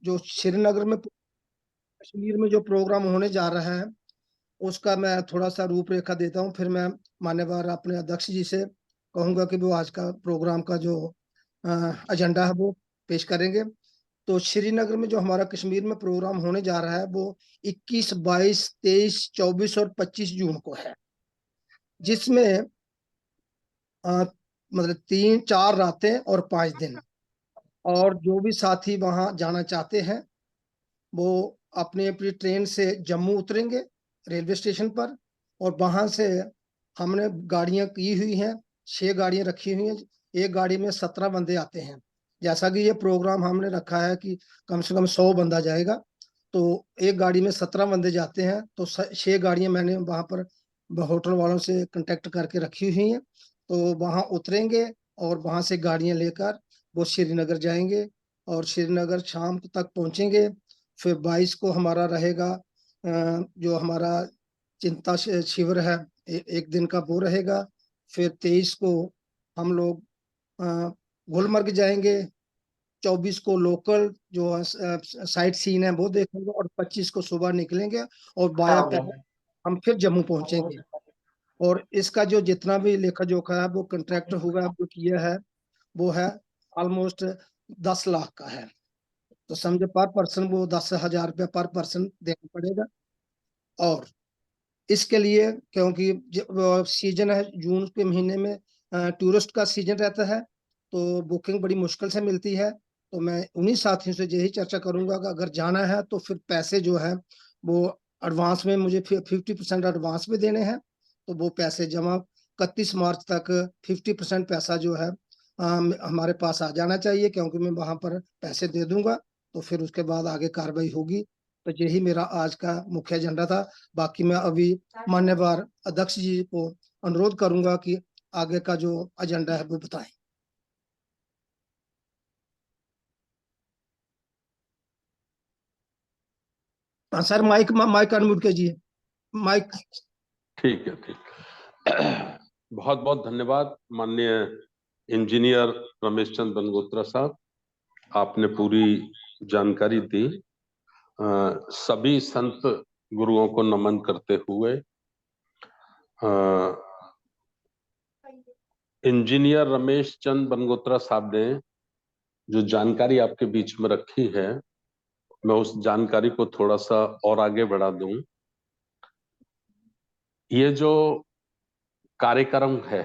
जो श्रीनगर में कश्मीर में जो प्रोग्राम होने जा रहा है उसका मैं थोड़ा सा रूपरेखा देता हूँ, फिर मैं मान्यवर अपने अध्यक्ष जी से कहूंगा कि वो आज का प्रोग्राम का जो एजेंडा है वो पेश करेंगे। तो श्रीनगर में जो हमारा कश्मीर में प्रोग्राम होने जा रहा है वो 21, 22, 23, 24 और 25 जून को है, जिसमें मतलब 3, 4 रातें और 5 दिन। और जो भी साथी वहां जाना चाहते हैं वो अपनी अपनी ट्रेन से जम्मू उतरेंगे रेलवे स्टेशन पर, और वहां से हमने गाड़ियां की हुई हैं, 6 गाड़ियां रखी हुई हैं। एक गाड़ी में 17 बंदे आते हैं। जैसा कि ये प्रोग्राम हमने रखा है कि कम से कम 100 बंदा जाएगा, तो एक गाड़ी में 17 बंदे जाते हैं, तो 6 गाड़ियां मैंने वहां पर होटल वालों से कांटेक्ट करके रखी हुई हैं। तो वहां उतरेंगे और वहां से गाड़ियां लेकर वो श्रीनगर जाएंगे और श्रीनगर शाम तक पहुंचेंगे। फिर 22 को हमारा रहेगा जो हमारा चिंता शिविर है, एक दिन का वो रहेगा। फिर 23 को हम लोग गुलमर्ग जाएंगे। 24 को लोकल जो साइट सीन है वो देखेंगे, और 25 को सुबह निकलेंगे और बाया पैदल हम फिर जम्मू पहुंचेंगे। और इसका जो जितना भी लेखा जोखा है वो कंट्रैक्ट हुआ जो किया है वो है ऑलमोस्ट 10 लाख का है। तो समझे पर पर्सन वो 10,000 रुपया पर पर्सन देना पड़ेगा। और इसके लिए क्योंकि सीजन है जून के महीने में, टूरिस्ट का सीजन रहता है, तो बुकिंग बड़ी मुश्किल से मिलती है। तो मैं उन्हीं साथियों से यही चर्चा करूंगा कि अगर जाना है तो फिर पैसे जो है वो एडवांस में मुझे 50% एडवांस में देने हैं। तो वो पैसे जमा 31 मार्च तक 50% पैसा जो है हमारे पास आ जाना चाहिए, क्योंकि मैं वहां पर पैसे दे दूंगा। तो फिर उसके बाद आगे कार्रवाई होगी। तो यही मेरा आज का मुख्य एजेंडा था। बाकी मैं अभी मान्यवर अध्यक्ष जी को अनुरोध करूंगा कि आगे का जो एजेंडा है वो बताएं। हाँ सर, माइक माइक अनम्यूट कीजिए। माइक। ठीक है, ठीक। बहुत बहुत धन्यवाद माननीय इंजीनियर रमेश चंद बनगोत्रा साहब, आपने पूरी जानकारी दी। सभी संत गुरुओं को नमन करते हुए इंजीनियर रमेश चंद बनगोत्रा साहब ने जो जानकारी आपके बीच में रखी है, मैं उस जानकारी को थोड़ा सा और आगे बढ़ा दूं। ये जो कार्यक्रम है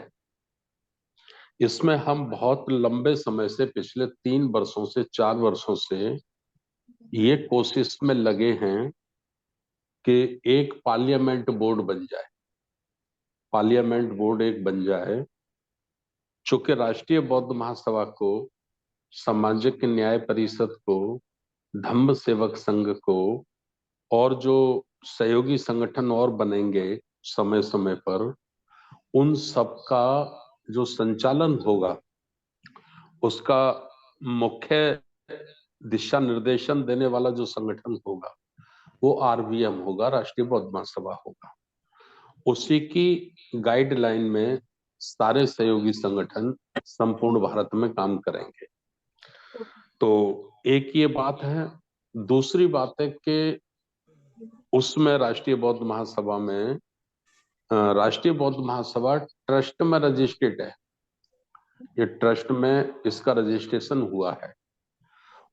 इसमें हम बहुत लंबे समय से, पिछले 3 वर्षों से 4 वर्षों से ये कोशिश में लगे हैं कि एक पार्लियामेंट बोर्ड बन जाए, पार्लियामेंट बोर्ड एक बन जाए। चूंकि राष्ट्रीय बौद्ध महासभा को, सामाजिक न्याय परिषद को, धम्म सेवक संघ को और जो सहयोगी संगठन और बनेंगे समय समय पर, उन सब का जो संचालन होगा उसका मुख्य दिशा निर्देशन देने वाला जो संगठन होगा वो आरबीएम होगा, राष्ट्रीय बौद्ध महासभा होगा। उसी की गाइडलाइन में सारे सहयोगी संगठन संपूर्ण भारत में काम करेंगे। तो एक ये बात है। दूसरी बात है कि उसमें राष्ट्रीय बौद्ध महासभा में, राष्ट्रीय बौद्ध महासभा ट्रस्ट में रजिस्ट्रेड है। ये ट्रस्ट में इसका रजिस्ट्रेशन हुआ है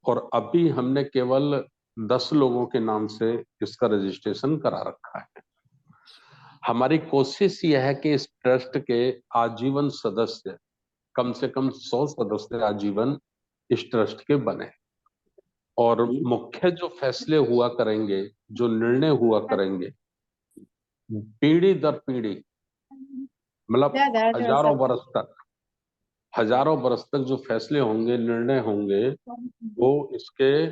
और अभी हमने केवल 10 लोगों के नाम से इसका रजिस्ट्रेशन करा रखा है। हमारी कोशिश यह है कि इस ट्रस्ट के आजीवन सदस्य, कम से कम 100 सदस्य आजीवन इस ट्रस्ट के बने, और मुख्य जो फैसले हुआ करेंगे, जो निर्णय हुआ करेंगे, पीढ़ी दर पीढ़ी, मतलब हजारों बरस तक जो फैसले होंगे, निर्णय होंगे, वो इसके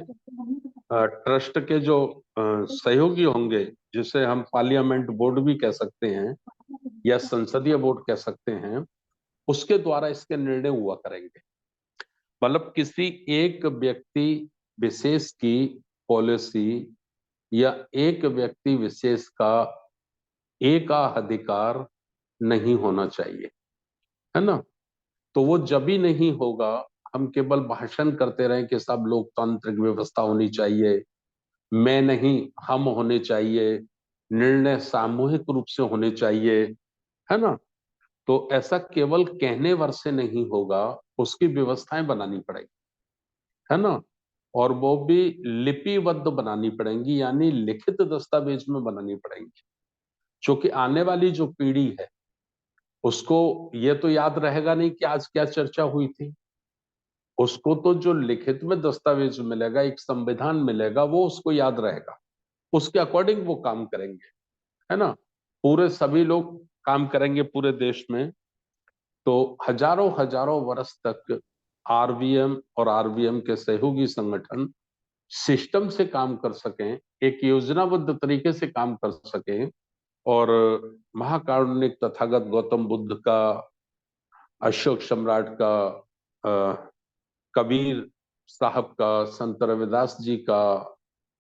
ट्रस्ट के जो सहयोगी होंगे, जिसे हम पार्लियामेंट बोर्ड भी कह सकते हैं या संसदीय बोर्ड कह सकते हैं, उसके द्वारा इसके निर्णय हुआ करेंगे। मतलब किसी एक व्यक्ति विशेष की पॉलिसी या एक व्यक्ति विशेष का एकाधिकार नहीं होना चाहिए, है ना। तो वो जब भी नहीं होगा हम केवल भाषण करते रहे कि सब लोकतांत्रिक व्यवस्था होनी चाहिए, मैं नहीं हम होने चाहिए, निर्णय सामूहिक रूप से होने चाहिए, है ना, तो ऐसा केवल कहने भर से नहीं होगा, उसकी व्यवस्थाएं बनानी पड़ेगी, है ना, और वो भी लिपिबद्ध बनानी पड़ेंगी, यानी लिखित दस्तावेज में बनानी पड़ेंगी, क्योंकि आने वाली जो पीढ़ी है उसको ये तो याद रहेगा नहीं कि आज क्या चर्चा हुई थी। उसको तो जो लिखित में दस्तावेज मिलेगा, एक संविधान मिलेगा, वो उसको याद रहेगा, उसके अकॉर्डिंग वो काम करेंगे, है ना। पूरे सभी लोग काम करेंगे पूरे देश में, तो हजारों हजारों वर्ष तक आरवीएम और आरवीएम के सहयोगी संगठन सिस्टम से काम कर सकें, एक योजनाबद्ध तरीके से काम कर सकें, और महाकारुणिक तथागत गौतम बुद्ध का, अशोक सम्राट का, कबीर साहब का, संत रविदास जी का,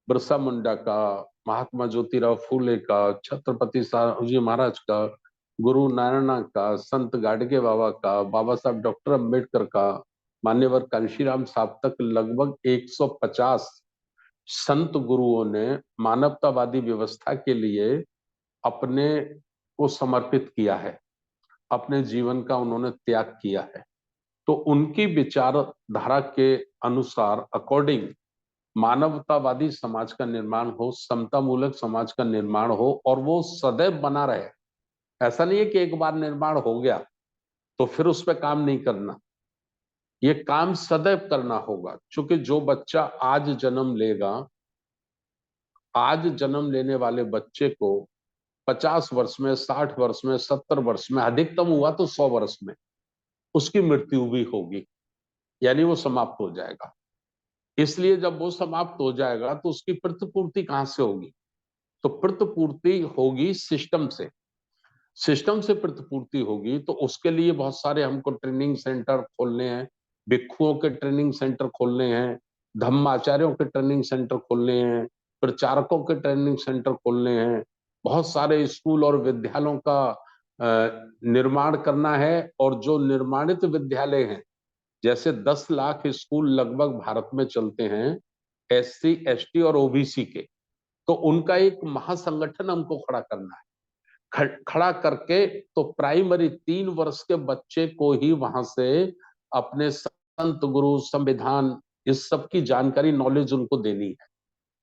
बिरसा मुंडा का, महात्मा ज्योतिराव फूले का, छत्रपति साहू जी महाराज का, गुरु नारायण का, संत गाडगे बाबा का, बाबा साहब डॉक्टर अम्बेडकर का, मान्यवर कांशीराम साहब तक लगभग 150 संत गुरुओं ने मानवतावादी व्यवस्था के लिए अपने को समर्पित किया है, अपने जीवन का उन्होंने त्याग किया है। तो उनकी विचारधारा के अनुसार अकॉर्डिंग मानवतावादी समाज का निर्माण हो, समता मूलक समाज का निर्माण हो, और वो सदैव बना रहे। ऐसा नहीं है कि एक बार निर्माण हो गया तो फिर उस पर काम नहीं करना, ये काम सदैव करना होगा, क्योंकि जो बच्चा आज जन्म लेगा, आज जन्म लेने वाले बच्चे को 50 वर्ष में, 60 वर्ष में, 70 वर्ष में, अधिकतम हुआ तो 100 वर्ष में उसकी मृत्यु भी होगी, यानी वो समाप्त हो जाएगा। इसलिए जब वो समाप्त हो जाएगा तो उसकी प्रतिपूर्ति कहां से होगी? तो प्रतिपूर्ति होगी सिस्टम से, सिस्टम से प्रतिपूर्ति होगी। तो उसके लिए बहुत सारे हमको ट्रेनिंग सेंटर खोलने हैं, भिक्षुओं के ट्रेनिंग सेंटर खोलने हैं, धम्माचार्यों के ट्रेनिंग सेंटर खोलने हैं, प्रचारकों के ट्रेनिंग सेंटर खोलने हैं, बहुत सारे स्कूल और विद्यालयों का निर्माण करना है। और जो निर्माणित विद्यालय हैं, जैसे 10 लाख स्कूल लगभग भारत में चलते हैं एससी, एसटी और ओबीसी के, तो उनका एक महासंगठन हमको खड़ा करना है। खड़ा करके तो प्राइमरी 3 वर्ष के बच्चे को ही वहां से अपने संत गुरु संविधान इस सब की जानकारी, नॉलेज उनको देनी है।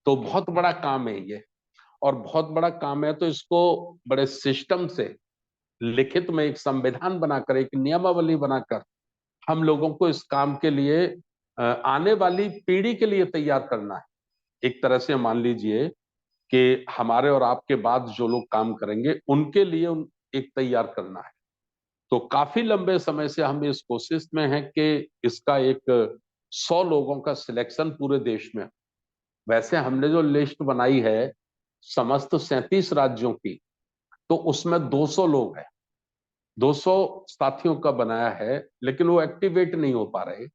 तो बहुत बड़ा काम है ये, और बहुत बड़ा काम है। तो इसको बड़े सिस्टम से लिखित में एक संविधान बनाकर, एक नियमावली बनाकर हम लोगों को इस काम के लिए आने वाली पीढ़ी के लिए तैयार करना है। एक तरह से मान लीजिए कि हमारे और आपके बाद जो लोग काम करेंगे उनके लिए एक तैयार करना है। तो काफी लंबे समय से हम इस कोशिश में हैं कि इसका एक 100 लोगों का सिलेक्शन पूरे देश में। वैसे हमने जो लिस्ट बनाई है समस्त 37 राज्यों की, तो उसमें 200 लोग हैं, 200 साथियों का बनाया है, लेकिन वो एक्टिवेट नहीं हो पा रहे,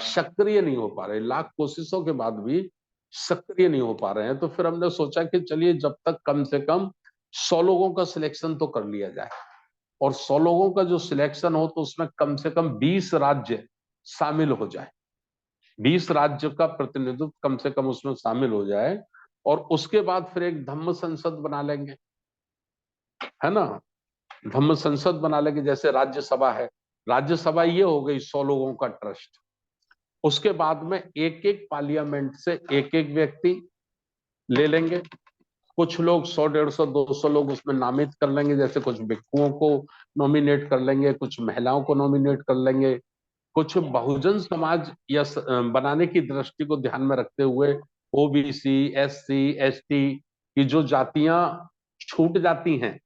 सक्रिय नहीं हो पा रहे, लाख कोशिशों के बाद भी सक्रिय नहीं हो पा रहे हैं। तो फिर हमने सोचा कि चलिए जब तक कम से कम 100 लोगों का सिलेक्शन तो कर लिया जाए, और 100 लोगों का जो सिलेक्शन हो तो उसमें कम से कम 20 राज्य शामिल हो जाए, 20 राज्य का प्रतिनिधित्व कम से कम उसमें शामिल हो जाए। और उसके बाद फिर एक धम्म संसद बना लेंगे, है ना, धम्म संसद बना लेंगे। जैसे राज्यसभा है, राज्यसभा ये हो गई 100 लोगों का ट्रस्ट। उसके बाद में एक एक पार्लियामेंट से एक एक व्यक्ति ले लेंगे, कुछ लोग 100, 150, 200 लोग उसमें नामित कर लेंगे, जैसे कुछ भिक्षुओं को नॉमिनेट कर लेंगे, कुछ महिलाओं को नॉमिनेट कर लेंगे, कुछ बहुजन समाज या बनाने की दृष्टि को ध्यान में रखते हुए ओबीसी, एससी, एसटी की जो जातियां छूट जाती हैं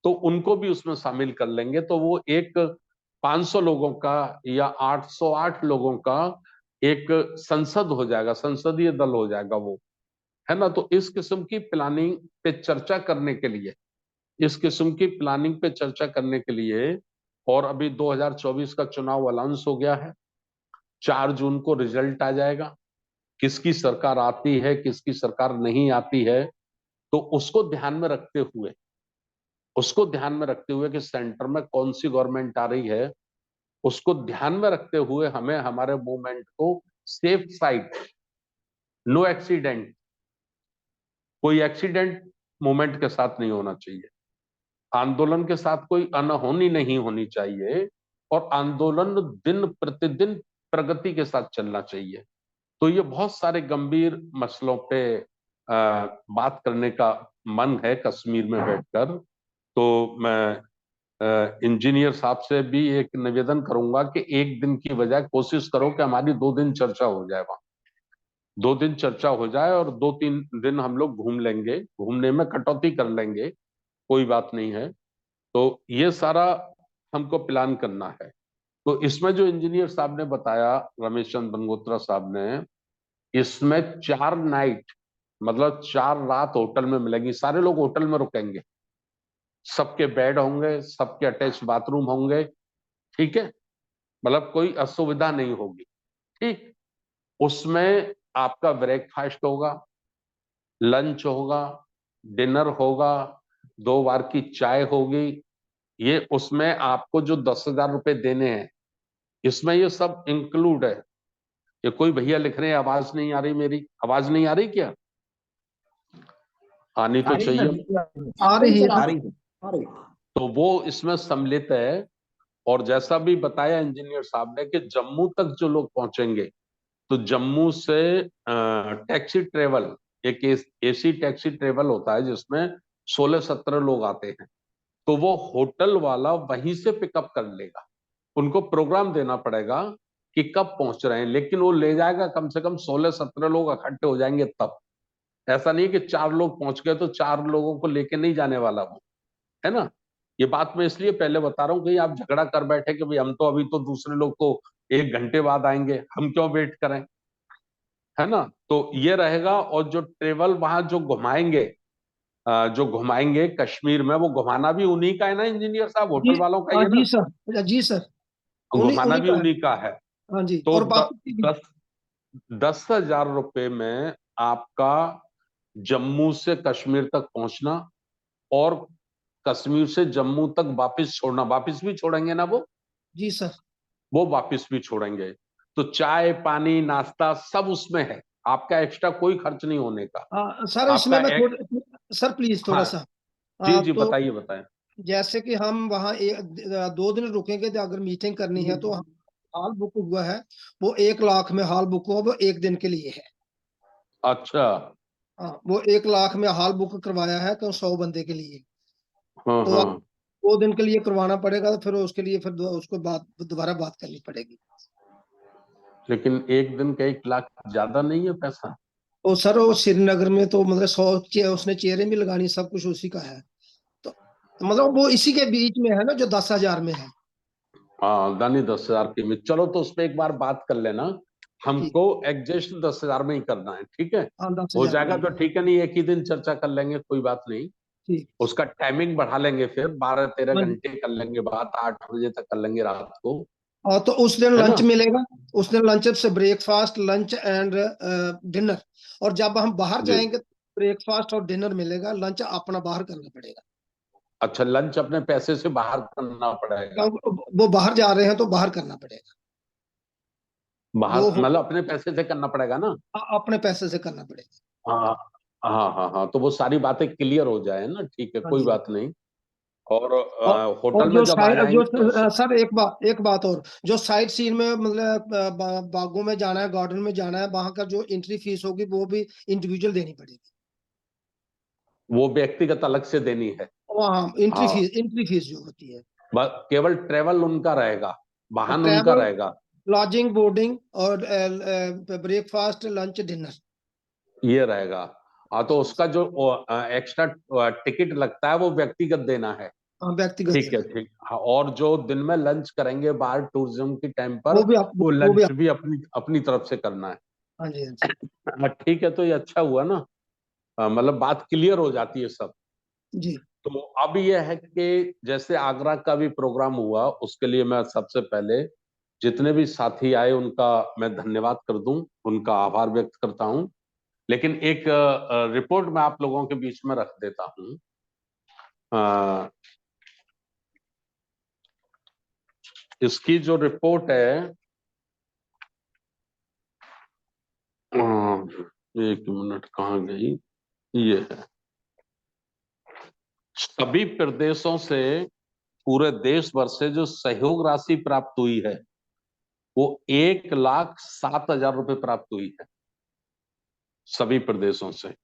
तो उनको भी उसमें शामिल कर लेंगे। तो वो एक 500 लोगों का या 808 लोगों का एक संसद हो जाएगा, संसदीय दल हो जाएगा वो, है ना। तो इस किस्म की प्लानिंग पे चर्चा करने के लिए, इस किस्म की प्लानिंग पे चर्चा करने के लिए, और अभी 2024 का चुनाव अलाउंस हो गया है, 4 जून को रिजल्ट आ जाएगा, किसकी सरकार आती है, किसकी सरकार नहीं आती है। तो उसको ध्यान में रखते हुए, उसको ध्यान में रखते हुए कि सेंटर में कौन सी गवर्नमेंट आ रही है, उसको ध्यान में रखते हुए हमें हमारे मूवमेंट को सेफ साइड, नो एक्सीडेंट, कोई एक्सीडेंट मूवमेंट के साथ नहीं होना चाहिए, आंदोलन के साथ कोई अनहोनी नहीं होनी चाहिए, और आंदोलन दिन प्रतिदिन प्रगति के साथ चलना चाहिए। तो ये बहुत सारे गंभीर मसलों पे बात करने का मन है कश्मीर में बैठकर। तो मैं इंजीनियर साहब से भी एक निवेदन करूंगा कि एक दिन की बजाय कोशिश करो कि हमारी 2 दिन चर्चा हो जाए, वहां 2 दिन चर्चा हो जाए और 2-3 दिन हम लोग घूम लेंगे, घूमने में कटौती कर लेंगे, कोई बात नहीं है। तो ये सारा हमको प्लान करना है। तो इसमें जो इंजीनियर साहब ने बताया, रमेश चंद्र बंगोत्रा साहब ने, इसमें 4 नाइट मतलब 4 रात होटल में मिलेंगी, सारे लोग होटल में रुकेंगे, सबके बेड होंगे, सबके अटैच बाथरूम होंगे, ठीक है, मतलब कोई असुविधा नहीं होगी, ठीक। उसमें आपका ब्रेकफास्ट होगा, लंच होगा, डिनर होगा, 2 बार की चाय होगी। ये उसमें आपको जो 10,000 रुपए देने हैं, इसमें ये सब इंक्लूड है। ये कोई भैया लिख रहे हैं आवाज नहीं आ रही, मेरी आवाज नहीं आ रही क्या? आनी तो चाहिए। आ रही है आ रही है, आ रही है। तो वो इसमें सम्मिलित है। और जैसा भी बताया इंजीनियर साहब ने कि जम्मू तक जो लोग पहुंचेंगे, तो जम्मू से टैक्सी ट्रेवल, एक एसी टैक्सी ट्रेवल होता है जिसमें 16-17 लोग आते हैं, तो वो होटल वाला वहीं से पिकअप कर लेगा। उनको प्रोग्राम देना पड़ेगा कि कब पहुंच रहे हैं, लेकिन वो ले जाएगा, कम से कम 16-17 लोग इकट्ठे हो जाएंगे तब। ऐसा नहीं कि 4 लोग पहुंच गए तो 4 लोगों को लेके नहीं जाने वाला वो, है ना। ये बात मैं इसलिए पहले बता रहा हूँ कि आप झगड़ा कर बैठे कि भाई हम तो अभी तो दूसरे लोग तो 1 घंटे बाद आएंगे, हम क्यों वेट करें, है ना। तो ये रहेगा। और जो ट्रेवल वहां जो घुमाएंगे कश्मीर में, वो घुमाना भी उन्हीं का है ना इंजीनियर साहब, जी। होटल वालों का ही हाँ है जी ना। सर, जी सर, उन्हीं घुमाना उन्हीं भी का है। उन्हीं का है। हाँ जी, तो और बाकी भी। 10,000 रुपए में आपका जम्मू से कश्मीर तक पहुंचना, और कश्मीर से जम्मू तक वापस छोड़ना, वापस भी छोड़ेंगे ना जी सर। वो वापस भी छोड़ेंगे। तो चाय पानी नाश्ता सब उसमें है, आपका एक्स्ट्रा कोई खर्च नहीं होने का। सर इसमें आपका मैं एक, थोड़ा, सर प्लीज थोड़ा हाँ सा। जी जी, तो बताइए बताएं। जैसे कि हम वहाँ 2 दिन रुकेंगे, तो अगर मीटिंग करनी है तो हॉल बुक हुआ है, वो 1 लाख में हॉल बुक हुआ, वो 1 दिन के लिए है। अच्छा। हाँ, वो 1 लाख में हॉल बुक करवाया है, तो 100 बंदे के लिए। हाँ तो आप हाँ। 2 दिन के लिए करवाना पड़ेगा, तो फिर उसके लिए फिर उसको बात दोबारा बात करनी पड़ेगी। लेकिन एक दिन का 1 लाख ज्यादा नहीं है पैसा? तो सर वो श्रीनगर में तो मतलब 100 उसने चेयरें भी लगानी, सब कुछ उसी का है। तो मतलब वो इसी के बीच में है ना, जो 10,000 में है। हाँ, दानी 10,000 की में, चलो तो उस पर एक बार बात कर लेना। ठीक। हमको एडजस्ट 10,000 में ही करना है, ठीक है। हाँ, दस हो हजार में जाएगा ही। तो ठीक है, नहीं एक ही दिन चर्चा कर लेंगे, कोई बात नहीं। ठीक। उसका टाइमिंग बढ़ा लेंगे, फिर 12-13 हाँ जी। घंटे कर लेंगे बात, 8 बजे तक कर लेंगे रात को, और तो उस दिन है लंच ना। मिलेगा। उस दिन लंच से ब्रेकफास्ट, लंच एंड डिनर। और जब हम बाहर जी। जाएंगे, ब्रेकफास्ट और डिनर मिलेगा, लंच अपना बाहर करना पड़ेगा। अच्छा, लंच अपने पैसे से बाहर करना पड़ेगा? वो बाहर जा रहे हैं तो बाहर करना पड़ेगा। बाहर वो मतलब अपने पैसे से करना पड़ेगा ना? अपने पैसे से करना पड़ेगा। हाँ हाँ हाँ हाँ, तो वो सारी बातें क्लियर हो जाए ना, ठीक है, हाँ कोई जी। बात नहीं। और और होटल में जो जब आ साइड जो जाएंगे तो सर एक बात और, जो साइड सीन में मतलब बागों में जाना है, गार्डन में जाना है, वहां का जो एंट्री फीस होगी वो भी इंडिविजुअल देनी पड़ेगी। वो व्यक्तिगत अलग से देनी है। वहाँ हाँ, एंट्री फीस जो होती है। केवल ट्रेवल उनका रहेगा, वाहन उनका ट्रैवल, रहेगा। लॉजिंग, बोर्डिंग और ब्रेकफास्ट, लंच, डिनर। ये रहेगा। हाँ, तो उसका जो एक्स्ट्रा टिकट लगता है वो व्यक्तिगत देना है। हाँ, व्यक्तिगत ठीक है, देना। ठीक। हाँ, और जो दिन में लंच करेंगे बाहर टूरिज्म के टाइम पर, वो भी आप वो वो भी लंच आप भी अपनी अपनी तरफ से करना है। हाँ जी, हाँ जी। हाँ, ठीक है, तो ये अच्छा हुआ ना। मतलब बात क्लियर हो जाती है सब। जी। तो अब ये है कि जैसे आगरा का भी प्रोग्राम हुआ, उसके लिए मैं सबसे पहले जितने भी साथी आए उनका मैं धन्यवाद कर दूं, उनका आभार व्यक्त करता हूं। लेकिन एक रिपोर्ट मैं आप लोगों के बीच में रख देता हूं। अ, इसकी जो रिपोर्ट है, एक मिनट, कहाँ गई, ये है। सभी प्रदेशों से, पूरे देश भर से जो सहयोग राशि प्राप्त हुई है वो 1,07,000 रुपए प्राप्त हुई है। सभी प्रदेशों से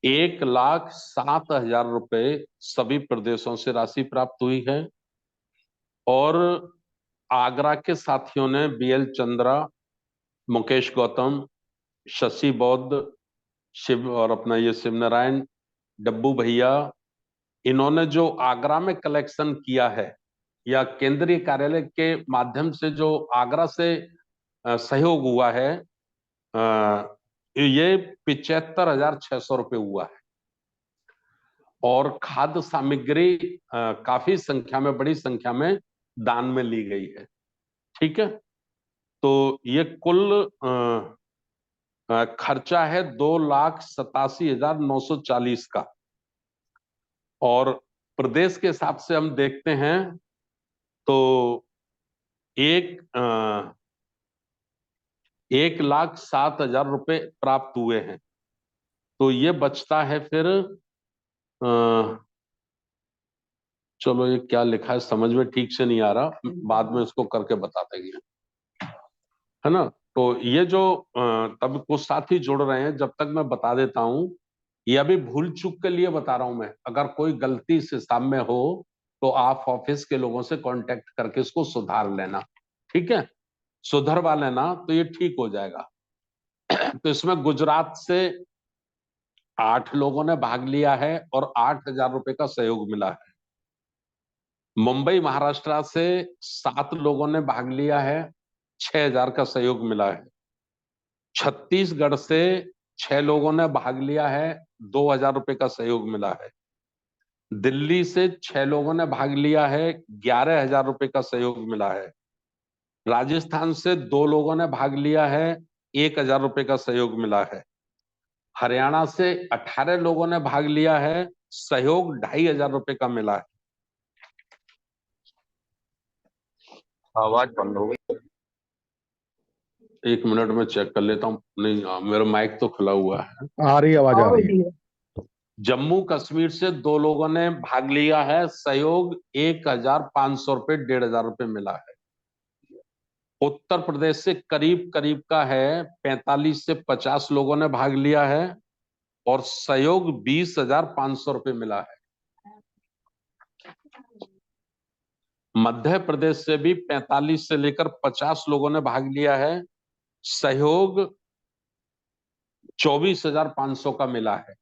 1,07,000 रुपए सभी प्रदेशों से राशि प्राप्त हुई है। और आगरा के साथियों ने BL चंद्रा, मुकेश गौतम, शशि बौद्ध, शिव और अपना ये शिव नारायण, डब्बू भैया, इन्होंने जो आगरा में कलेक्शन किया है या केंद्रीय कार्यालय के माध्यम से जो आगरा से सहयोग हुआ है, ये 75,600 रुपये हुआ है। और खाद्य सामग्री काफी संख्या में, बड़ी संख्या में दान में ली गई है। ठीक है, तो ये कुल खर्चा है 2,87,940 का। और प्रदेश के हिसाब से हम देखते हैं तो 1,07,000 रुपए प्राप्त हुए हैं। तो ये बचता है फिर, चलो ये क्या लिखा है समझ में ठीक से नहीं आ रहा, बाद में इसको करके बता देंगे, है ना। तो ये जो तब कुछ साथी जुड़ रहे हैं, जब तक मैं बता देता हूं, ये अभी भूल चूक के लिए बता रहा हूं मैं। अगर कोई गलती से सामने हो तो आप ऑफिस के लोगों से कांटेक्ट करके इसको सुधार लेना। ठीक है, सुधरवा लेना तो ये ठीक हो जाएगा। तो इसमें गुजरात से 8 लोगों ने भाग लिया है और 8,000 रुपए का सहयोग मिला है। मुंबई महाराष्ट्र से 7 लोगों ने भाग लिया है, 6,000 का सहयोग मिला है। छत्तीसगढ़ से 6 लोगों ने भाग लिया है, 2,000 रुपए का सहयोग मिला है। दिल्ली से 6 लोगों ने भाग लिया है, 11,000 रुपए का सहयोग मिला है। राजस्थान से 2 लोगों ने भाग लिया है, 1,000 रुपए का सहयोग मिला है। हरियाणा से 18 लोगों ने भाग लिया है, सहयोग 2,500 रुपए का मिला है। आवाज बंद हो गई, एक मिनट में चेक कर लेता हूँ। नहीं, मेरा माइक तो खुला हुआ है। आ रही आवाज, आ रही है। जम्मू कश्मीर से 2 लोगों ने भाग लिया है, सहयोग 1,500 रुपए, 1,500 रुपए मिला है। उत्तर प्रदेश से करीब करीब का है, 45 से 50 लोगों ने भाग लिया है और सहयोग 20,500 रुपए मिला है। मध्य प्रदेश से भी 45 से लेकर 50 लोगों ने भाग लिया है, सहयोग 24,500 का मिला है।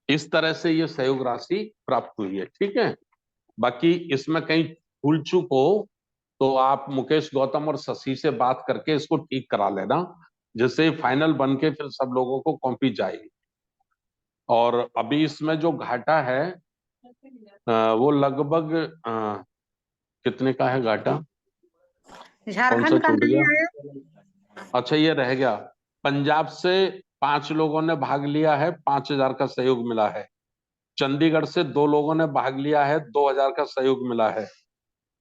इस तरह से ये सहयोग राशि प्राप्त हुई है। ठीक है, बाकी इसमें कहीं भूल चूक हो तो आप मुकेश गौतम और शशि से बात करके इसको ठीक करा लेना, जिससे फाइनल बन के फिर सब लोगों को कॉपी जाएगी। और अभी इसमें जो घाटा है वो लगभग कितने का है घाटा? झारखंड का छूट नहीं गया? आया। अच्छा, ये रह गया। पंजाब से 5 लोगों ने भाग लिया है, 5,000 का सहयोग मिला है। चंडीगढ़ से 2 लोगों ने भाग लिया है, 2,000 का सहयोग मिला है।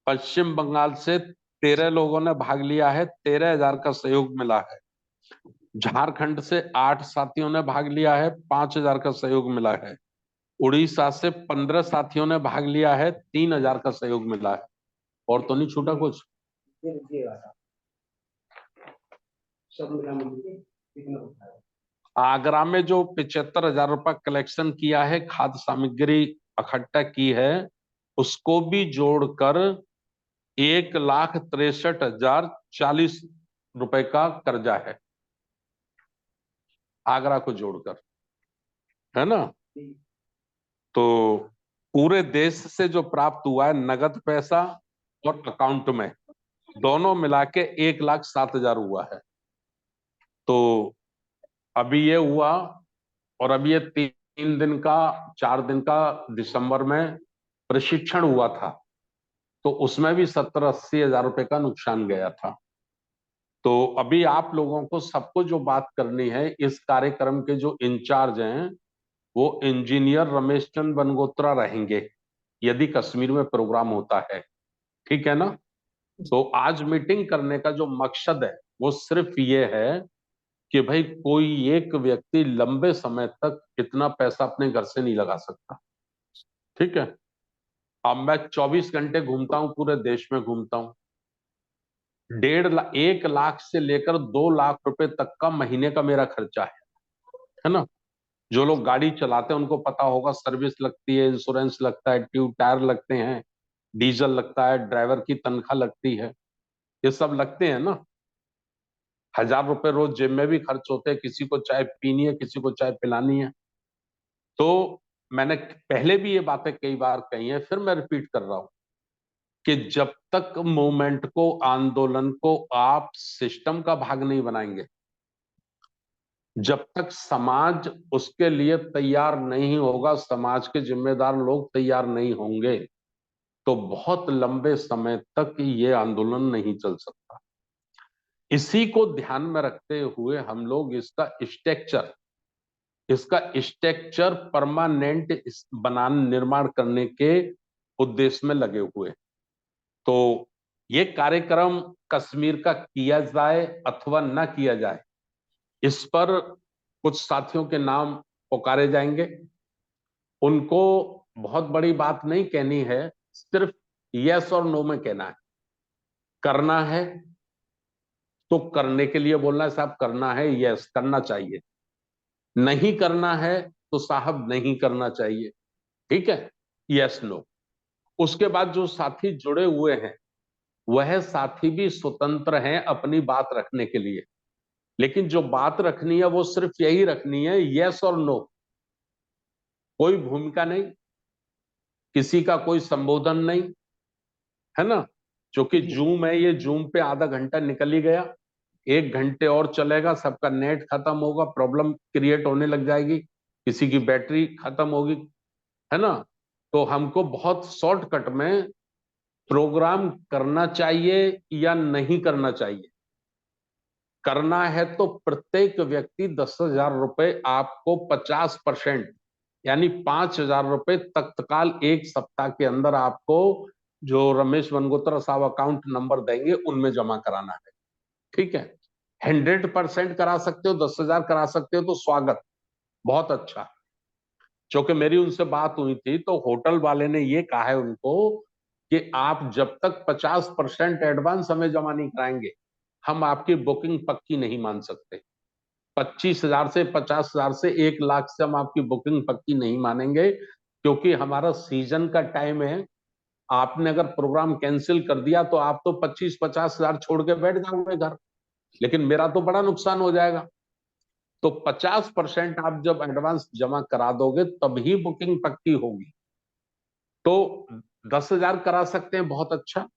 पश्चिम बंगाल से 13 लोगों ने भाग लिया है, 13,000 का सहयोग मिला है। झारखंड से 8 साथियों ने भाग लिया है, 5,000 का सहयोग मिला है। उड़ीसा से 15 साथियों ने भाग लिया है, 3,000 का सहयोग मिला है। और तो नहीं छूटा कुछ? आगरा में जो 75,000 रुपया कलेक्शन किया है, खाद्य सामग्री इकट्ठा की है, उसको भी जोड़कर 1,63,040 रुपए का कर्जा है, आगरा को जोड़कर, है ना। तो पूरे देश से जो प्राप्त हुआ है नगद पैसा और अकाउंट में, दोनों मिला के 1,07,000 हुआ है। तो अभी ये हुआ, और अभी ये 3 दिन का, 4 दिन का दिसंबर में प्रशिक्षण हुआ था, तो उसमें भी 70-80 हजार रुपए का नुकसान गया था। तो अभी आप लोगों को सबको जो बात करनी है, इस कार्यक्रम के जो इंचार्ज हैं वो इंजीनियर रमेश चंद्र बनगोत्रा रहेंगे। यदि कश्मीर में प्रोग्राम होता है, ठीक है ना। तो आज मीटिंग करने का जो मकसद है वो सिर्फ ये है कि भाई कोई एक व्यक्ति लंबे समय तक इतना पैसा अपने घर से नहीं लगा सकता, ठीक है। अब मैं 24 घंटे घूमता हूं, पूरे देश में घूमता हूं, 1.5 लाख से लेकर 2 लाख रुपए तक का महीने का मेरा खर्चा है ना। जो लोग गाड़ी चलाते हैं उनको पता होगा, सर्विस लगती है, इंश्योरेंस लगता है, ट्यूब टायर लगते हैं, डीजल लगता है, ड्राइवर की तनख्वाह लगती है, ये सब लगते हैं ना। 1,000 रुपए रोज जेब में भी खर्च होते हैं, किसी को चाय पीनी है, किसी को चाय पिलानी है। तो मैंने पहले भी ये बातें कई बार कही हैं, फिर मैं रिपीट कर रहा हूं कि जब तक मूवमेंट को, आंदोलन को आप सिस्टम का भाग नहीं बनाएंगे, जब तक समाज उसके लिए तैयार नहीं होगा, समाज के जिम्मेदार लोग तैयार नहीं होंगे, तो बहुत लंबे समय तक ये आंदोलन नहीं चल सकता। इसी को ध्यान में रखते हुए हम लोग इसका स्ट्रक्चर परमानेंट निर्माण करने के उद्देश्य में लगे हुए। तो ये कार्यक्रम कश्मीर का किया जाए अथवा न किया जाए, इस पर कुछ साथियों के नाम पुकारे जाएंगे। उनको बहुत बड़ी बात नहीं कहनी है, सिर्फ यस और नो में कहना है। करना है तो करने के लिए बोलना है, साहब करना है, यस करना चाहिए। नहीं करना है तो साहब नहीं करना चाहिए, ठीक है, यस नो। उसके बाद जो साथी जुड़े हुए हैं वह साथी भी स्वतंत्र हैं अपनी बात रखने के लिए, लेकिन जो बात रखनी है वो सिर्फ यही रखनी है, यस और नो। कोई भूमिका नहीं, किसी का कोई संबोधन नहीं, है ना। क्योंकि जूम है, ये जूम पे आधा घंटा निकल ही गया, 1 घंटे और चलेगा, सबका नेट खत्म होगा, प्रॉब्लम क्रिएट होने लग जाएगी, किसी की बैटरी खत्म होगी, है ना। तो हमको बहुत शॉर्टकट में प्रोग्राम करना चाहिए या नहीं करना चाहिए। करना है तो प्रत्येक व्यक्ति 10,000 रुपए आपको 50%, यानी 5,000 रुपए तत्काल 1 सप्ताह के अंदर आपको जो रमेश वनगोत्रा साहब अकाउंट नंबर देंगे उनमें जमा कराना है, ठीक है। 100% करा सकते हो, 10,000 करा सकते हो तो स्वागत, बहुत अच्छा। क्योंकि मेरी उनसे बात हुई थी तो होटल वाले ने ये कहा है उनको कि आप जब तक 50% एडवांस हमें जमा नहीं कराएंगे, हम आपकी बुकिंग पक्की नहीं मान सकते। 25,000 से, 50,000 से, 1 लाख से हम आपकी बुकिंग पक्की नहीं मानेंगे, क्योंकि हमारा सीजन का टाइम है। आपने अगर प्रोग्राम कैंसिल कर दिया तो आप तो 25-50,000 छोड़ के बैठ जाओगे घर, लेकिन मेरा तो बड़ा नुकसान हो जाएगा। तो 50% आप जब एडवांस जमा करा दोगे तभी बुकिंग पक्की होगी। तो 10,000 करा सकते हैं, बहुत अच्छा।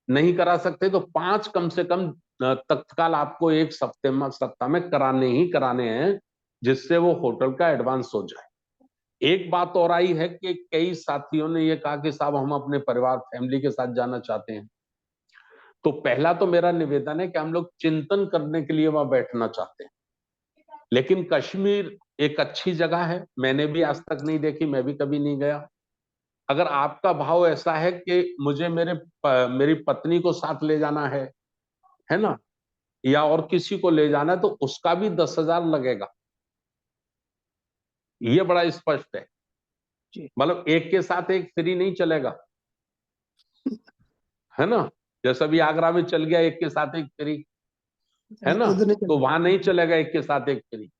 नहीं करा सकते तो 5 कम से कम तत्काल आपको 1 सप्ताह में कराने ही कराने हैं, जिससे वो होटल का एडवांस हो जाए। एक बात और आई है कि कई साथियों ने ये कहा कि साहब हम अपने परिवार, फैमिली के साथ जाना चाहते हैं। तो पहला तो मेरा निवेदन है कि हम लोग चिंतन करने के लिए वहां बैठना चाहते हैं, लेकिन कश्मीर एक अच्छी जगह है, मैंने भी आज तक नहीं देखी, मैं भी कभी नहीं गया। अगर आपका भाव ऐसा है कि मुझे मेरी पत्नी को साथ ले जाना है ना, या और किसी को ले जाना है, तो उसका भी 10,000 लगेगा। ये बड़ा स्पष्ट है, मतलब एक के साथ एक फ्री नहीं चलेगा, है ना। जैसा भी आगरा में चल गया एक के साथ एक फ्री, है ना, तो वहां नहीं चलेगा एक के साथ एक फ्री।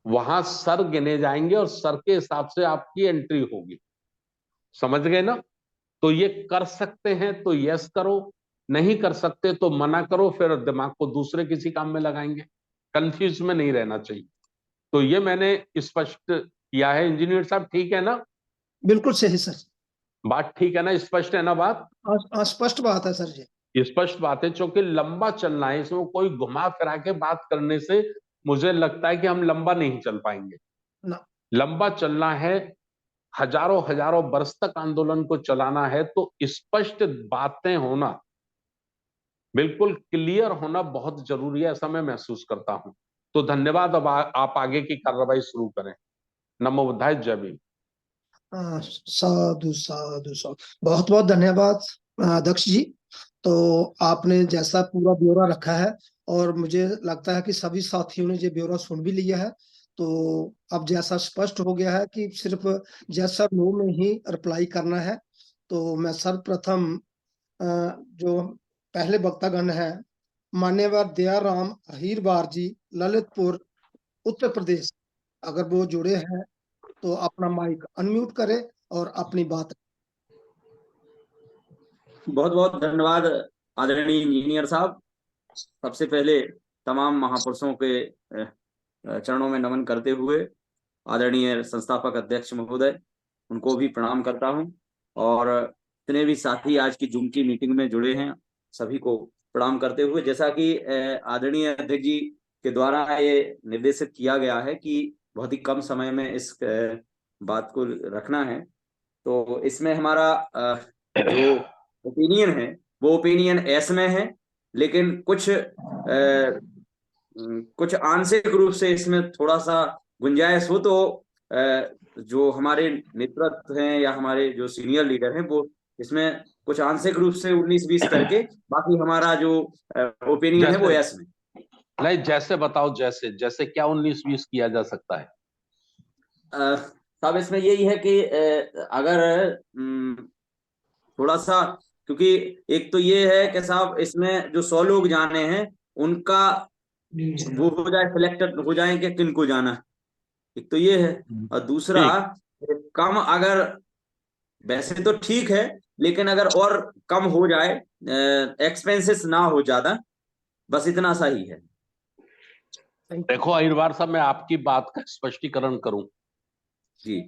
वहां सर गिने जाएंगे और सर के हिसाब से आपकी एंट्री होगी, समझ गए ना। तो ये कर सकते हैं तो यस करो, नहीं कर सकते तो मना करो, फिर दिमाग को दूसरे किसी काम में लगाएंगे। कंफ्यूज में नहीं रहना चाहिए। तो ये मैंने स्पष्ट किया है। इंजीनियर साहब ठीक है ना? बिल्कुल सही सर। बात ठीक है ना, स्पष्ट है ना बात? स्पष्ट बात है सर जी। स्पष्ट बात है, क्योंकि लंबा चलना है, इसमें कोई घुमा फिरा के बात करने से मुझे लगता है कि हम लंबा नहीं चल पाएंगे ना। लंबा चलना है, हजारों हजारों वर्ष तक आंदोलन को चलाना है, तो स्पष्ट बातें होना, बिल्कुल क्लियर होना बहुत जरूरी है, ऐसा मैं महसूस करता हूं। तो धन्यवाद। अब आप आगे की कार्रवाई शुरू करें। नमो बुद्धाय, जय भीम। साधु साधु साधु, बहुत बहुत धन्यवाद दक्ष जी। तो आपने जैसा पूरा ब्यौरा रखा है, और मुझे लगता है कि सभी साथियों ने ये ब्यौरा सुन भी लिया है। तो अब जैसा स्पष्ट हो गया है कि सिर्फ जैसा नो में ही रिप्लाई करना है। तो मैं सर्वप्रथम जो पहले वक्तागण है, मान्यवर दयाराम अहीरवार जी, ललितपुर उत्तर प्रदेश, अगर वो जुड़े हैं तो अपना माइक अनम्यूट करें और अपनी बात। बहुत बहुत धन्यवाद आदरणीय इंजीनियर साहब। सबसे पहले तमाम महापुरुषों के चरणों में नमन करते हुए आदरणीय संस्थापक अध्यक्ष महोदय, उनको भी प्रणाम करता हूं, और जितने भी साथी आज की जूम की मीटिंग में जुड़े हैं सभी को प्रणाम करते हुए, जैसा कि आदरणीय अध्यक्ष जी के द्वारा ये निर्देशित किया गया है कि बहुत ही कम समय में इस बात को रखना है, तो इसमें हमारा जो ओपिनियन है वो ओपिनियन एस में है, लेकिन कुछ आंशिक रूप से इसमें थोड़ा सा गुंजाइश हो तो जो हमारे नेतृत्व हैं या हमारे जो सीनियर लीडर हैं वो इसमें कुछ आंशिक रूप से 19-20 करके, बाकी हमारा जो ओपिनियन है वो एस में। नहीं, जैसे बताओ, जैसे जैसे क्या 19-20 किया जा सकता है? साहब इसमें यही है कि अगर थोड़ा सा, क्योंकि एक तो ये है कि साहब इसमें जो 100 लोग जाने हैं उनका वो हो जाए, सिलेक्टेड हो जाए कि किन को जाना है, एक तो ये है। और दूसरा, कम अगर, वैसे तो ठीक है, लेकिन अगर और कम हो जाए, एक्सपेंसेस ना हो ज्यादा, बस इतना सा ही है। देखो अहीरवार साहब, मैं आपकी बात का स्पष्टीकरण करूं जी।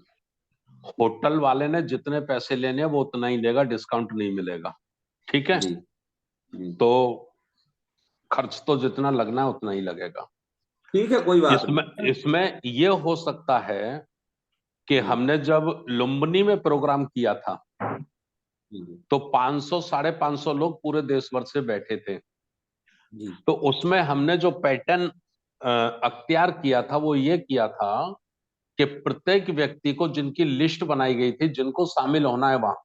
होटल वाले ने जितने पैसे लेने हैं वो उतना ही लेगा, डिस्काउंट नहीं मिलेगा, ठीक है? जी। जी। तो खर्च तो जितना लगना है उतना ही लगेगा, ठीक है, कोई बात नहीं। इसमें ये हो सकता है कि हमने जब लुम्बिनी में प्रोग्राम किया था तो 500-550 लोग पूरे देश भर से बैठे थे। तो उसमें हमने जो पैटर्न अख्तियार किया था वो ये किया था कि प्रत्येक व्यक्ति को जिनकी लिस्ट बनाई गई थी, जिनको शामिल होना है वहां,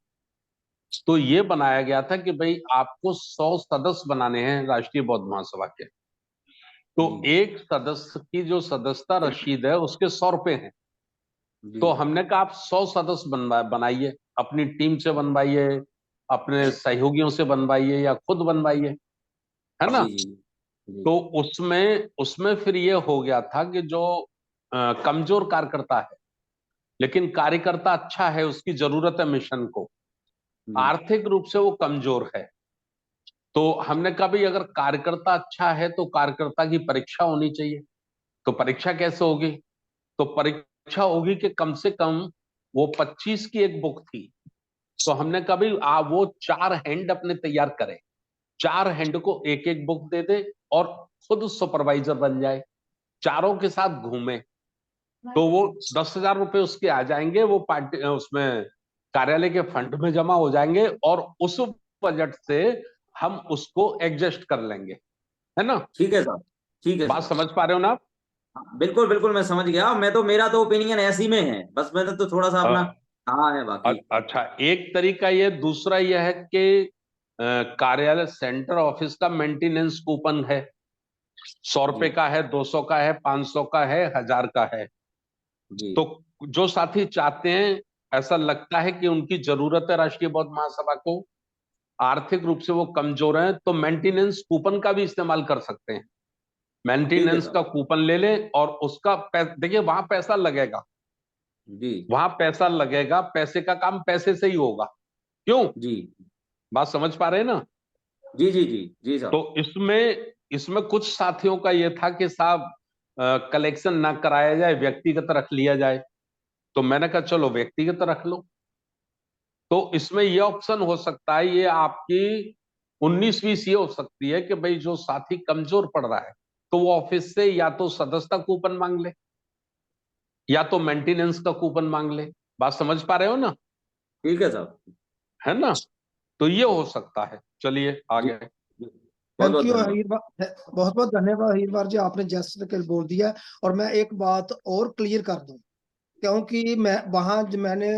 तो ये बनाया गया था कि भाई आपको 100 सदस्य बनाने हैं राष्ट्रीय बौद्ध महासभा के। तो एक सदस्य की जो सदस्यता रसीद है उसके 100 रुपए हैं। तो हमने कहा आप 100 सदस्य बनाइए, अपनी टीम से बनवाइए, अपने सहयोगियों से बनवाइए या खुद बनवाइए, है ना? तो उसमें फिर ये हो गया था कि जो कमजोर कार्यकर्ता है लेकिन कार्यकर्ता अच्छा है, उसकी जरूरत है मिशन को, आर्थिक रूप से वो कमजोर है, तो हमने कहा भाई अगर कार्यकर्ता अच्छा है तो कार्यकर्ता की परीक्षा होनी चाहिए। तो परीक्षा कैसे होगी? तो परीक्षा होगी कि कम से कम वो 25 की एक बुक थी, तो हमने कहा भाई वो 4 हैंड अपने तैयार करे, 4 हैंड को एक एक बुक दे दे और खुद सुपरवाइजर बन जाए, चारों के साथ घूमे, तो वो 10,000 रुपए उसके आ जाएंगे, वो पार्टी उसमें कार्यालय के फंड में जमा हो जाएंगे और उस बजट से हम उसको एडजस्ट कर लेंगे, है ना? ठीक है साहब, ठीक है। बात समझ पा रहे हो ना आप? बिल्कुल बिल्कुल, मैं समझ गया। मेरा तो ओपिनियन ऐसी में है, बस मैंने तो थोड़ा सा अपना कहा है बाकी। अच्छा, एक तरीका ये, दूसरा यह है कि कार्यालय सेंटर ऑफिस का मेंटेनेंस कूपन है, 100 रुपए का है, 200 का है, 500 का है, 1000 का है। तो जो साथी चाहते हैं, ऐसा लगता है कि उनकी जरूरत है राष्ट्रीय बौद्ध महासभा को, आर्थिक रूप से वो कमजोर हैं, तो मेंटेनेंस कूपन का भी इस्तेमाल कर सकते हैं। मेंटेनेंस का कूपन ले लें और उसका देखिए वहां पैसा लगेगा, वहां पैसा लगेगा, पैसे का काम पैसे से ही होगा, क्यों? बात समझ पा रहे हैं ना? जी जी जी जी साहब। तो इसमें कुछ साथियों का यह था कि साहब कलेक्शन ना कराया जाए, व्यक्तिगत रख लिया जाए, तो मैंने कहा चलो व्यक्तिगत रख लो। तो इसमें यह ऑप्शन हो सकता है, ये आपकी 19-20 ये हो सकती है कि भाई जो साथी कमजोर पड़ रहा है तो वो ऑफिस से या तो सदस्यता कूपन मांग ले या तो मेंटेनेंस का कूपन मांग ले। बात समझ पा रहे हो ना? ठीक है साहब, है ना? तो ये हो सकता है। चलिए आगे। थैंक यू अहीरवार, बहुत बहुत धन्यवाद अहीरवार जी, आपने जैसे बोल दिया। और मैं एक बात और क्लियर कर दूं, क्योंकि मैंने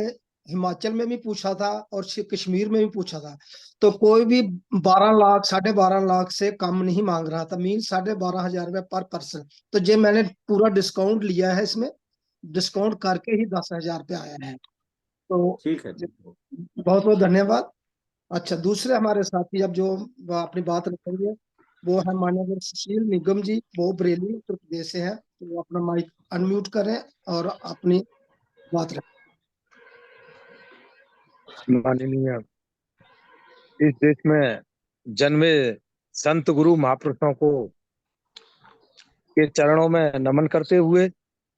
हिमाचल में भी पूछा था और कश्मीर में भी पूछा था, तो कोई भी 12 लाख 12.5 लाख से कम नहीं मांग रहा था, मीन 12,500 रुपये पर पर्सन। तो ये मैंने पूरा डिस्काउंट लिया है, इसमें डिस्काउंट करके ही 10,000 पे आया है। तो ठीक है। बहुत बहुत धन्यवाद। अच्छा, दूसरे हमारे साथी अब जो अपनी बात रखेंगे वो है माननीय सुशील निगम जी, वो बरेली उत्तर प्रदेश से हैं। तो वो अपना माइक अनम्यूट करें और अपनी बात रखें। माननीय इस देश में जन्मे संत गुरु महापुरुषों को के चरणों में नमन करते हुए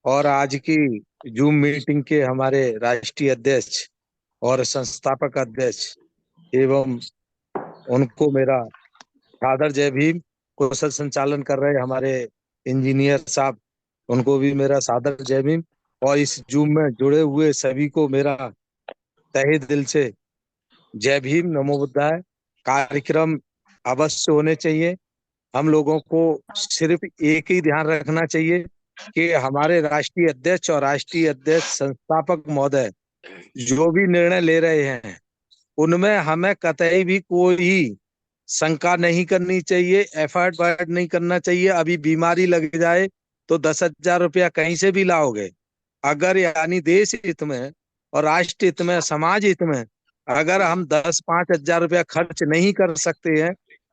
और आज की जूम मीटिंग के हमारे राष्ट्रीय अध्यक्ष और संस्थापक अध्यक्ष एवं उनको मेरा सादर जय भीम। कुशल संचालन कर रहे हमारे इंजीनियर साहब, उनको भी मेरा सादर जय भीम। और इस जूम में जुड़े हुए सभी को मेरा तहे दिल से जय भीम, नमो बुद्धाय। कार्यक्रम अवश्य होने चाहिए। हम लोगों को सिर्फ एक ही ध्यान रखना चाहिए कि हमारे राष्ट्रीय अध्यक्ष और राष्ट्रीय अध्यक्ष संस्थापक महोदय जो भी निर्णय ले रहे हैं उनमें हमें कतई भी कोई शंका नहीं करनी चाहिए, एफर्ट नहीं करना चाहिए। अभी बीमारी लग जाए तो 10,000 रुपया कहीं से भी लाओगे। अगर यानी देश हित में और राष्ट्र हित में, समाज हित में अगर हम 10-5 हजार रुपया खर्च नहीं कर सकते हैं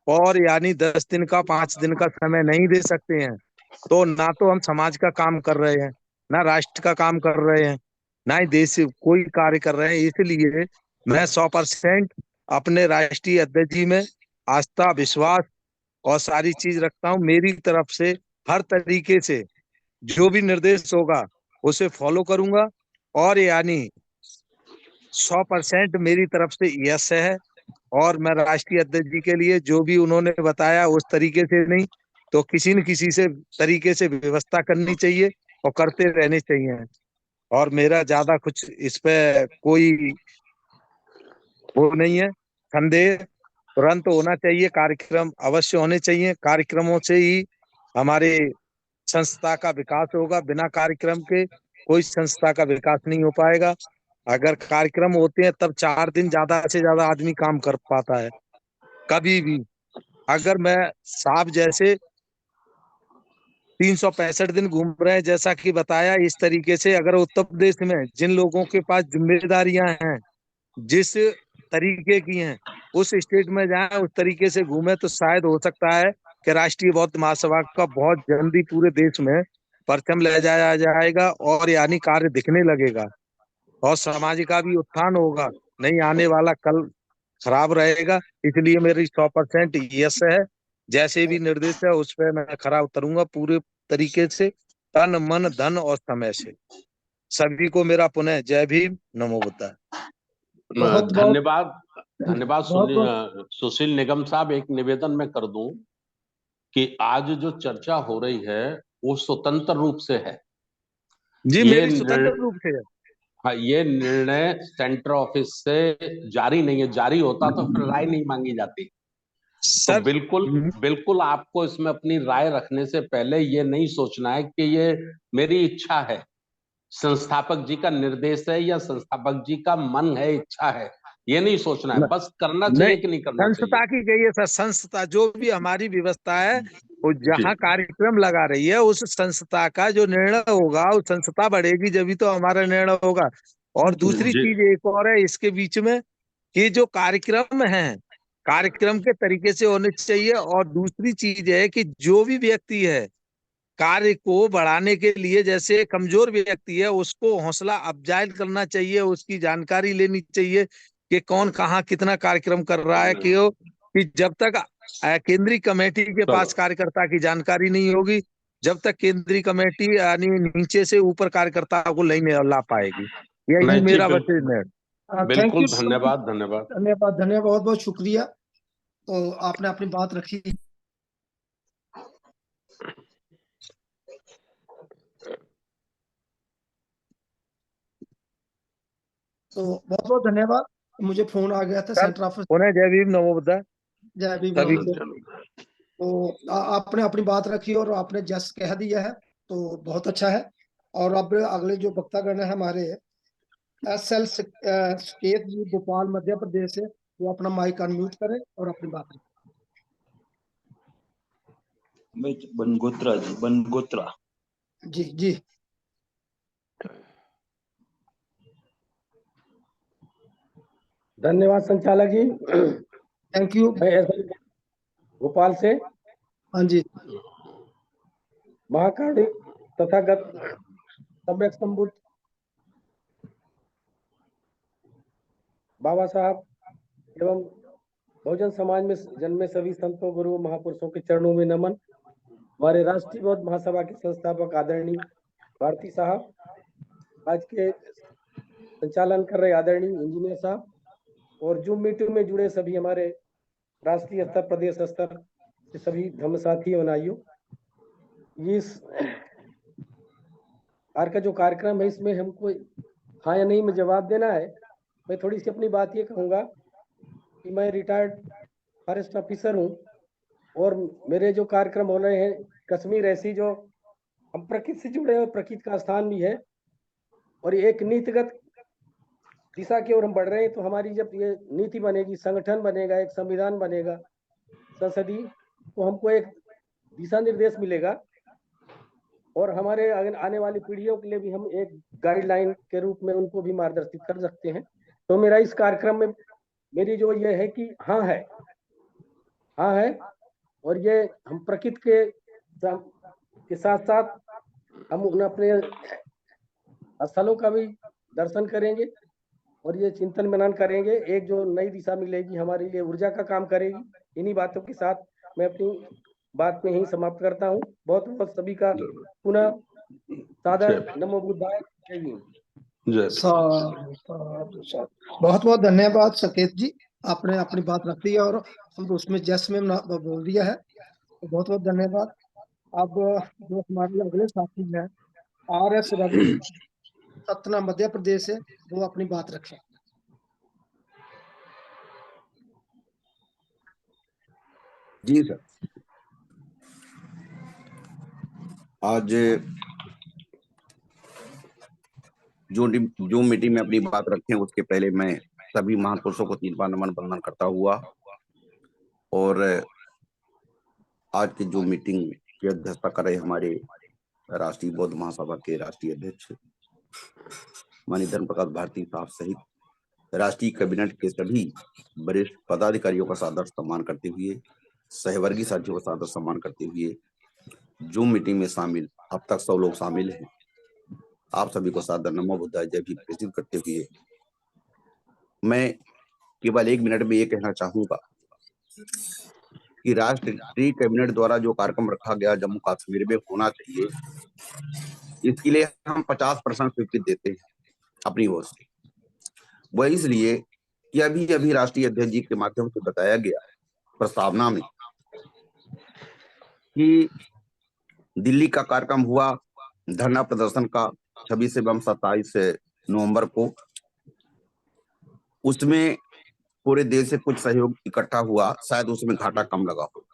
और यानी 10 दिन का 5 दिन का समय नहीं दे सकते हैं, तो ना तो हम समाज का काम कर रहे हैं, ना राष्ट्र का काम कर रहे हैं, ना ही देश कोई कार्य कर रहे हैं। इसलिए मैं 100% अपने राष्ट्रीय अध्यक्ष जी में आस्था, विश्वास और सारी चीज रखता हूँ। मेरी तरफ से हर तरीके से जो भी निर्देश होगा उसे फॉलो करूंगा और यानी 100% मेरी तरफ से यस है। और मैं राष्ट्रीय अध्यक्ष जी के लिए जो भी उन्होंने बताया उस तरीके से नहीं तो किसी न किसी से तरीके से व्यवस्था करनी चाहिए और करते रहने चाहिए। और मेरा ज्यादा कुछ इस पे कोई वो नहीं है संदेह। तुरंत होना चाहिए, कार्यक्रम अवश्य होने चाहिए। कार्यक्रमों से ही हमारे संस्था का विकास होगा। बिना कार्यक्रम के कोई संस्था का विकास नहीं हो पाएगा। अगर कार्यक्रम होते हैं तब 4 दिन ज्यादा से ज्यादा आदमी काम कर पाता है। कभी भी अगर मैं साहब जैसे 365 दिन घूम रहे हैं जैसा कि बताया, इस तरीके से अगर उत्तर प्रदेश में जिन लोगों के पास जिम्मेदारियां हैं, जिस तरीके की हैं, उस स्टेट में जाए उस तरीके से घूमे तो शायद हो सकता है कि राष्ट्रीय बौद्ध महासभा का बहुत जल्दी पूरे देश में परचम ले जाया जाएगा और यानी कार्य दिखने लगेगा और समाज का भी उत्थान होगा। नहीं आने वाला कल खराब रहेगा। इसलिए मेरी 100% यस है। जैसे भी निर्देश है उस पर मैं खरा उतरूंगा पूरे तरीके से, तन मन धन और समय से। सभी को मेरा पुनः जय भीम, नमो बुद्धाय। बहुत धन्यवाद। धन्यवाद बहुत सुशील निगम साहब। एक निवेदन मैं कर दूं कि आज जो चर्चा हो रही है वो स्वतंत्र रूप से है। जी, ये मेरी स्वतंत्र रूप से है। हाँ, ये निर्णय सेंटर ऑफिस से जारी नहीं है। जारी होता तो फिर राय नहीं मांगी जाती। तो सर बिल्कुल आपको इसमें अपनी राय रखने से पहले ये नहीं सोचना है कि ये मेरी इच्छा है, संस्थापक जी का निर्देश है या संस्थापक जी का मन है, इच्छा है। ये नहीं सोचना है, बस करना चाहिए नहीं, कि नहीं करना संस्था चाहिए। की गई है सर। संस्था जो भी हमारी व्यवस्था है वो जी जहाँ कार्यक्रम लगा रही है उस संस्था का जो निर्णय होगा, उस संस्था बढ़ेगी जब भी तो हमारा निर्णय होगा। और दूसरी जी चीज एक और है इसके बीच में कि जो कार्यक्रम है कार्यक्रम के तरीके से होने चाहिए। और दूसरी चीज है कि जो भी व्यक्ति है कार्य को बढ़ाने के लिए, जैसे कमजोर व्यक्ति है उसको हौसला अफजाई करना चाहिए, उसकी जानकारी लेनी चाहिए कि कौन कहाँ कितना कार्यक्रम कर रहा है। क्यों कि जब तक केंद्रीय कमेटी के पास कार्यकर्ता की जानकारी नहीं होगी, जब तक केंद्रीय कमेटी यानी नीचे से ऊपर कार्यकर्ता को नहीं ला पाएगी। यही नहीं जी, मेरा वचन है। Thank you. बिल्कुल धन्यवाद। धन्यवाद। धन्यवाद धन्यवाद, बहुत बहुत शुक्रिया। तो आपने अपनी बात रखी। तो बहुत बहुत धन्यवाद। मुझे फोन आ गया था सर सेंटर ऑफिस। पुनः जय भीम, नमो बुद्धाय। जय भीम सभी नमो। तो आपने अपनी बात रखी और आपने जस्ट कह दिया है, तो बहुत अच्छा है। और अब अगले जो वक्तागण है हमारे, SL सुकेत जी भोपाल मध्य प्रदेश से, वो अपना माइक अनम्यूट करें और अपनी बात करें। बनगोत्रा जी, बनगोत्रा जी जी। धन्यवाद संचालक जी। Thank you. मैं SL भोपाल से हाँ जी। महाकारुणी तथागत सम्यक संबुद्ध बाबा साहब एवं बहुजन समाज में जन्मे सभी संतों, गुरुओं, महापुरुषों के चरणों में नमन। हमारे राष्ट्रीय बौद्ध महासभा के संस्थापक आदरणीय भारती साहब, आज के संचालन कर रहे आदरणीय इंजीनियर साहब, और जूम मीटिंग में जुड़े सभी हमारे राष्ट्रीय स्तर, प्रदेश स्तर के सभी धर्म साथी और भाइयों, इस आज का जो कार्यक्रम है इसमें हमको हाँ या नहीं में जवाब देना है। मैं थोड़ी सी अपनी बात ये कहूँगा कि मैं रिटायर्ड फॉरेस्ट ऑफिसर हूँ, और मेरे जो कार्यक्रम हो रहे हैं कश्मीर ऐसी जो हम प्रकृति से जुड़े हैं, प्रकृति का स्थान भी है, और एक नीतिगत दिशा की ओर हम बढ़ रहे हैं। तो हमारी जब ये नीति बनेगी, संगठन बनेगा, एक संविधान बनेगा संसदीय, तो हमको एक दिशा निर्देश मिलेगा, और हमारे आने वाली पीढ़ियों के लिए भी हम एक गाइडलाइन के रूप में उनको भी मार्गदर्शित कर सकते हैं। तो मेरा इस कार्यक्रम में मेरी जो ये है कि हाँ है, हाँ है, और ये हम प्रकृति के साथ साथ हम उन अपने स्थलों का भी दर्शन करेंगे, और ये चिंतन मनन करेंगे। एक जो नई दिशा मिलेगी हमारे लिए, ऊर्जा का काम करेगी। इन्हीं बातों के साथ मैं अपनी बात में ही समाप्त करता हूँ। बहुत बहुत सभी का पुनः सादर नमो बुद्धाय। जय भीम। बहुत बहुत धन्यवाद सकेत जी, आपने अपनी बात रख दी है और हम उसमें जैस में बोल दिया है, तो बहुत बहुत धन्यवाद। अब जो हमारे अगले साथी हैं RS रवि, सतना मध्य प्रदेश से, वो अपनी बात रखें। जी सर, आज जो मीटिंग में अपनी बात रखें उसके पहले मैं सभी महापुरुषों को 3 बार नमन वंदन करता हुआ, और आज की जो मीटिंग की अध्यक्षता कर रहे हमारे राष्ट्रीय बौद्ध महासभा के राष्ट्रीय अध्यक्ष माननीय धर्म प्रकाश भारती साहब सहित राष्ट्रीय कैबिनेट के सभी वरिष्ठ पदाधिकारियों का सादर सम्मान करते हुए, सहवर्गीय साथियों का सादर सम्मान करते हुए, जूम मीटिंग में शामिल अब तक 100 लोग शामिल हैं, आप सभी को सादर नमो बुद्धाय जय भीम प्रेषित करते हुए मैं केवल 1 मिनट में ये कहना चाहूंगा कि राष्ट्रीय कैबिनेट द्वारा जो कार्यक्रम रखा गया जम्मू कश्मीर में होना चाहिए, इसके लिए हम 50% स्वीकृति देते हैं अपनी ओर से। वह इसलिए कि अभी राष्ट्रीय अध्यक्ष जी के माध्यम से बताया गया प्रस्तावना में कि दिल्ली का कार्यक्रम हुआ धरना प्रदर्शन का 26 एवं 27 नवंबर को, उसमें पूरे देश से कुछ सहयोग इकट्ठा हुआ, शायद उसमें घाटा कम लगा हो।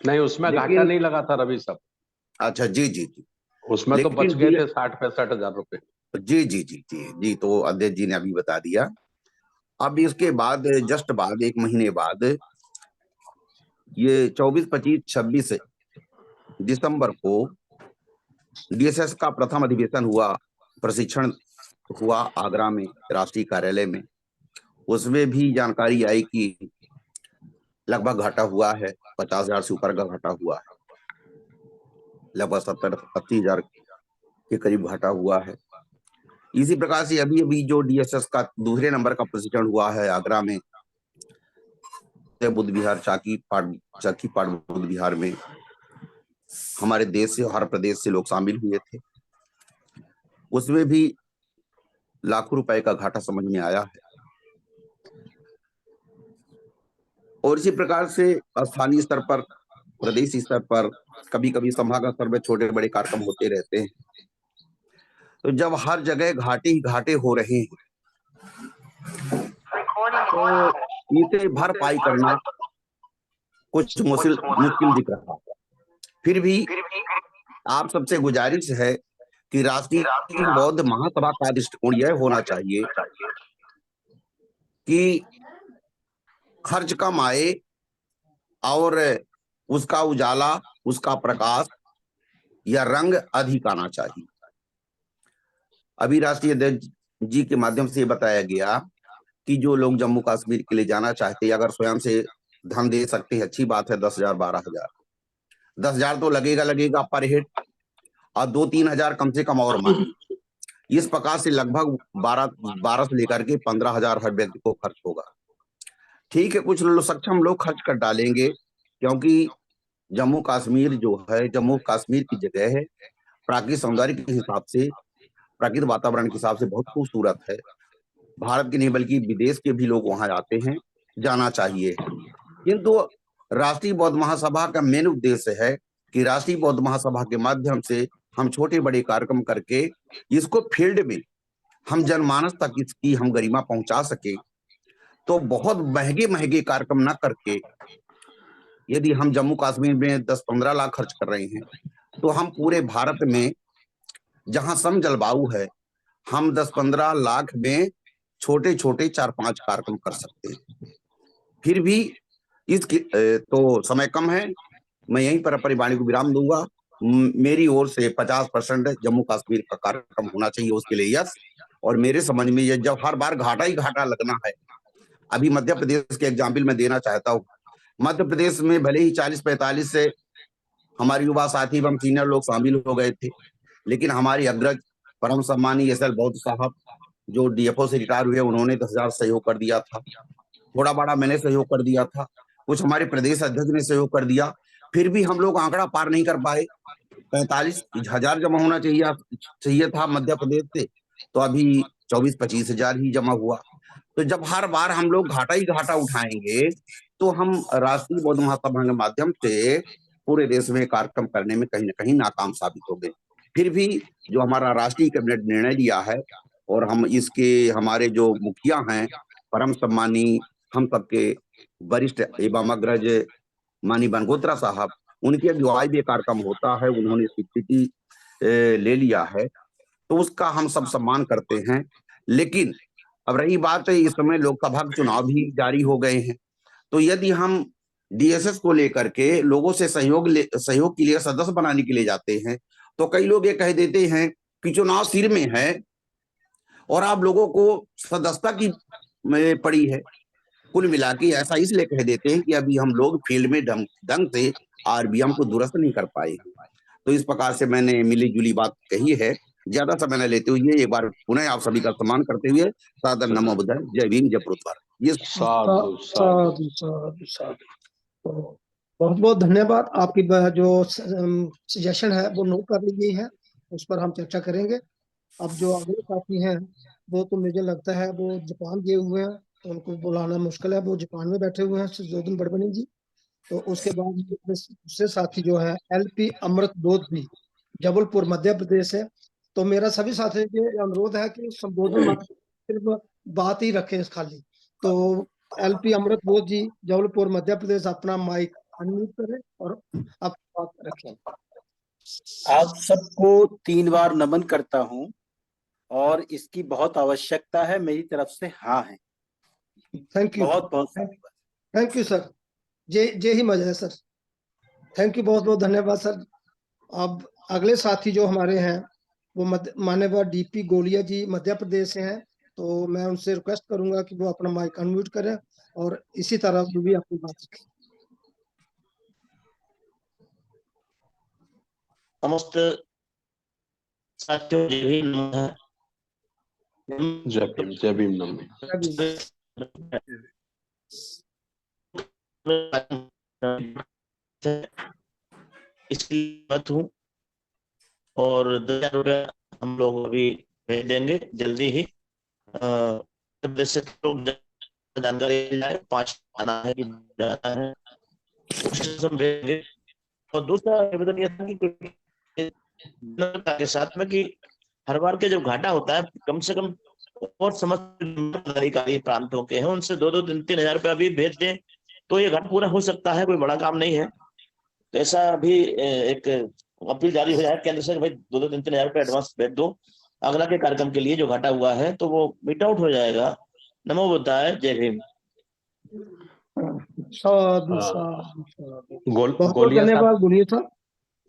नहीं, उसमें घाटा नहीं लगा था रवि साहब। अच्छा, जी जी जी, उसमें तो बच गए थे 60-65 हजार रुपए। जी जी जी जी जी, तो अध्यक्ष जी ने अभी बता दिया। अब इसके बाद जस्ट बाद 1 महीने बाद ये 24, 25, 26 दिसंबर को DSS का प्रथम अधिवेशन हुआ, प्रशिक्षण हुआ आगरा में राष्ट्रीय कार्यालय में। उसमें भी जानकारी आई कि लगभग घाटा हुआ है, 50,000 से ऊपर का घाटा हुआ है, लगभग 70-80 हजार के करीब घाटा हुआ है। इसी प्रकार से अभी जो DSS का दूसरे नंबर का प्रशिक्षण हुआ है आगरा में, बुद्ध विहार चाकी पाट बुद्ध विहार में, हमारे देश से, हर प्रदेश से लोग शामिल हुए थे। उसमें भी लाखों रुपए का घाटा समझ में आया है। और इसी प्रकार से स्थानीय स्तर पर, प्रदेशी स्तर पर, कभी कभी संभाग स्तर पर छोटे बड़े कार्यक्रम होते रहते हैं। तो जब हर जगह घाटे ही घाटे हो रहे हैं तो इसे भरपाई करना कुछ मुश्किल दिख रहा है। फिर भी आप सबसे गुजारिश है कि राष्ट्रीय बौद्ध महासभा का दृष्टिकोण यह होना चाहिए कि खर्च कम आए और उसका उजाला, उसका प्रकाश या रंग अधिक आना चाहिए। अभी राष्ट्रीय अध्यक्ष जी के माध्यम से बताया गया कि जो लोग जम्मू कश्मीर के लिए जाना चाहते हैं, अगर स्वयं से धन दे सकते हैं, अच्छी बात है। 10,000 12,000 10,000 तो लगेगा पर हेड, और 2-3 हजार कम से कम और मांगे। इस प्रकार से लगभग 12 से लेकर के 15,000 हर व्यक्ति को खर्च होगा। ठीक है, कुछ लोग सक्षम लोग खर्च कर डालेंगे, क्योंकि जम्मू कश्मीर जो है, जम्मू कश्मीर की जगह है, प्राकृतिक सौंदर्य के हिसाब से, प्राकृतिक वातावरण के हिसाब से बहुत खूबसूरत है। भारत के नहीं बल्कि विदेश के भी लोग वहां आते हैं, जाना चाहिए। किंतु राष्ट्रीय बौद्ध महासभा का मेन उद्देश्य है कि राष्ट्रीय बौद्ध महासभा के माध्यम से हम छोटे बड़े कार्यक्रम करके इसको फील्ड में हम जनमानस तक इसकी हम गरिमा पहुंचा सके। तो बहुत महंगे कार्यक्रम ना करके, यदि हम जम्मू कश्मीर में 10-15 लाख खर्च कर रहे हैं, तो हम पूरे भारत में जहां सम जलवायु है, हम 10-15 लाख में छोटे छोटे 4-5 कार्यक्रम कर सकते हैं। फिर भी इसकी तो समय कम है, मैं यहीं पर अपनी वाणी को विराम दूंगा। मेरी ओर से 50% जम्मू कश्मीर का कार्यक्रम होना चाहिए, उसके लिए यस। और मेरे समझ में ये जब हर बार घाटा ही घाटा लगना है, अभी मध्य प्रदेश के एग्जाम्पल में देना चाहता हूँ। मध्य प्रदेश में भले ही 40-45 से हमारे युवा साथी एवं सीनियर लोग शामिल हो गए थे, लेकिन हमारी अग्रज परम सम्मानीय SL बौद्ध साहब जो DFO से रिटायर हुए, उन्होंने 10,000 सहयोग कर दिया था। थोड़ा बड़ा मैंने सहयोग कर दिया था, कुछ हमारे प्रदेश अध्यक्ष ने सहयोग कर दिया। फिर भी हम लोग आंकड़ा पार नहीं कर पाए। 45,000 जमा होना चाहिए था मध्य प्रदेश से, तो अभी 24-25 हजार ही जमा हुआ। तो जब हर बार हम लोग घाटा ही घाटा उठाएंगे, तो हम राष्ट्रीय बौद्ध महासभा के माध्यम से पूरे देश में कार्यक्रम करने में कहीं ना कहीं नाकाम साबित हो गए। फिर भी जो हमारा राष्ट्रीय कैबिनेट निर्णय लिया है, और हम इसके हमारे जो मुखिया हैं, परम सम्मानी हम सबके वरिष्ठ एवं अग्रज मानी बनगोत्रा साहब, उनकी अगुवाई में कार्यक्रम होता है, उन्होंने स्वीकृति ले लिया है, तो उसका हम सब सम्मान करते हैं। लेकिन अब रही बात है, इस समय लोकसभा के चुनाव भी जारी हो गए हैं, तो यदि हम DSS को लेकर के लोगों से सहयोग के लिए सदस्य बनाने के लिए जाते हैं, तो कई लोग ये कह देते हैं कि चुनाव सिर में है और आप लोगों को सदस्यता की पड़ी है। कुल मिला के ऐसा इसलिए कह देते हैं कि अभी हम लोग फील्ड में ढंग से RBM को दुरुस्त नहीं कर पाए। तो इस प्रकार से मैंने मिली जुली बात कही है, ज्यादा समय न लेते हुए एक बार पुनः आप सभी का सम्मान करते हुए सादर नमो बुद्धाय, जय भीम, जय भारत। ये साधु साधु साधु साधु। तो बहुत बहुत धन्यवाद। आपकी जो सजेशन है वो नोट कर ली गई है, उस पर हम चर्चा करेंगे। अब जो अगले साथी हैं वो तो मुझे लगता है वो जापान गए हुए हैं, तो उनको बुलाना मुश्किल है, वो जापान में बैठे हुए हैं, सुजोधन बड़बनी जी। तो उसके बाद दूसरे साथी जो है LP अमृत बोध जी, जबलपुर मध्य प्रदेश है। तो मेरा सभी साथियों से अनुरोध है कि संबोधन सिर्फ बात ही रखें खाली। तो LP अमृत बोध जी, जबलपुर मध्य प्रदेश, अपना माइक अनम्यूट करें और आप बात रखें। आप सबको 3 बार नमन करता हूं, और इसकी बहुत आवश्यकता है, मेरी तरफ से हाँ है। थैंक यू, बहुत बहुत थैंक यू सर। जे ही मजा है सर, थैंक यू, बहुत बहुत धन्यवाद सर। अब अगले साथी जो हमारे हैं वो माननीय DP गोलिया जी मध्य प्रदेश से हैं, तो मैं उनसे रिक्वेस्ट करूंगा कि वो अपना माइक अनम्यूट करें और इसी तरह जो भी अपनी बात रखें। समस्त साथियों जय भीम, जय भीम नमः। इसकी बात हूँ, और 2,000 रुपया हम लोग अभी भेज देंगे जल्दी ही। जानकारी लाए, 5 आना है कि जाना है, कोशिश हम भेजेंगे। और दूसरा निवेदन यह था कि के साथ में कि हर बार के जब घाटा होता है, कम से कम और समस्त अधिकारी प्रांतों के हैं, उनसे 2-2, 3-3 हजार रुपया भी भेज दें तो ये घाटा पूरा हो सकता है, कोई बड़ा काम नहीं है। तो ऐसा भी एक अपील जारी हो जाए केंद्र से, भाई 2-2 3-3 हजार रुपए एडवांस भेज दो अगला के कार्यक्रम के लिए जो घाटा हुआ है, तो वो मीट आउट हो जाएगा। नमो बुद्धाय, जय भीम। साधु हाँ। साधु साधु। गोल, बहुत बहुत गोलिया धन्यवाद साहब, गोलिया साहब।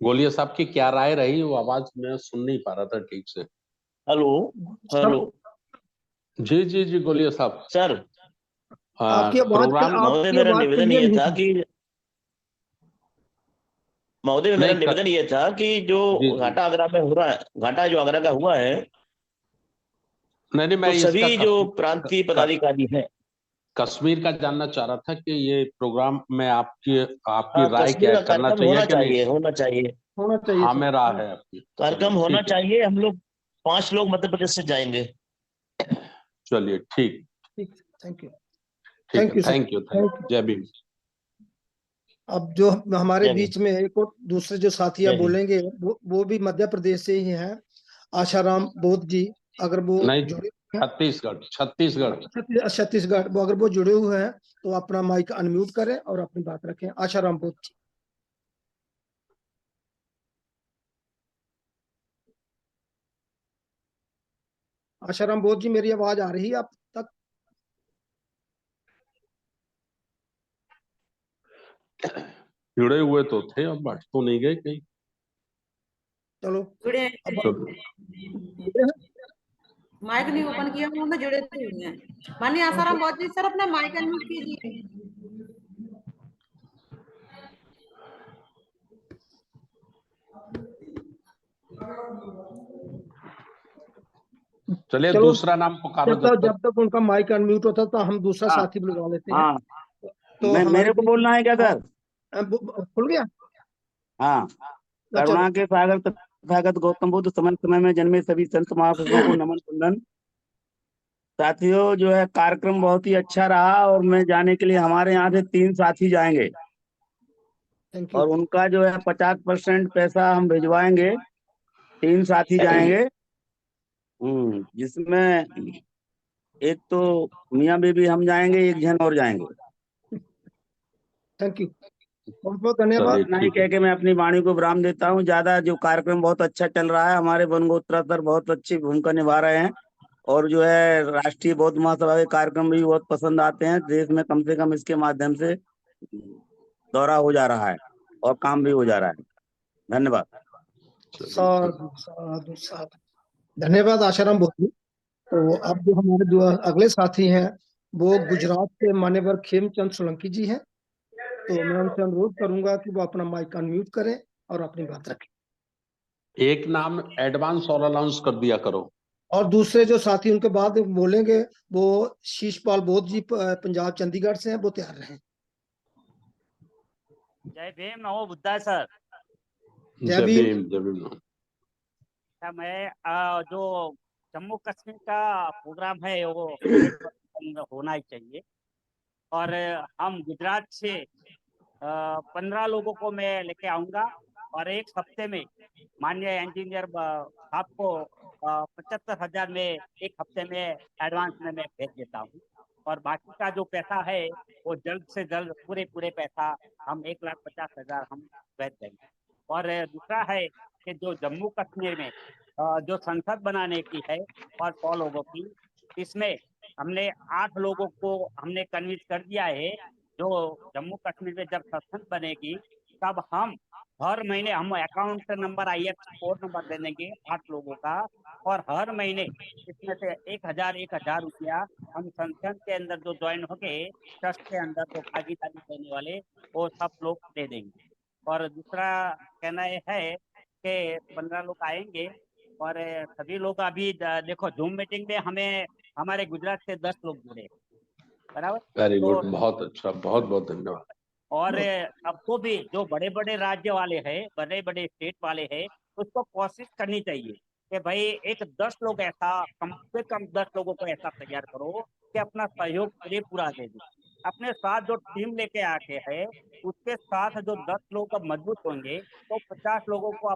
गोलिया साहब की क्या राय रही? वो आवाज मैं सुन नहीं पा रहा था ठीक से। हेलो हेलो जी जी जी, गोलिया साहब। सर, आपकी प्रोग्राम महोदय मेरा आवाज निवेदन क्लियर ये नहीं था थी। कि महोदय मेरा नहीं निवेदन ये था कि जो जी जी, घाटा आगरा में हो रहा है, घाटा जो आगरा का हुआ है, नहीं मैं तो इसका सभी जो प्रांतीय पदाधिकारी हैं, कश्मीर का जानना चाह रहा था कि ये प्रोग्राम में आपकी आपकी राय कश्मीर क्या का है, करना कार्यक्रम चाहिए होना कि नहीं? चाहिए, होना चाहिए, होना चाहिए हाँ, सर। में राय है आपकी। कार्यक्रम चलिए, होना ठीक है। चाहिए। हम लोग 5 लोग मध्य प्रदेश से जाएंगे। चलिए, ठीक ठीक, थैंक यू। ठीक थैंक है। You sir. Thank you, thank you. जय भीम। अब जो हमारे जय भीम। बीच में एक और दूसरे जो साथी जय अब भीम। बोलेंगे वो भी मध्य प्रदेश से ही हैं, आशाराम बोध जी। अगर वो नहीं, जुड़े हुए हैं, छत्तीसगढ़। छत्तीसगढ़, वो अगर वो जुड़े हुए हैं तो अपना माइक अनम्यूट करें और अपनी बात रखें। आशाराम बोध जी। आशाराम बोध जी, मेरी आवाज आ रही है आप तक? जुड़े हुए तो थे, अब बैठ तो नहीं गए कहीं। चलो जुड़े अब चलो। माइक नहीं ओपन किया उन्होंने, जुड़े तो हुए हैं। माननीय आसाराम बहुत जी सर, अपना माइक अनम्यूट कीजिए। चलिए, चलो, दूसरा नाम पुकारो जब तक उनका माइक अनम्यूट होता तो हम दूसरा हाँ साथी बुलवा लेते हैं। हाँ, तो हमारे मेरे को बोलना है क्या सर? खुल गया। हाँ, तो चलो, करुणा के सागर तथागत गौतम बुद्ध समय समय में जन्मे सभी संत महापुरुषों को नमन वंदन। साथियों, जो है कार्यक्रम बहुत ही अच्छा रहा और मैं जाने के लिए हमारे यहाँ से 3 साथी जाएंगे थैंक और यू। उनका जो है 50% पैसा हम भिजवाएंगे। 3 साथी जाएंगे, जिसमें एक तो मियाँ बीबी हम जाएंगे, एक जन और जाएंगे। थैंक यू, बहुत बहुत धन्यवाद। चलिए, इतना ही ठीक कह है। के मैं अपनी वाणी को विराम देता हूँ। ज्यादा जो कार्यक्रम बहुत अच्छा चल रहा है, हमारे बनगोत्रा सर बहुत अच्छी भूमिका निभा रहे हैं और जो है राष्ट्रीय बौद्ध महासभा के कार्यक्रम भी बहुत पसंद आते हैं। देश में कम से कम इसके माध्यम से दौरा हो जा रहा है और काम भी हो जा रहा है। धन्यवाद। चलिए, ठीक। साधु साधु साधु, धन्यवाद आशाराम बोध। तो अब जो हमारे जो अगले साथी हैं वो गुजरात के मान्यवर खेमचंद सोलंकी जी हैं। तो मैं उनसे अनुरोध करूंगा कि वो अपना माइक अनम्यूट करें और अपनी बात रखें। एक नाम एडवांस और अनाउंस कर दिया करो। और दूसरे जो साथी उनके बाद बोलेंगे वो शीशपाल बोध जी पंजाब चंडीगढ़ से हैं, वो तैयार रहें। जय भीम, नमो बुद्धाय सर। जय भीम। जय भीम। मैं जो जम्मू कश्मीर का प्रोग्राम है वो होना ही चाहिए। और हम गुजरात से 15 लोगों को मैं लेके आऊंगा और एक हफ्ते में माननीय इंजीनियर साहब को 75,000 में एक हफ्ते में एडवांस में मैं भेज देता हूँ। और बाकी का जो पैसा है वो जल्द से जल्द पूरे पैसा हम 1,50,000 हम भेज देंगे। और दूसरा है कि जो जम्मू कश्मीर में जो संसद बनाने की है और 100 लोगों की, इसमें हमने 8 लोगों को हमने कन्विंस कर दिया है। जो जम्मू कश्मीर में जब संसद बनेगी तब हम हर महीने हम account number IFSC code number दे देंगे 8 लोगों का, और हर महीने इसमें से 1,000 रुपया हम संसद के अंदर जो ज्वाइन हो गए ट्रस्ट के अंदर जो भागीदारी देने वाले वो सब लोग दे देंगे। और दूसरा कहना ये है कि 15 लोग आएंगे और सभी लोग अभी देखो जूम मीटिंग में हमें हमारे गुजरात से 10 लोग जुड़े, बराबर। वेरी तो गुड, बहुत अच्छा, बहुत बहुत धन्यवाद। और सबको भी जो बड़े बड़े राज्य वाले हैं, बड़े बड़े स्टेट वाले हैं, उसको कोशिश करनी चाहिए कि भाई एक 10 लोग ऐसा, कम से कम 10 लोगों को ऐसा तैयार करो कि अपना सहयोग पूरा दे दे। अपने साथ जो टीम लेके आके है उसके साथ जो 10 लोग मजबूत होंगे तो 50 लोगों को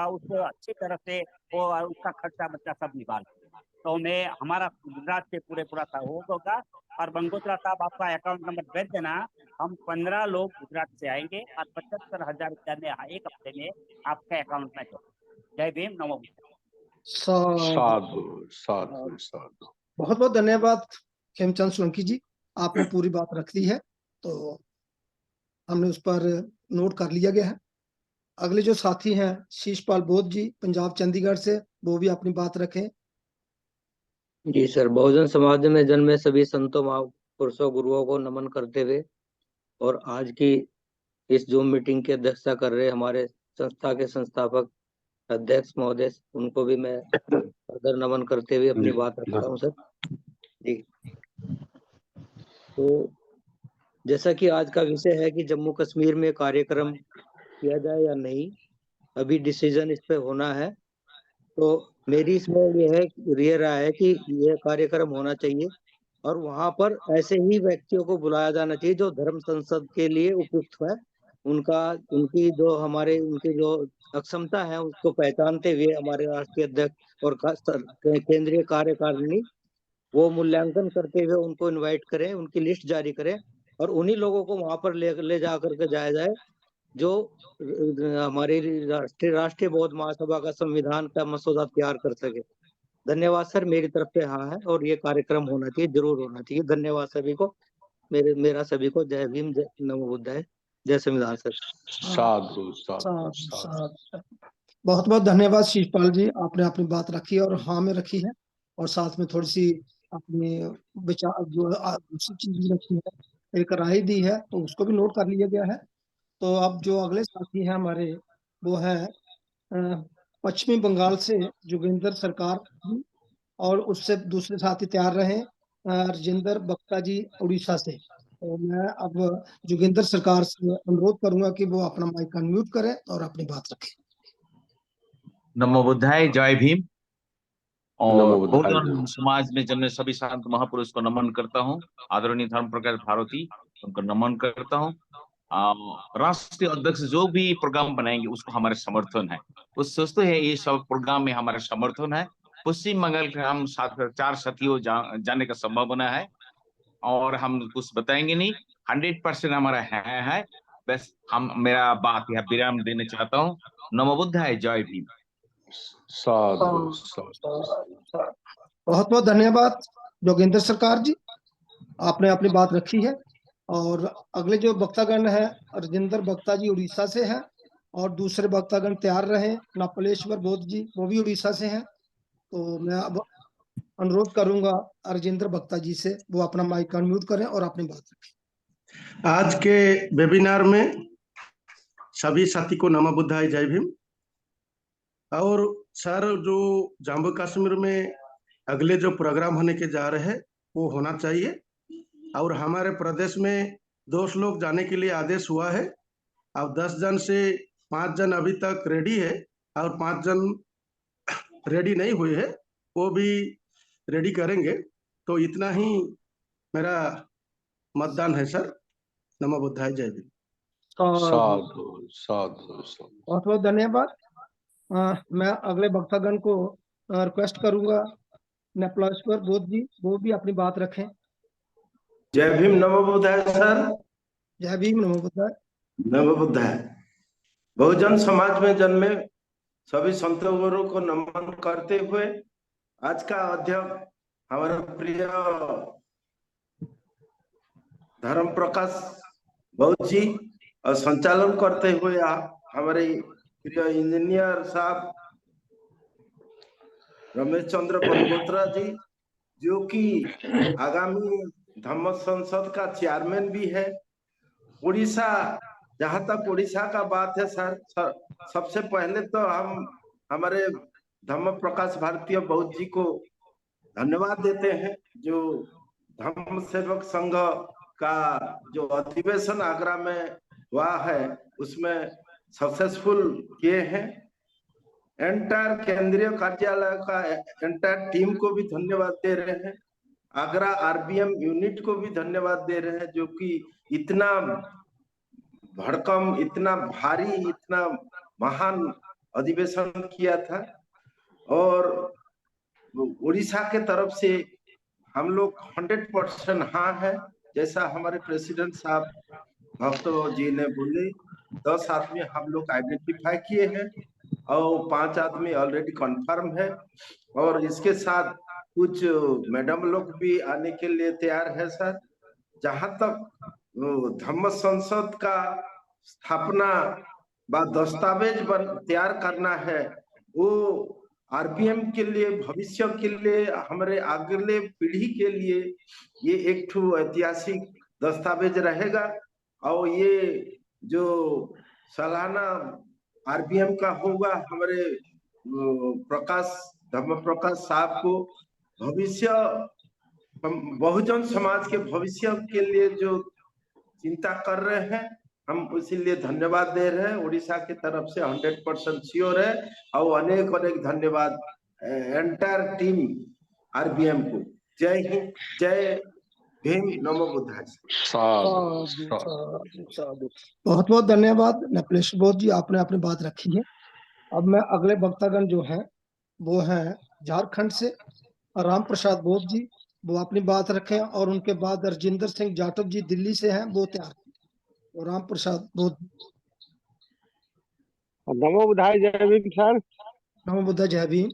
उसको अच्छी तरह से वो उसका खर्चा बच्चा सब निकाल। तो मैं हमारा गुजरात से पूरा सहयोग होगा। और बंगोत्रा साहब आपका अकाउंट नंबर भेज देना, हम 15 लोग गुजरात से आएंगे और 75,000 रुपया में एक हफ्ते में आपके अकाउंट में दो। जय भीम, नमो बुद्धाय। साधु साधु साधु। बहुत बहुत धन्यवाद खेमचंद सोलंकी जी, आपने पूरी बात रख दी है, तो हमने उस पर नोट कर लिया गया है। अगले जो साथी हैं शीशपाल बोध जी पंजाब चंडीगढ़ से, वो भी अपनी बात रखें। जी सर, बहुजन समाज में जन्मे सभी संतों महापुरुषों गुरुओं को नमन करते हुए और आज की इस जूम मीटिंग की अध्यक्षता कर रहे हमारे संस्था के संस्थापक अध्यक्ष महोदय, उनको भी मैं आदर नमन करते हुए अपनी बात रखता हूँ सर जी। तो जैसा कि आज का विषय है कि जम्मू कश्मीर में कार्यक्रम किया जाए या नहीं, अभी डिसीजन इस पे होना है। तो मेरी इसमें ये राय है कि यह कार्यक्रम होना चाहिए और वहां पर ऐसे ही व्यक्तियों को बुलाया जाना चाहिए जो धर्म संसद के लिए उपयुक्त है। उनकी जो अक्षमता है उसको पहचानते हुए हमारे राष्ट्रीय अध्यक्ष और केंद्रीय कार्यकारिणी वो मूल्यांकन करते हुए उनको इनवाइट करें, उनकी लिस्ट जारी करें और उन्हीं लोगों को वहां पर ले जा करके जाया जाए जो हमारी राष्ट्रीय बौद्ध महासभा का संविधान का मसौदा तैयार कर सके। धन्यवाद सर, मेरी तरफ से हाँ है और ये कार्यक्रम होना चाहिए, जरूर होना चाहिए। धन्यवाद सभी को, मेरा सभी को जय भीम, जय नमो बुद्धाय, जय संविधान सर। साधु साधु साधु। बहुत बहुत धन्यवाद शीशपाल जी, आपने अपनी बात रखी और हाँ में रखी है और साथ में थोड़ी सी अपने विचार जो दूसरी चीज भी रखी है, एक राय दी है, तो उसको भी नोट कर लिया गया है। तो अब जो अगले साथी हैं हमारे, वो है पश्चिमी बंगाल से जोगिंदर सरकार जी, और उससे दूसरे साथी तैयार रहे राजेंद्र बक्ता जी उड़ीसा से। तो मैं अब जोगिंदर सरकार से अनुरोध करूंगा कि वो अपना माइक अनम्यूट करें और अपनी बात रखें। नमो बुद्धाय, जय भीम। और नमो बुद्धाय। बहुजन समाज में जन्मे सभी संत महापुरुष को नमन करता हूँ। आदरणीय धर्म प्रकाश भारती उनको नमन करता हूँ। राष्ट्रीय अध्यक्ष जो भी प्रोग्राम बनाएंगे उसको हमारे समर्थन है, वो सोचते हैं ये सब प्रोग्राम में हमारे समर्थन है। पश्चिम बंगाल के हम 4 साथियों जाने का संभावना है और हम कुछ बताएंगे नहीं, 100% हमारा है। बस हम मेरा बात यहाँ विराम देना चाहता हूँ। नमो बुद्धाय, जय भीम। साधु बहुत बहुत धन्यवाद जोगिंदर सरकार जी, आपने अपनी बात रखी है। और अगले जो वक्तागण है राजेंद्र बक्ता जी उड़ीसा से हैं और दूसरे वक्तागण तैयार रहे नपलेश्वर बोध जी, वो भी उड़ीसा से हैं। तो मैं अब अनुरोध करूंगा राजेंद्र बक्ता जी से, वो अपना माइक अनम्यूट करें और अपनी बात रखें। आज के वेबिनार में सभी साथी को नमो बुद्धाय, जय भीम। और सर, जो जम्मू कश्मीर में अगले जो प्रोग्राम होने के जा रहे हैं वो होना चाहिए और हमारे प्रदेश में 2 लोग जाने के लिए आदेश हुआ है। अब 10 जन से 5 जन अभी तक रेडी है और 5 जन रेडी नहीं हुए हैं, वो भी रेडी करेंगे। तो इतना ही मेरा मतदान है सर। नमो बुद्धाय, जय भीम। साधु साधु साधु। बहुत बहुत धन्यवाद। मैं अगले वक्तागण को रिक्वेस्ट करूंगा नपलेश्वर बोध जी, वो भी अपनी बात रखें। जय भीम, नमो बुद्धाय सर। जय भीम, नमो बुद्धाय। नमो बुद्धाय। बहुजन समाज में जन्मे सभी संतों गुरु को नमन करते हुए आज का अध्यक्ष हमारे प्रिय धर्म प्रकाश बहुत जी और संचालन करते हुए हमारे प्रिय इंजीनियर साहब रमेश चंद्र बनगोत्रा जी, जो कि आगामी धम्म संसद का चेयरमैन भी है। उड़ीसा, जहां तक उड़ीसा का बात है सर, सबसे पहले तो हम हमारे धम्म प्रकाश भारती बौद्ध जी को धन्यवाद देते हैं, जो धम्म सेवक संघ का जो अधिवेशन आगरा में हुआ है उसमें सक्सेसफुल किए हैं। एंटायर केंद्रीय कार्यालय का एंटायर टीम को भी धन्यवाद दे रहे हैं। आगरा आरबीएम यूनिट को भी धन्यवाद दे रहे हैं, जो कि इतना भड़कम, इतना भारी, इतना महान अधिवेशन किया था। और उड़ीसा के तरफ से हम लोग 100% हाँ है, जैसा हमारे प्रेसिडेंट साहब भक्त जी ने बोले 10 आदमी हम लोग आइडेंटिफाई किए हैं और 5 आदमी ऑलरेडी कंफर्म है और इसके साथ कुछ मैडम लोग भी आने के लिए तैयार है सर। जहां तक धम्म संसद का स्थापना व दस्तावेज तैयार करना है, वो आरपीएम के लिए, भविष्य के लिए, हमारे अगले पीढ़ी के लिए ये एक ठो ऐतिहासिक दस्तावेज रहेगा। और ये जो सालाना आरपीएम का होगा, हमारे धर्म प्रकाश साहब को भविष्य, बहुजन समाज के भविष्य के लिए जो चिंता कर रहे हैं, हम इसीलिए धन्यवाद दे रहे हैं। उड़ीसा की तरफ से 100% श्योर है और अनेक अनेक धन्यवाद एंटायर टीम आरबीएम को। जय हिंद, जय भीम, नमो बुद्धाय। बहुत बहुत धन्यवाद नकुलेश बोध जी, आपने अपनी बात रखी है। अब मैं अगले वक्तागण जो हैं वो हैं झारखंड से राम प्रसाद बोध जी, वो अपनी बात रखें, और उनके बाद रजिंदर सिंह जाटव जी दिल्ली से हैं, वो तैयार। और राम प्रसाद बोध। नमो बुद्धाय, जय भीम सर। नमो बुद्धाय, जय भीम।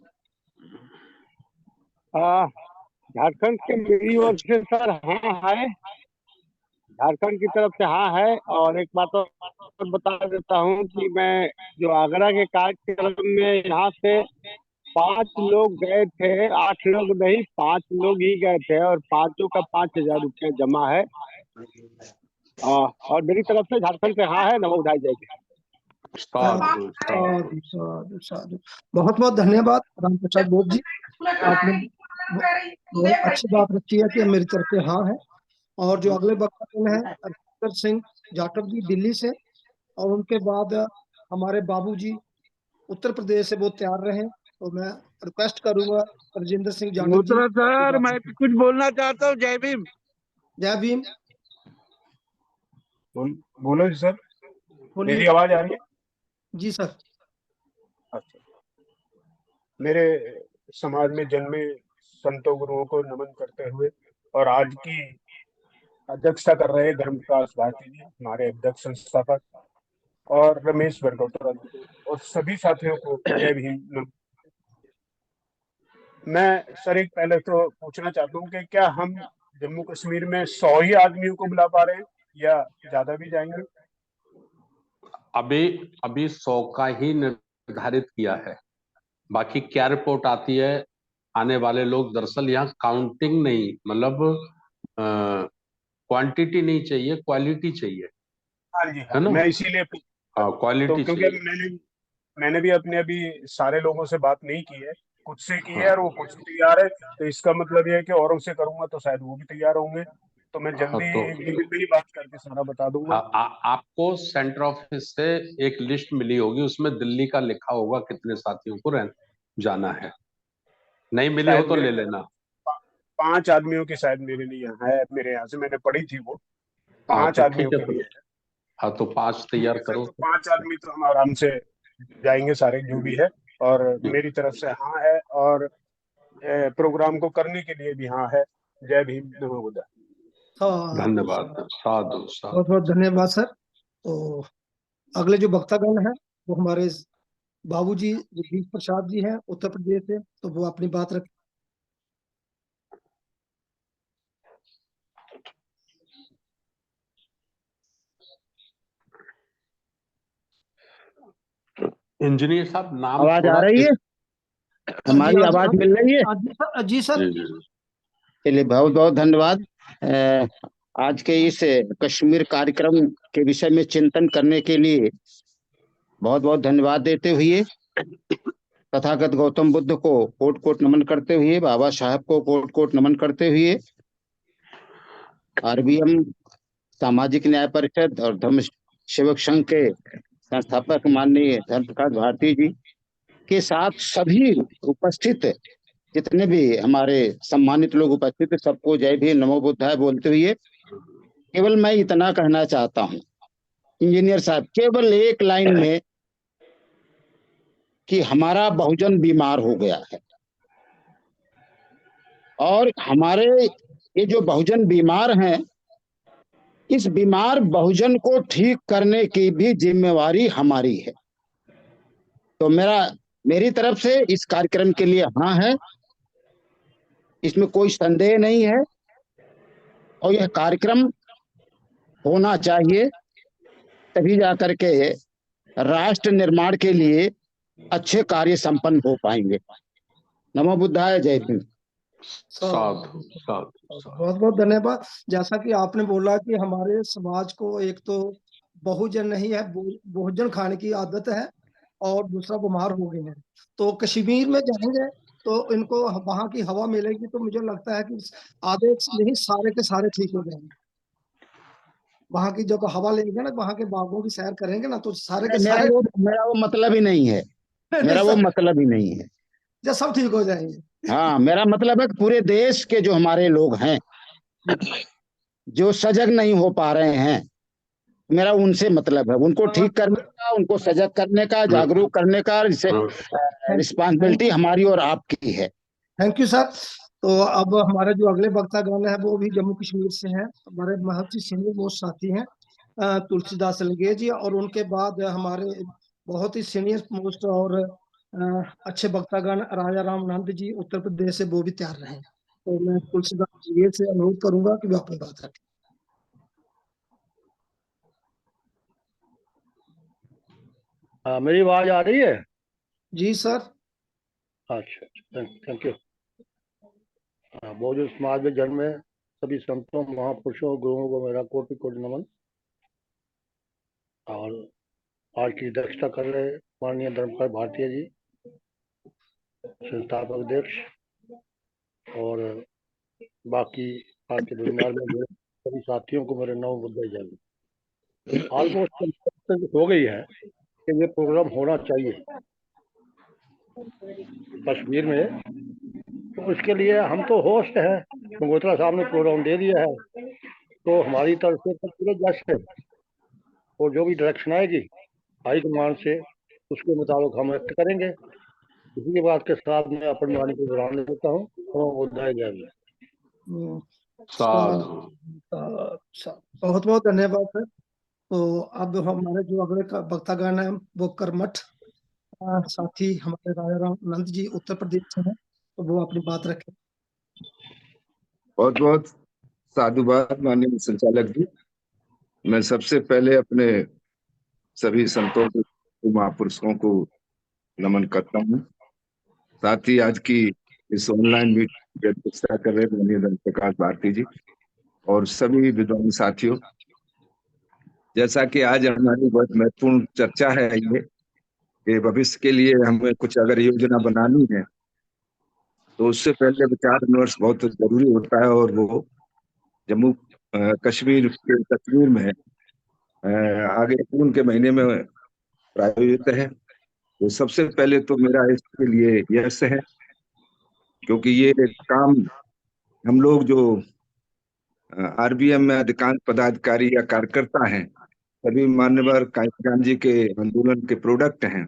झारखंड के मेरी ओर से सर हाँ है, झारखंड की तरफ से हाँ है। और एक बात और बता देता हूँ कि मैं जो आगरा के कार्यक्रम में यहाँ से 5 लोग गए थे, 8 लोग नहीं, 5 लोग ही गए थे और 5 का 5,000 रुपया जमा है। और मेरी तरफ से झारखंड से हाँ है। नमो बुद्धाय, जय भीम। बहुत बहुत धन्यवाद राम प्रसाद बोध जी, आपने बहुत अच्छी बात रखी है कि मेरी तरफ से हाँ है। और जो अगले वक्ता हैं रजिंदर सिंह जाटव जी दिल्ली से, और उनके बाद हमारे बाबूजी उत्तर प्रदेश से वो तैयार रहे। तो मैं रिक्वेस्ट करूंगा रजिंदर सिंह जाटव जी। सर मैं कुछ बोलना चाहता हूँ। जय भीम। जय भीम। बोलो सर, मेरी आवाज आ रही है? जी सर। अच्छा, मेरे समाज में जन्मे संतों गुरुओं को नमन करते हुए, और आज की अध्यक्षता कर रहे धर्म प्रकाश भारती जी, हमारे अध्यक्ष संस्थापक, और रमेश बरगोत्रा जी और सभी साथियों को जय भीम। मैं सर एक पहले तो पूछना चाहता हूँ कि क्या हम जम्मू कश्मीर में 100 ही आदमियों को बुला पा रहे हैं या ज्यादा भी जाएंगे? अभी 100 का ही निर्धारित किया है। बाकी क्या रिपोर्ट आती है, आने वाले लोग, दरअसल यहाँ काउंटिंग नहीं, मतलब क्वांटिटी नहीं चाहिए, क्वालिटी चाहिए। हाँ जी, है ना? मैं इसीलिए क्वालिटी क्योंकि चाहिए। मैंने भी अपने अभी सारे लोगों से बात नहीं की है, कुछ से की है और वो कुछ तैयार है, तो इसका मतलब ये है कि औरों से करूंगा तो शायद वो भी तैयार होंगे। तो मैं जल्दी बात करके सारा बता दूंगा। आपको सेंटर ऑफिस से एक लिस्ट मिली होगी, उसमें दिल्ली का लिखा होगा कितने साथियों को जाना है। नहीं मिली हो तो ले लेना। 5 आदमियों की शायद मेरे लिए है, मेरे यहाँ से मैंने पढ़ी थी, वो 5 तो आदमियों ठीक है, के लिए। हाँ तो 5 तैयार करो। तो 5 आदमी तो हम आराम से जाएंगे सारे, जो भी है। और मेरी तरफ से हाँ है, और प्रोग्राम को करने के लिए भी हाँ है। जय भीम, नमो बुद्धाय। धन्यवाद, साधु साधु। बहुत बहुत धन्यवाद सर। तो अगले जो वक्तागण हैं वो हमारे बाबूजी जगदीश प्रसाद जी हैं उत्तर प्रदेश से, तो वो अपनी बात रखें। इंजीनियर साहब, नाम आवाज आ रही है? हमारी आवाज मिल रही है? जी सर। चलिए, बहुत बहुत धन्यवाद। आज के इस कश्मीर कार्यक्रम के विषय में चिंतन करने के लिए बहुत बहुत धन्यवाद देते हुए, तथागत गौतम बुद्ध को कोट कोट नमन करते हुए, बाबा साहब को कोट कोट नमन करते हुए, आरबीएम सामाजिक न्याय परिषद और धर्म सेवक संघ के संस्थापक माननीय धर्म प्रकाश भारती जी के साथ सभी उपस्थित जितने भी हमारे सम्मानित लोग उपस्थित, सबको जय भीम, नमो बुद्धाय बोलते हुए केवल मैं इतना कहना चाहता हूं इंजीनियर साहब, केवल एक लाइन में, कि हमारा बहुजन बीमार हो गया है, और हमारे ये जो बहुजन बीमार हैं इस बीमार बहुजन को ठीक करने की भी जिम्मेवारी हमारी है। तो मेरी तरफ से इस कार्यक्रम के लिए हाँ है, इसमें कोई संदेह नहीं है, और यह कार्यक्रम होना चाहिए, तभी जाकर के राष्ट्र निर्माण के लिए अच्छे कार्य संपन्न हो पाएंगे। नमो बुद्धाय, जय भीम। साधु साधु बहुत बहुत धन्यवाद। जैसा कि आपने बोला कि हमारे समाज को एक तो बहुजन नहीं है, बहुजन खाने की आदत है, और दूसरा बीमार हो गए हैं, तो कश्मीर में जाएंगे तो इनको वहां की हवा मिलेगी, तो मुझे लगता है कि आधे नहीं सारे के सारे ठीक हो जाएंगे। वहां की जब हवा लेंगे ना, वहां के बागों की सैर करेंगे ना, तो सारे के सारे मेरा वो मतलब ही नहीं है, मेरा वो मतलब ही नहीं है, जब सब ठीक हो जाएंगे। हाँ, मेरा मतलब है कि पूरे देश के जो हमारे लोग हैं, जो सजग नहीं हो पा रहे हैं, मेरा उनसे मतलब है, उनको ठीक करने का, उनको सजग करने का, जागरूक करने का रिस्पॉन्सिबिलिटी हमारी और आपकी है। Thank you sir. तो अब हमारे जो अगले वक्तागण है वो भी जम्मू कश्मीर से हैं, हमारे बहुत ही सीनियर मोस्ट साथी हैं तुलसीदास लंगेह जी, और उनके बाद हमारे बहुत ही सीनियर मोस्ट और अच्छे वक्तागण राजा राम नंद जी उत्तर प्रदेश से, वो भी तैयार रहे। तो मैं तुलसीदास लंगेह से अनुरोध करूंगा कि वो अपनी बात रखें। मेरी आवाज आ रही है? जी सर। अच्छा, थैंक यू। बहुजन समाज में जन्मे सभी संतों, महापुरुषों और गुरुओं को मेरा कोटि कोटि नमन। और आज की अध्यक्षता कर रहे माननीय धर्मपाल भारतीय जी, संस्थापक अध्यक्ष, और बाकी आज के वेबिनार में मेरे सभी साथियों को मेरे नव बुद्ध जय। ऑलमोस्ट हो गई है कि ये प्रोग्राम होना चाहिए कश्मीर में, तो इसके लिए हम तो होस्ट हैं, गंगोत्रा साहब ने प्रोग्राम दे दिया है, तो हमारी तरफ से तो पूरे जश है, और जो भी डायरेक्शन आएगी हाई कमान से उसके मुताबिक हम व्यक्त करेंगे। इसी के बात के साथ मैं अपनी वाणी को विराम देता हूँ। बहुत बहुत धन्यवाद सर। तो अब हमारे जो अगले वक्तागण है वो कर्मठ साथी हमारे राजा राम नंद जी उत्तर प्रदेश से हैं, तो वो अपनी बात रखें। बहुत बहुत साधुवाद माननीय संचालक जी। मैं सबसे पहले अपने सभी संतों को, महापुरुषों को नमन करता हूँ। साथ ही आज की इस ऑनलाइन मीटिंग की अध्यक्षता कर रहे माननीय धर्मप्रकाश भारती जी और सभी विद्वान साथियों, जैसा कि आज हमारी बहुत महत्वपूर्ण चर्चा है ये कि भविष्य के लिए हमें कुछ अगर योजना बनानी है तो उससे पहले विचार विमर्श बहुत जरूरी होता है, और वो जम्मू कश्मीर में आगे जून के महीने में प्रायोजित है। तो सबसे पहले तो मेरा इसके लिए यश है, क्योंकि ये काम हम लोग जो आरबीएम में अधिकांश पदाधिकारी या कार्यकर्ता हैं, सभी मान्यवर कायम जी के आंदोलन के प्रोडक्ट हैं,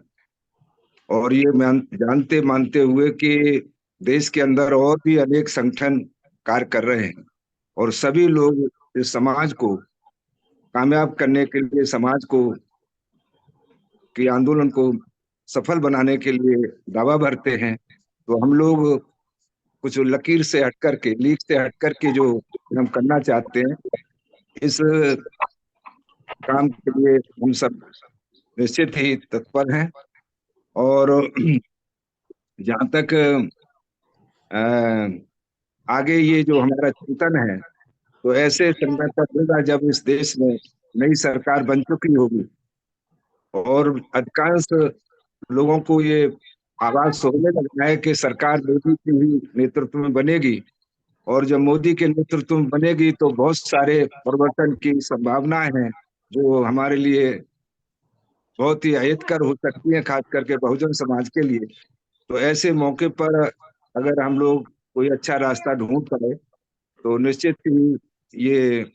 और ये जानते मानते हुए कि देश के अंदर और भी अनेक संगठन कार्य कर रहे हैं, और सभी लोग इस समाज को कामयाब करने के लिए, समाज को के आंदोलन को सफल बनाने के लिए दावा भरते हैं। तो हम लोग कुछ लकीर से हट करके, लीक से हट करके जो हम करना चाहते हैं, इस काम के लिए हम सब निश्चित ही तत्पर हैं। और जहाँ तक आगे ये जो हमारा चिंतन है, तो ऐसे समय तक होगा जब इस देश में नई सरकार बन चुकी होगी और अधिकांश लोगों को ये आवाज होने लगना है कि सरकार मोदी के ही नेतृत्व में बनेगी, और जब मोदी के नेतृत्व में बनेगी तो बहुत सारे परिवर्तन की संभावनाएं हैं जो हमारे लिए बहुत ही अहितकर हो सकती है, खास करके बहुजन समाज के लिए। तो ऐसे मौके पर अगर हम लोग कोई अच्छा रास्ता ढूंढ पाए तो निश्चित ही ये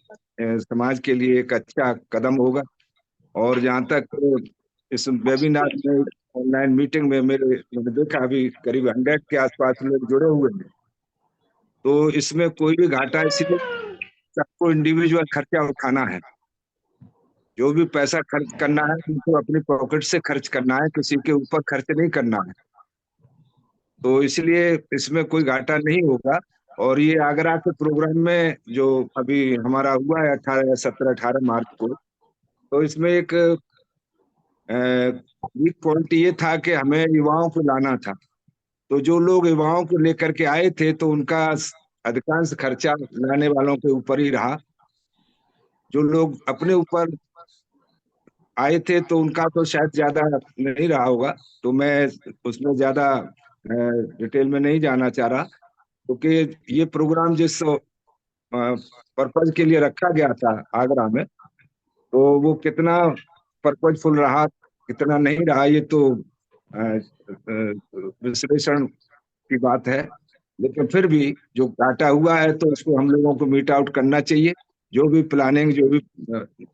समाज के लिए एक अच्छा कदम होगा। और जहाँ तक इस वेबिनार में, ऑनलाइन मीटिंग में मैंने देखा अभी करीब 100 के आसपास लोग जुड़े हुए हैं, तो इसमें कोई भी घाटा इसलिए सबको इंडिविजुअल खर्चा उठाना है। जो भी पैसा खर्च करना है उनको अपनी पॉकेट से खर्च करना है, किसी के ऊपर खर्च नहीं करना है। तो इसलिए इसमें कोई घाटा नहीं होगा। और ये आगरा के प्रोग्राम में जो अभी हमारा हुआ है 17-18 मार्च को, तो इसमें एक वीक पॉइंट ये था कि हमें युवाओं को लाना था। तो जो लोग युवाओं को लेकर के आए थे तो उनका अधिकांश खर्चा लाने वालों के ऊपर ही रहा। जो लोग अपने ऊपर आए थे तो उनका तो शायद ज्यादा नहीं रहा होगा, तो मैं उसमें ज्यादा डिटेल में नहीं जाना चाह रहा, क्योंकि ये प्रोग्राम जिस पर्पज के लिए रखा गया था आगरा में, तो वो कितना पर्पजफुल रहा कितना नहीं रहा ये तो विश्लेषण की बात है। लेकिन फिर भी जो घाटा हुआ है तो उसको हम लोगों को मीट आउट करना चाहिए। जो भी प्लानिंग, जो भी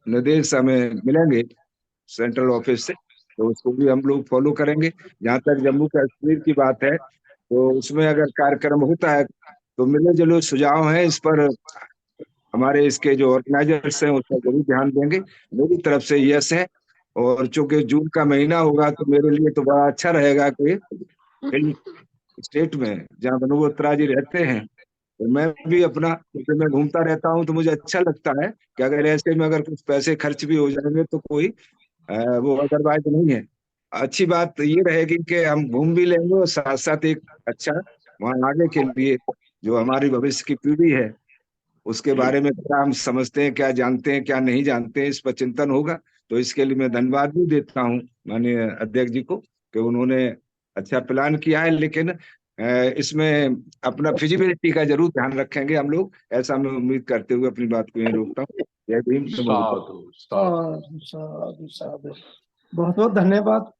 निर्देश हमें मिलेंगे सेंट्रल ऑफिस से, तो उसको भी हम लोग फॉलो करेंगे। जहाँ तक जम्मू कश्मीर की बात है, तो उसमें अगर कार्यक्रम होता है तो मिले जुले सुझाव हैं, इस पर हमारे इसके जो ऑर्गेनाइजर्स हैं उस पर जरूर ध्यान देंगे। मेरी तरफ से यस है। और चूंकि जून का महीना होगा तो मेरे लिए तो बड़ा अच्छा रहेगा कि हिल स्टेट में जहाँ बनगोत्रा जी रहते हैं, तो मैं भी अपना, क्योंकि मैं घूमता रहता हूँ तो मुझे अच्छा लगता है कि अगर ऐसे में अगर कुछ पैसे खर्च भी हो जाएंगे तो कोई वो अदरवाइज नहीं है। अच्छी बात ये रहेगी कि हम घूम भी लेंगे और साथ साथ एक अच्छा वहाँ आगे के लिए जो हमारी भविष्य की पीढ़ी है उसके बारे में क्या हम समझते हैं, क्या जानते हैं, क्या नहीं जानते हैं, इस पर चिंतन होगा। तो इसके लिए मैं धन्यवाद भी देता हूँ माननीय अध्यक्ष जी को कि उन्होंने अच्छा प्लान किया है। लेकिन इसमें अपना फिजिबिलिटी का जरूर ध्यान रखेंगे हम लोग, ऐसा मैं उम्मीद करते हुए अपनी बात को यहीं रोकता हूँ। जय भीम। साधु साधु साधु साधु। बहुत बहुत धन्यवाद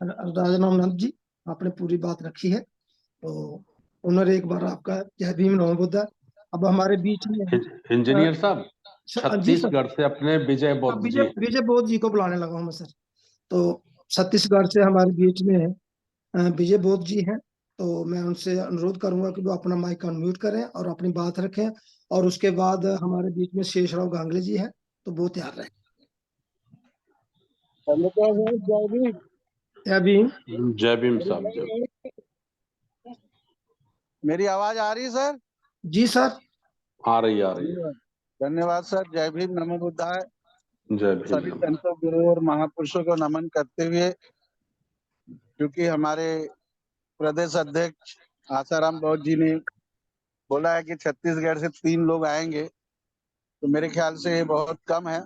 राजनाम जी, आपने पूरी बात रखी है। तो उन्होंने एक बार आपका जय भीम नमो बुद्ध। अब हमारे बीच में इंजीनियर साहब, जी सर, छत्तीसगढ़ से अपने विजय बौद्ध जी। विजय बौद्ध जी को बुलाने लगा हूँ मैं सर। तो छत्तीसगढ़ से हमारे बीच में विजय बौद्ध जी हैं, तो मैं उनसे अनुरोध करूंगा कि वो अपना माइक अनम्यूट करें और अपनी बात रखें। और उसके बाद हमारे बीच में शेषराव गांगले जी हैं, तो वो तैयार रहें। जय भीम। जय भीम साहब। जय। मेरी आवाज आ रही है सर? जी सर, आ रही है। धन्यवाद सर। जय भीम नमो बुद्धाय। जय भीम। सभी संतों, गुरु और महापुरुषों को नमन करते हुए, क्योंकि हमारे प्रदेश अध्यक्ष आसाराम बौद्ध जी ने बोला है कि छत्तीसगढ़ से 3 लोग आएंगे, तो मेरे ख्याल से ये बहुत कम है।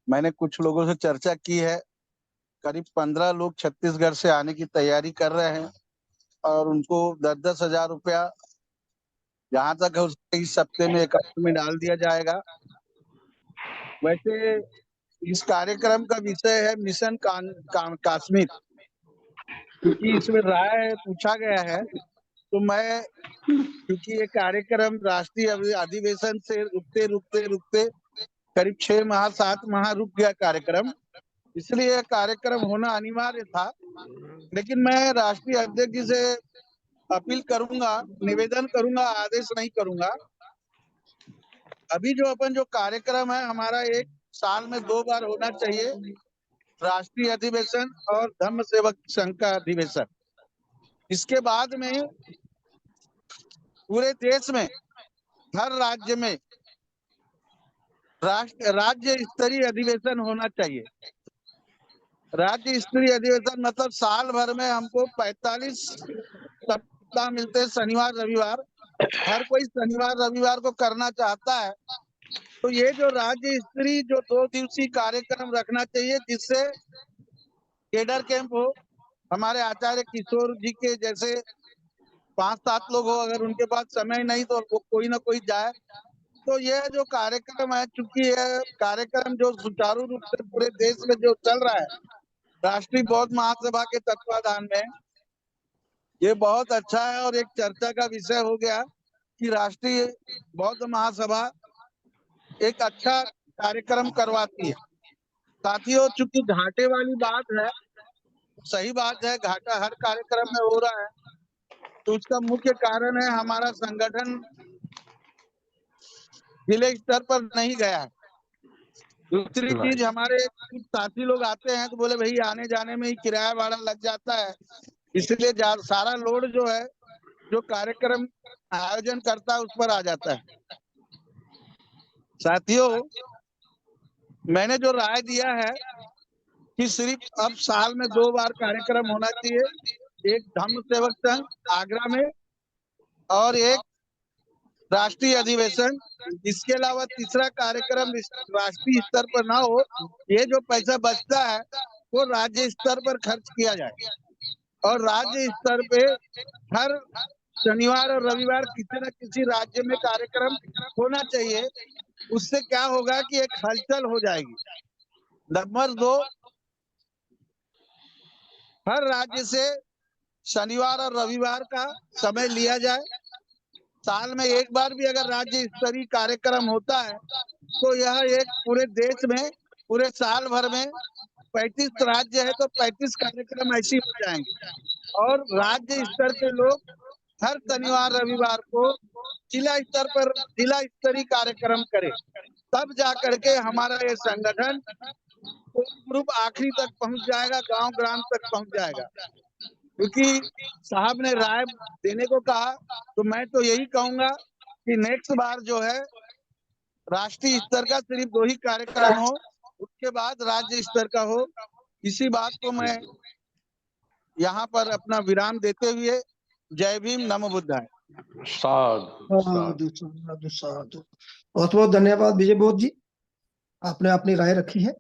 मैंने कुछ लोगों से चर्चा की है, करीब 15 लोग छत्तीसगढ़ से आने की तैयारी कर रहे हैं और उनको 10-10 हजार रुपया जहां तक है उसके इस हफ्ते में अकाउंट में डाल दिया जाएगा। वैसे इस कार्यक्रम का विषय है मिशन कश्मीर, क्योंकि इसमें राय पूछा गया है। तो मैं, क्योंकि ये कार्यक्रम राष्ट्रीय अधिवेशन से रुकते रुकते रुकते करीब 6 माह 7 माह रुक गया कार्यक्रम, इसलिए यह कार्यक्रम होना अनिवार्य था। लेकिन मैं राष्ट्रीय अध्यक्ष जी से अपील करूंगा, निवेदन करूंगा, आदेश नहीं करूंगा। अभी जो कार्यक्रम है हमारा 1 साल में 2 बार होना चाहिए, राष्ट्रीय अधिवेशन और धम्म सेवक संघ का अधिवेशन। इसके बाद में पूरे देश में हर राज्य में राज्य स्तरीय अधिवेशन होना चाहिए। राज्य स्तरीय अधिवेशन मतलब साल भर में हमको 45 सप्ताह मिलते हैं, शनिवार रविवार। हर कोई शनिवार रविवार को करना चाहता है, तो ये जो राज्य स्तरीय जो 2 दिवसीय कार्यक्रम रखना चाहिए, जिससे केडर कैंप हो, हमारे आचार्य किशोर जी के जैसे 5-7 लोग हो, अगर उनके पास समय नहीं तो कोई ना कोई जाए। तो यह जो कार्यक्रम है, चूंकि यह कार्यक्रम जो सुचारू रूप से पूरे देश में जो चल रहा है राष्ट्रीय बौद्ध महासभा के तत्वाधान में, ये बहुत अच्छा है और एक चर्चा का विषय हो गया कि राष्ट्रीय बौद्ध महासभा एक अच्छा कार्यक्रम करवाती है। साथियों, चूंकि घाटे वाली बात है, सही बात है, घाटा हर कार्यक्रम में हो रहा है, तो उसका मुख्य कारण है हमारा संगठन जिले स्तर पर नहीं गया है। दूसरी चीज, हमारे कुछ साथी लोग आते हैं तो बोले भाई आने जाने में ही किराया भाड़ा लग जाता है, इसलिए सारा लोड जो है जो कार्यक्रम आयोजन करता है उस पर आ जाता है। साथियों, मैंने जो राय दिया है कि सिर्फ अब साल में 2 बार कार्यक्रम होना चाहिए, एक धम्म सेवक संघ आगरा में और एक राष्ट्रीय अधिवेशन। इसके अलावा तीसरा कार्यक्रम राष्ट्रीय स्तर पर ना हो, ये जो पैसा बचता है वो राज्य स्तर पर खर्च किया जाए और राज्य स्तर पे हर शनिवार और रविवार किसी न किसी राज्य में कार्यक्रम होना चाहिए। उससे क्या होगा कि एक हलचल हो जाएगी। नंबर 2, हर राज्य से शनिवार और रविवार का समय लिया जाए। साल में एक बार भी अगर राज्य स्तरीय कार्यक्रम होता है तो यह एक पूरे देश में पूरे साल भर में 35 राज्य है तो 35 कार्यक्रम ऐसे हो जाएंगे और राज्य स्तर के लोग हर शनिवार रविवार को जिला स्तर पर जिला स्तरीय कार्यक्रम करें, तब जा करके हमारा ये संगठन ग्रुप आखिरी तक पहुंच जाएगा, गांव ग्राम तक पहुंच जाएगा। क्योंकि साहब ने राय देने को कहा तो मैं तो यही कहूंगा कि नेक्स्ट बार जो है राष्ट्रीय स्तर का सिर्फ 2 ही कार्यक्रम हो, उसके बाद राज्य स्तर का हो। इसी बात को मैं यहाँ पर अपना विराम देते हुए जय भीम, नमो बुद्धाय। साधु साधु साधु साधु। बहुत बहुत धन्यवाद विजय बोध जी, आपने अपनी राय रखी है।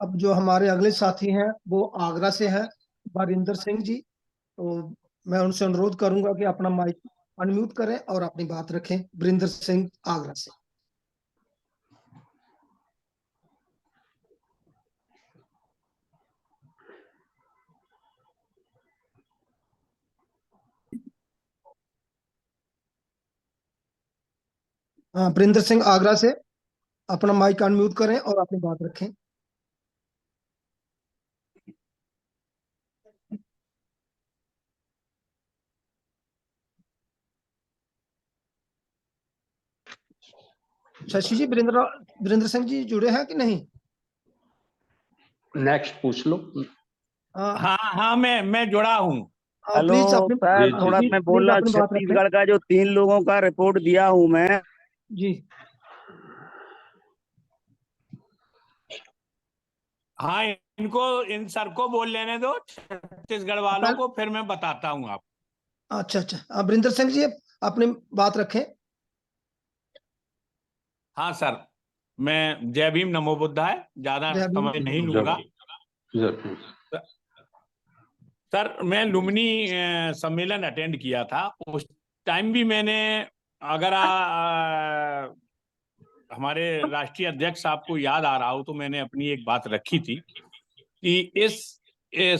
अब जो हमारे अगले साथी हैं वो आगरा से हैं, बरिंदर सिंह जी। तो मैं उनसे अनुरोध करूंगा कि अपना माइक अनम्यूट करें और अपनी बात रखें। बरिंदर सिंह आगरा से। हाँ, बरिंदर सिंह आगरा से अपना माइक अनम्यूट करें और अपनी बात रखें। शशि जी, बरिंदर सिंह जी जुड़े हैं कि नहीं? नेक्स्ट पूछ लो। हाँ, मैं जुड़ा हूँ। हेलो सर, थोड़ा मैं बोल रहा, छत्तीसगढ़ का जो 3 लोगों का रिपोर्ट दिया हूँ मैं जी। हाँ, इन सर को बोल लेने दो, छत्तीसगढ़ वालों को, फिर मैं बताता हूँ आप। अच्छा अच्छा, बरिंदर सिंह जी अपनी बात रखें। हाँ सर, मैं जय भीम नमो बुद्धाय, ज्यादा समय नहीं लूंगा। सर, मैं लुम्बिनी सम्मेलन अटेंड किया था, उस टाइम भी मैंने, अगर हमारे राष्ट्रीय अध्यक्ष आपको याद आ रहा हो तो मैंने अपनी एक बात रखी थी कि इस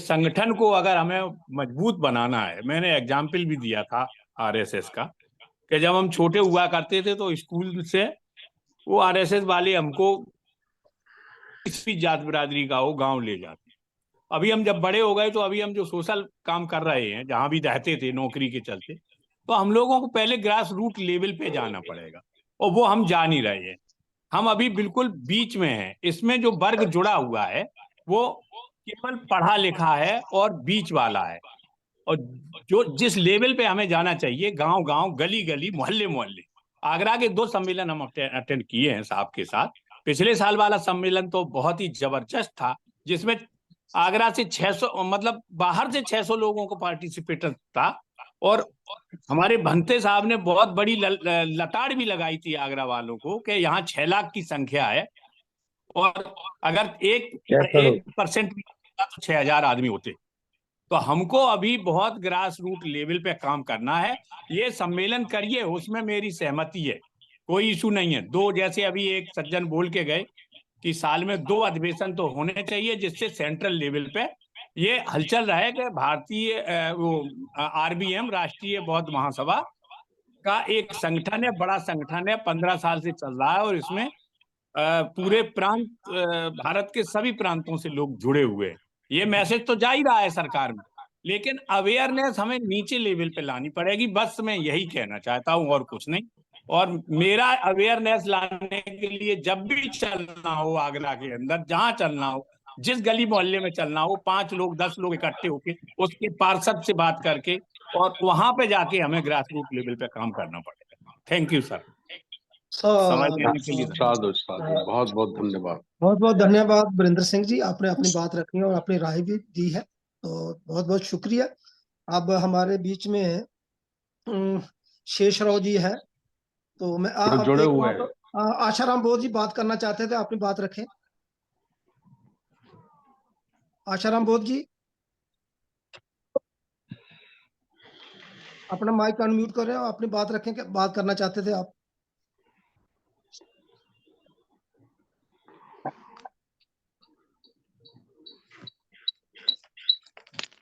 संगठन को अगर हमें मजबूत बनाना है, मैंने एग्जाम्पल भी दिया था आरएसएस का, कि जब हम छोटे हुआ करते थे तो स्कूल से वो आरएसएस वाले हमको किसी भी जात बिरादरी का हो गांव ले जाते। अभी हम जब बड़े हो गए तो अभी हम जो सोशल काम कर रहे हैं, जहां भी रहते थे नौकरी के चलते, तो हम लोगों को पहले ग्रास रूट लेवल पे जाना पड़ेगा और वो हम जा नहीं रहे हैं। हम अभी बिल्कुल बीच में हैं। इसमें जो वर्ग जुड़ा हुआ है वो केवल पढ़ा लिखा है और बीच वाला है, और जो जिस लेवल पे हमें जाना चाहिए, गांव गांव, गली गली, मोहल्ले मोहल्ले। आगरा के 2 सम्मेलन हम अटेंड किए हैं साहब के साथ। पिछले साल वाला सम्मेलन तो बहुत ही जबरदस्त था, जिसमें आगरा से 600, मतलब बाहर से 600 लोगों को पार्टिसिपेट था, और हमारे भंते साहब ने बहुत बड़ी लताड़ भी लगाई थी आगरा वालों को कि यहाँ 6 लाख की संख्या है, और अगर 1% भी तो 6000 आदमी होते। तो हमको अभी बहुत ग्रास रूट लेवल पे काम करना है। ये सम्मेलन करिए, उसमें मेरी सहमति है, कोई इशू नहीं है। 2, जैसे अभी एक सज्जन बोल के गए कि साल में 2 अधिवेशन तो होने चाहिए, जिससे सेंट्रल लेवल पे ये हलचल रहे कि भारतीय आरबीएम, राष्ट्रीय बौद्ध महासभा का एक संगठन है, बड़ा संगठन है, 15 साल से चल रहा है, और इसमें पूरे प्रांत, भारत के सभी प्रांतों से लोग जुड़े हुए हैं। ये मैसेज तो जा ही रहा है सरकार में, लेकिन अवेयरनेस हमें नीचे लेवल पे लानी पड़ेगी। बस मैं यही कहना चाहता हूँ और कुछ नहीं। और मेरा अवेयरनेस लाने के लिए जब भी चलना हो आगरा के अंदर, जहां चलना हो, जिस गली मोहल्ले में चलना हो, 5 लोग 10 लोग इकट्ठे होके उसके पार्षद से बात करके और वहां पे जाके हमें ग्रास रूट लेवल पे काम करना पड़ेगा। थैंक यू सर, समय देने के लिए साधु साधु, बहुत बहुत धन्यवाद। बहुत बहुत धन्यवाद वीरेंद्र सिंह जी, आपने अपनी बात रखी है और अपनी राय भी दी है, तो बहुत बहुत शुक्रिया। अब हमारे बीच में शेषराव जी है, तो मैं जुड़े हुए हैं। आशाराम बोध जी बात करना चाहते थे, अपनी बात रखें। आशाराम बोध जी अपना माइक अनम्यूट करें और अपनी बात रखें, क्या बात करना चाहते थे आप?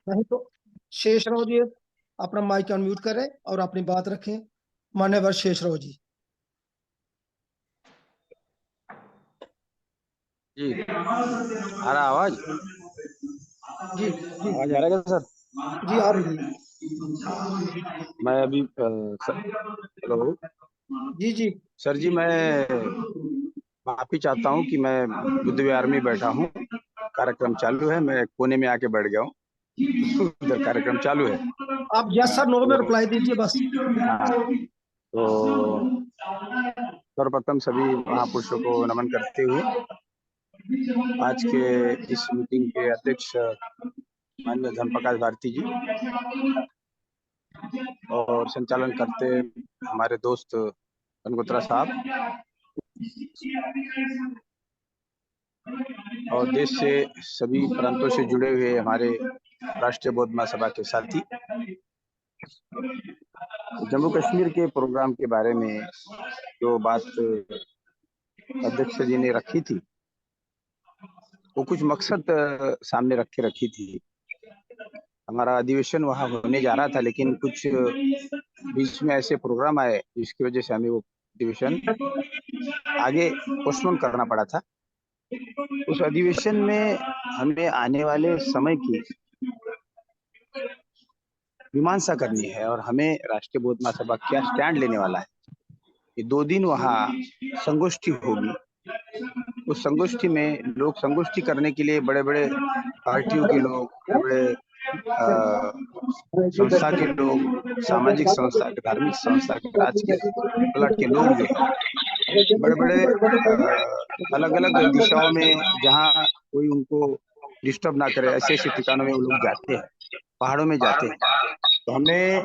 नहीं तो शेषराव जी अपना माइक अनम्यूट करें और अपनी बात रखें। मान्यवर शेषराव जी। जी आ रहा आवाज? जी जी आवाज आ रहा है क्या सर? जी आ रही है। मैं अभी हेलो जी जी सर जी, मैं माफी चाहता हूँ कि मैं बुद्ध विहार में बैठा हूँ, कार्यक्रम चालू है, मैं कोने में आके बैठ गया हूँ, उधर कार्यक्रम चालू है। आप यस सर नो में रिप्लाई दीजिए बस। हाँ, तो सर्वप्रथम सभी महापुरुषों को नमन करते हुए आज के इस मीटिंग के अध्यक्ष माननीय धर्मप्रकाश भारती जी और संचालन करते हमारे दोस्त बनगोत्रा साहब और देश से सभी प्रांतों से जुड़े हुए हमारे राष्ट्रीय बौद्ध महासभा के साथी। जम्मू कश्मीर के प्रोग्राम के बारे में जो बात अध्यक्ष जी ने रखी थी, वो कुछ मकसद सामने रख के रखी थी। हमारा अधिवेशन वहाँ होने जा रहा था, लेकिन कुछ बीच में ऐसे प्रोग्राम आए जिसकी वजह से हमें वो अधिवेशन आगे पोस्टपोन करना पड़ा था। उस अधिवेशन में हमें आने वाले समय की मीमांसा करनी है और हमें राष्ट्रीय बौद्ध महासभा क्या स्टैंड लेने वाला है। ये 2 दिन वहाँ संगोष्ठी होगी। उस संगोष्ठी में लोग संगोष्ठी करने के लिए बड़े बड़े पार्टियों के लोग, बड़े संस्था के लोग, सामाजिक संस्था के, धार्मिक संस्था के, राजकीय पलट के लोग जो है बड़े बड़े अलग अलग दिशाओं में, जहाँ कोई उनको डिस्टर्ब ना करे, ऐसे ऐसे ठिकानों में वो लोग जाते हैं, पहाड़ों में जाते हैं। तो हमें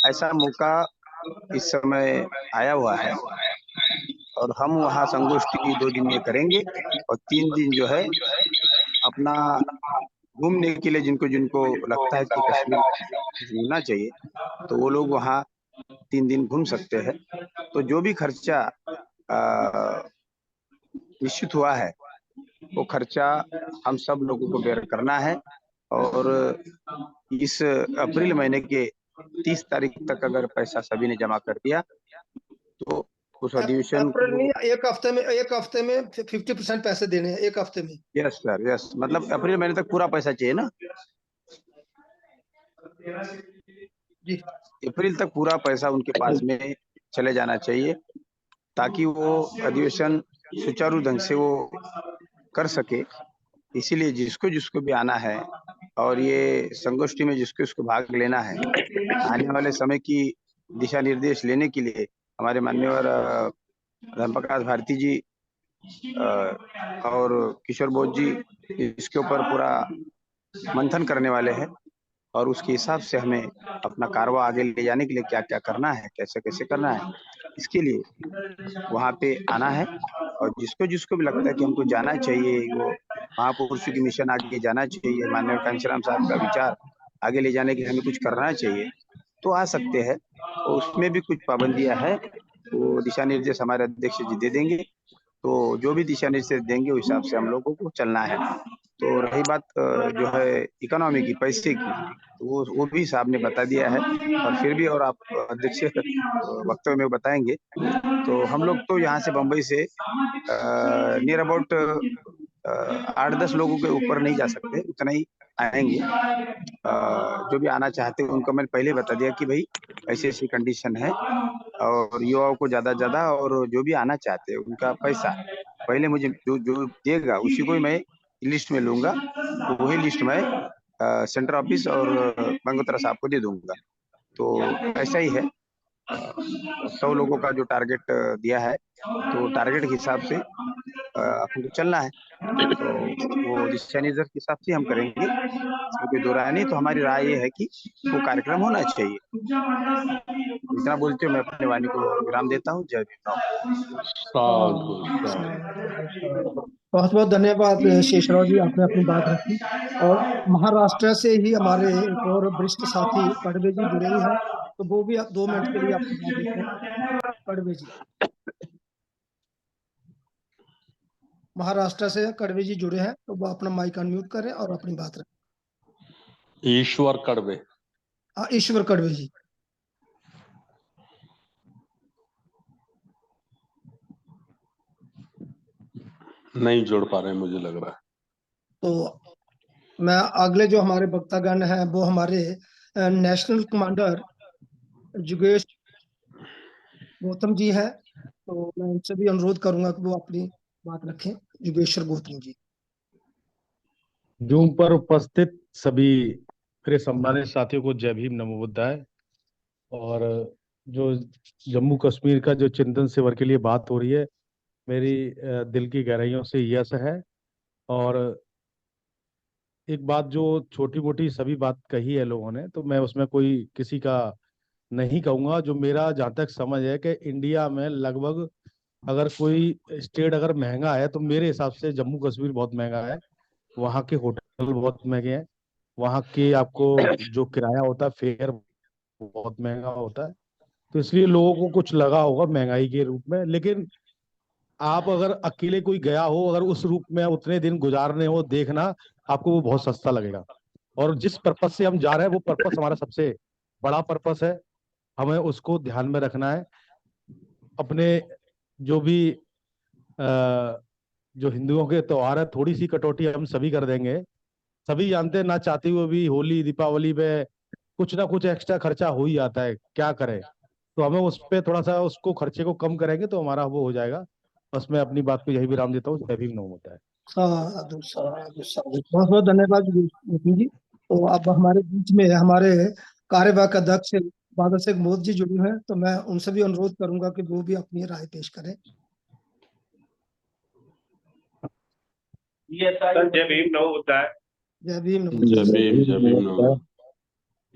ऐसा मौका इस समय आया हुआ है और हम वहाँ संगोष्ठी 2 दिन में करेंगे और 3 दिन जो है अपना घूमने के लिए, जिनको जिनको लगता है कि कश्मीर घूमना चाहिए तो वो लोग वहाँ 3 दिन घूम सकते हैं। तो जो भी खर्चा निश्चित हुआ है वो खर्चा हम सब लोगों को बेयर करना है और इस अप्रैल महीने के 30 तारीख तक अगर पैसा सभी ने जमा कर दिया तो उस अधिवेशन अप्रैल में एक हफ्ते में 50% पैसे देने हैं, एक हफ्ते में। यस सर, यस, मतलब अप्रैल महीने तक पूरा पैसा चाहिए ना जी। अप्रैल तक पूरा पैसा उनके पास में चले जाना चाहिए ताकि वो अधिवेशन सुचारू ढंग से वो कर सके। इसीलिए जिसको जिसको भी आना है और ये संगोष्ठी में जिसको जिसको भाग लेना है, आने वाले समय की दिशा निर्देश लेने के लिए हमारे माननीय धर्मप्रकाश भारती जी और किशोर बोध जी इसके ऊपर पूरा मंथन करने वाले हैं और उसके हिसाब से हमें अपना कारवा आगे ले जाने के लिए क्या क्या करना है, कैसे कैसे करना है, इसके लिए वहाँ पे आना है। और जिसको जिसको भी लगता है कि हमको जाना चाहिए, वो महापुरुषों की मिशन आगे जाना चाहिए, माननीय कांशीराम साहब का विचार आगे ले जाने के लिए हमें कुछ करना चाहिए, तो आ सकते हैं। तो उसमें भी कुछ पाबंदियां हैं, वो दिशा निर्देश हमारे अध्यक्ष जी दे देंगे, तो जो भी दिशा निर्देश देंगे उस हिसाब से हम लोगों को चलना है। तो रही बात जो है इकोनॉमी की, पैसे की, तो वो भी साहब ने बता दिया है और फिर भी और आप अध्यक्ष वक्तव्य में बताएंगे। तो हम लोग तो यहाँ से बम्बई से नियर अबाउट 8-10 लोगों के ऊपर नहीं जा सकते, उतना ही आएंगे। जो भी आना चाहते हैं उनको मैंने पहले बता दिया कि भाई ऐसी ऐसी कंडीशन है और युवाओं को ज्यादा से ज्यादा, और जो भी आना चाहते हैं उनका पैसा पहले मुझे जो जो देगा उसी को ही मैं लिस्ट में लूंगा, तो वही लिस्ट में सेंट्रल ऑफिस और बंगोत्रा साहब को दे दूंगा। तो ऐसा ही है, 100 लोगों का जो टारगेट दिया है, तो टारगेट के हिसाब से अपन को चलना है, तो वो दिशा निर्देश के हिसाब से हम करेंगे, इसमें कोई दो राय नहीं। तो हमारी राय ये है कि वो कार्यक्रम होना चाहिए। इतना बोलते हुए मैं अपने वाणी को विराम देता हूँ। जय भीम। साधु साधु। बहुत बहुत धन्यवाद शेषराव जी, आपने अपनी बात रखी। और महाराष्ट्र से ही हमारे एक और वरिष्ठ साथी कड़वे जी जुड़े हुए हैं, तो वो भी 2 मिनट के लिए अपनी बात रखें। कड़वे जी, महाराष्ट्र से कड़वे जी जुड़े हैं, तो वो अपना माइक अनम्यूट करें और अपनी बात रखें। ईश्वर कड़वे। ईश्वर कड़वे जी। नहीं जुड़ पा रहे, मुझे लग रहा है। तो मैं अगले जो हमारे वक्तागण हैं वो हमारे नेशनल कमांडर जुगेश गौतम जी है, तो मैं उनसे भी अनुरोध करूंगा कि वो अपनी बात रखें। जुगेश्वर गौतम जी। जूम पर उपस्थित सभी मेरे सम्मानित साथियों को जय भीम, नमो बुद्धाय। और जो जम्मू कश्मीर का जो चिंतन शिविर के लिए बात हो रही है, मेरी दिल की गहराइयों से यस है। और एक बात जो छोटी मोटी सभी बात कही है लोगों ने, तो मैं उसमें कोई किसी का नहीं कहूंगा। जो मेरा जहाँ तक समझ है कि इंडिया में लगभग अगर कोई स्टेट अगर महंगा है तो मेरे हिसाब से जम्मू कश्मीर बहुत महंगा है। वहाँ के होटल बहुत महंगे हैं, वहाँ के आपको जो किराया होता है फेयर बहुत महंगा होता है, तो इसलिए लोगों को कुछ लगा होगा महंगाई के रूप में। लेकिन आप अगर अकेले कोई गया हो, अगर उस रूप में उतने दिन गुजारने हो, देखना आपको वो बहुत सस्ता लगेगा। और जिस पर्पस से हम जा रहे हैं वो पर्पस हमारा सबसे बड़ा पर्पस है, हमें उसको ध्यान में रखना है। अपने जो भी जो हिंदुओं के त्योहार है, थोड़ी सी कटौती हम सभी कर देंगे। सभी जानते हैं, ना चाहते हुए भी होली दीपावली पे कुछ ना कुछ एक्स्ट्रा खर्चा हो ही जाता है, क्या करें। तो हमें उस पे थोड़ा सा उसको खर्चे को कम करेंगे तो हमारा वो हो जाएगा। बस मैं अपनी बात को यही विराम देता हूँ। जय भीम, नमो बुद्धाय। साधु साधु साधु। बहुत बहुत धन्यवाद गौतम जी। तो अब हमारे बीच में हमारे कार्यवाहक अध्यक्ष बादल शेख मोदी जी जुड़े हैं, तो मैं उनसे भी अनुरोध करूंगा कि वो भी अपनी राय पेश करें। जय भीम, नमो बुद्धाय। जय भीम, जय भीम, जय भीम, नमो।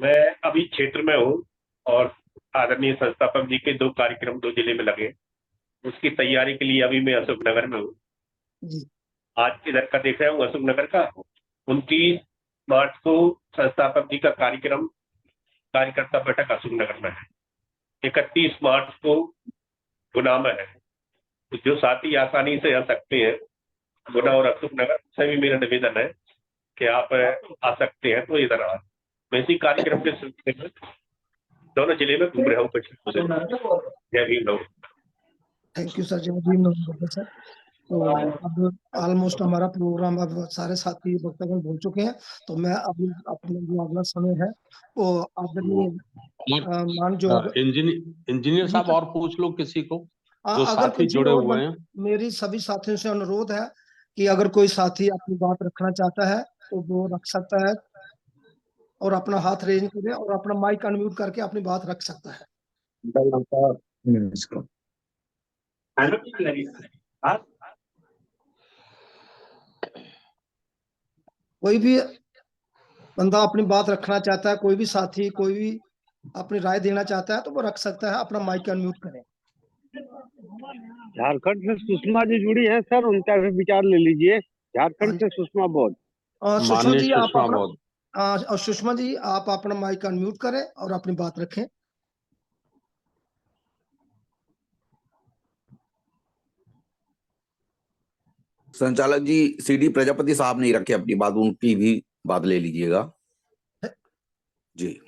मैं अभी क्षेत्र में हूँ और आदरणीय संस्थापक जी के 2 कार्यक्रम 2 जिले में लगे, उसकी तैयारी के लिए अभी मैं अशोकनगर में हूँ। आज इधर का देख रहा हूँ अशोकनगर का 29 मार्च को संस्थापक जी का कार्यक्रम कार्यकर्ता बैठक अशोकनगर में है, 31 मार्च को गुना में है। तो जो साथी आसानी से आ सकते हैं गुना और अशोकनगर, सभी मेरा निवेदन है कि आप आ सकते हैं तो इधर आ। मैं इसी कार्यक्रम के सिलसिले में दोनों जिले में घूम रहा हूँ पिछले 2 दिन। जय भीम, नमो। Thank you sir. जय भीम, नमो बुद्धाय सर। तो अब ऑलमोस्ट हमारा प्रोग्राम, अब सारे साथी वक्तागण बोल चुके हैं, तो मैं अभी अपने जो अगला समय है वो आदरणीय मान जो इंजीनियर साहब और पूछ लो किसी को जो अगर साथी किसी जुड़े और हुए हैं। मेरी सभी साथियों से अनुरोध है कि अगर कोई साथी अपनी बात रखना चाहता है तो वो रख सकता है, और अपना हाथ रेज करे और अपना माइक अनम्यूट करके अपनी बात रख सकता है। कोई भी बंदा अपनी बात रखना चाहता है, कोई भी साथी, कोई भी अपनी राय देना चाहता है तो वो रख सकता है, अपना माइक अनम्यूट करें। झारखंड से सुषमा जी जुड़ी है सर, उनका भी विचार ले लीजिए। झारखंड से सुषमा बौद्ध। सुषमा जी आप अपना सुषमा जी आप अपना माइक अनम्यूट करें और अपनी बात रखें। संचालक जी, सीडी प्रजापति साहब नहीं रखे अपनी बात, उनकी भी बात ले लीजिएगा जी।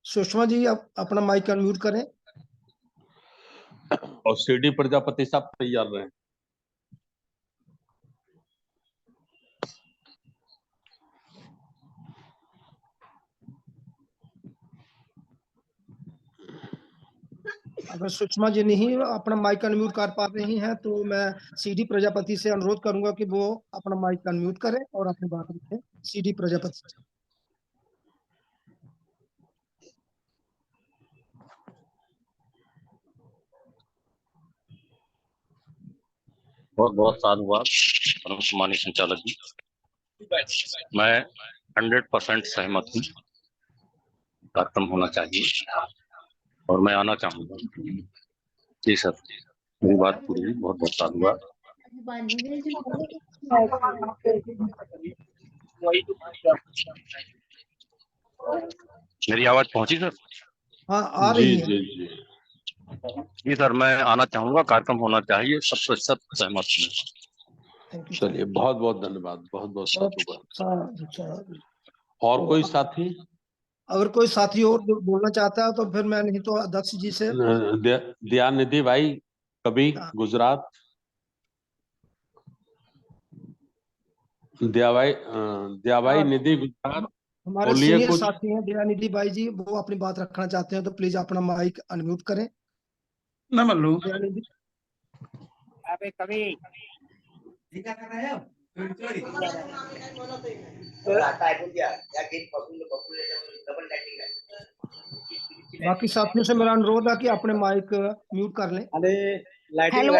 सुषमा जी आप अपना माइक अनम्यूट करें। और सीडी प्रजापति साहब तैयार रहे। अगर सुषमा जी नहीं अपना माइक अनम्यूट कर पा रही हैं तो मैं सीडी प्रजापति से अनुरोध करूंगा कि वो अपना माइक अनम्यूट करें और अपनी बात रखें। सीडी प्रजापति। बहुत बहुत साधुवाद परम सम्मानित संचालक जी। मैं 100% सहमत हूँ, कार्यक्रम होना चाहिए और मैं आना चाहूंगा। जी सर, मेरी बात पूरी हुई। बहुत बहुत साधुवाद। मेरी आवाज पहुंची सर? हाँ, आ रही है। जी जी सर, मैं आना चाहूंगा, कार्यक्रम होना चाहिए, 100% सहमत हूँ। चलिए, बहुत बहुत धन्यवाद, बहुत बहुत साधुवाद। और कोई साथी? अगर कोई साथी और बोलना चाहता है तो फिर मैं नहीं तो अध्यक्ष जी से। दयानिधि भाई कभी गुजरात, दयाभाई निधि गुजरात, हमारे सीनियर साथी हैं दयानिधि भाई जी, वो अपनी बात रखना चाहते हैं तो प्लीज अपना माइक अनम्यूट करें। ना मल्लू अबे कभी क्या कर रहे हो? बाकी साथियों से मेरा अनुरोध है कि अपने माइक म्यूट कर लें। हेलो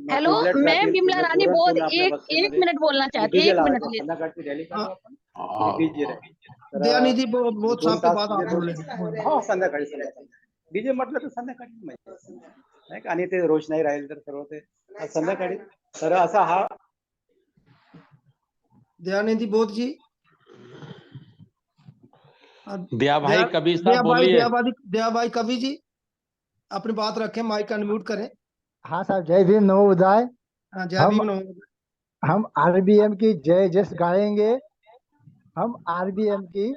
हेलो, मैं बिमला रानी बोध एक मिनट बोलना चाहती हूँ। 1 मिनट दयानिधि बहुत साहब के बाद आप बोले। संध्याकाळी डीजे म्हटलं तर संध्याकाळी नाही का, आणि ते रोषणाई राहील तर सर्व ते संध्याकाळी तर असा हा दयानिधि बोध जी। दया भाई कभी साहब बोलिए। दया भाई कभी जी अपनी बात रखें, माइक अनम्यूट करें। हाँ साहब, जय भीम नमो बुद्धाय। जय भीम नमो बुद्धाय। हम आरबीएम की जय जस गाएंगे, हम आरबीएम की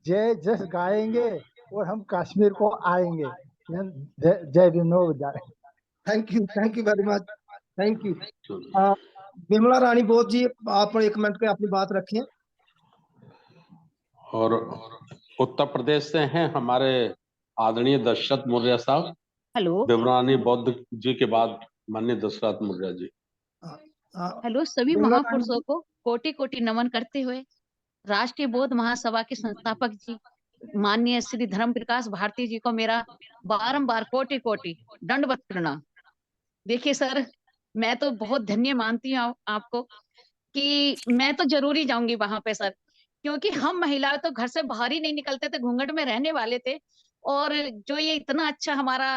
जय जस गाएंगे और हम कश्मीर को आएंगे। जय भीम नमो बुद्धाय। Thank you very much, thank you. Bimla Rani Bodh ji, आप 1 मिनट के अपनी बात रखिए। और उत्तर प्रदेश से हैं हमारे आदरणीय दशरथ मौर्य साहब। हेलो, बिमला रानी बौद्ध जी के बाद माननीय दशरथ मौर्य जी। हेलो, सभी महापुरुषों को कोटि कोटि नमन करते हुए राष्ट्रीय बौद्ध महासभा के संस्थापक जी माननीय श्री धर्म प्रकाश भारती जी को मेरा बारंबार कोटि कोटि दंडवत प्रणाम। देखिए सर, मैं तो बहुत धन्य मानती हूँ आपको कि मैं तो जरूरी जाऊंगी वहां पे सर, क्योंकि हम महिलाएं तो घर से बाहर ही नहीं निकलते थे, घूंघट में रहने वाले थे। और जो ये इतना अच्छा हमारा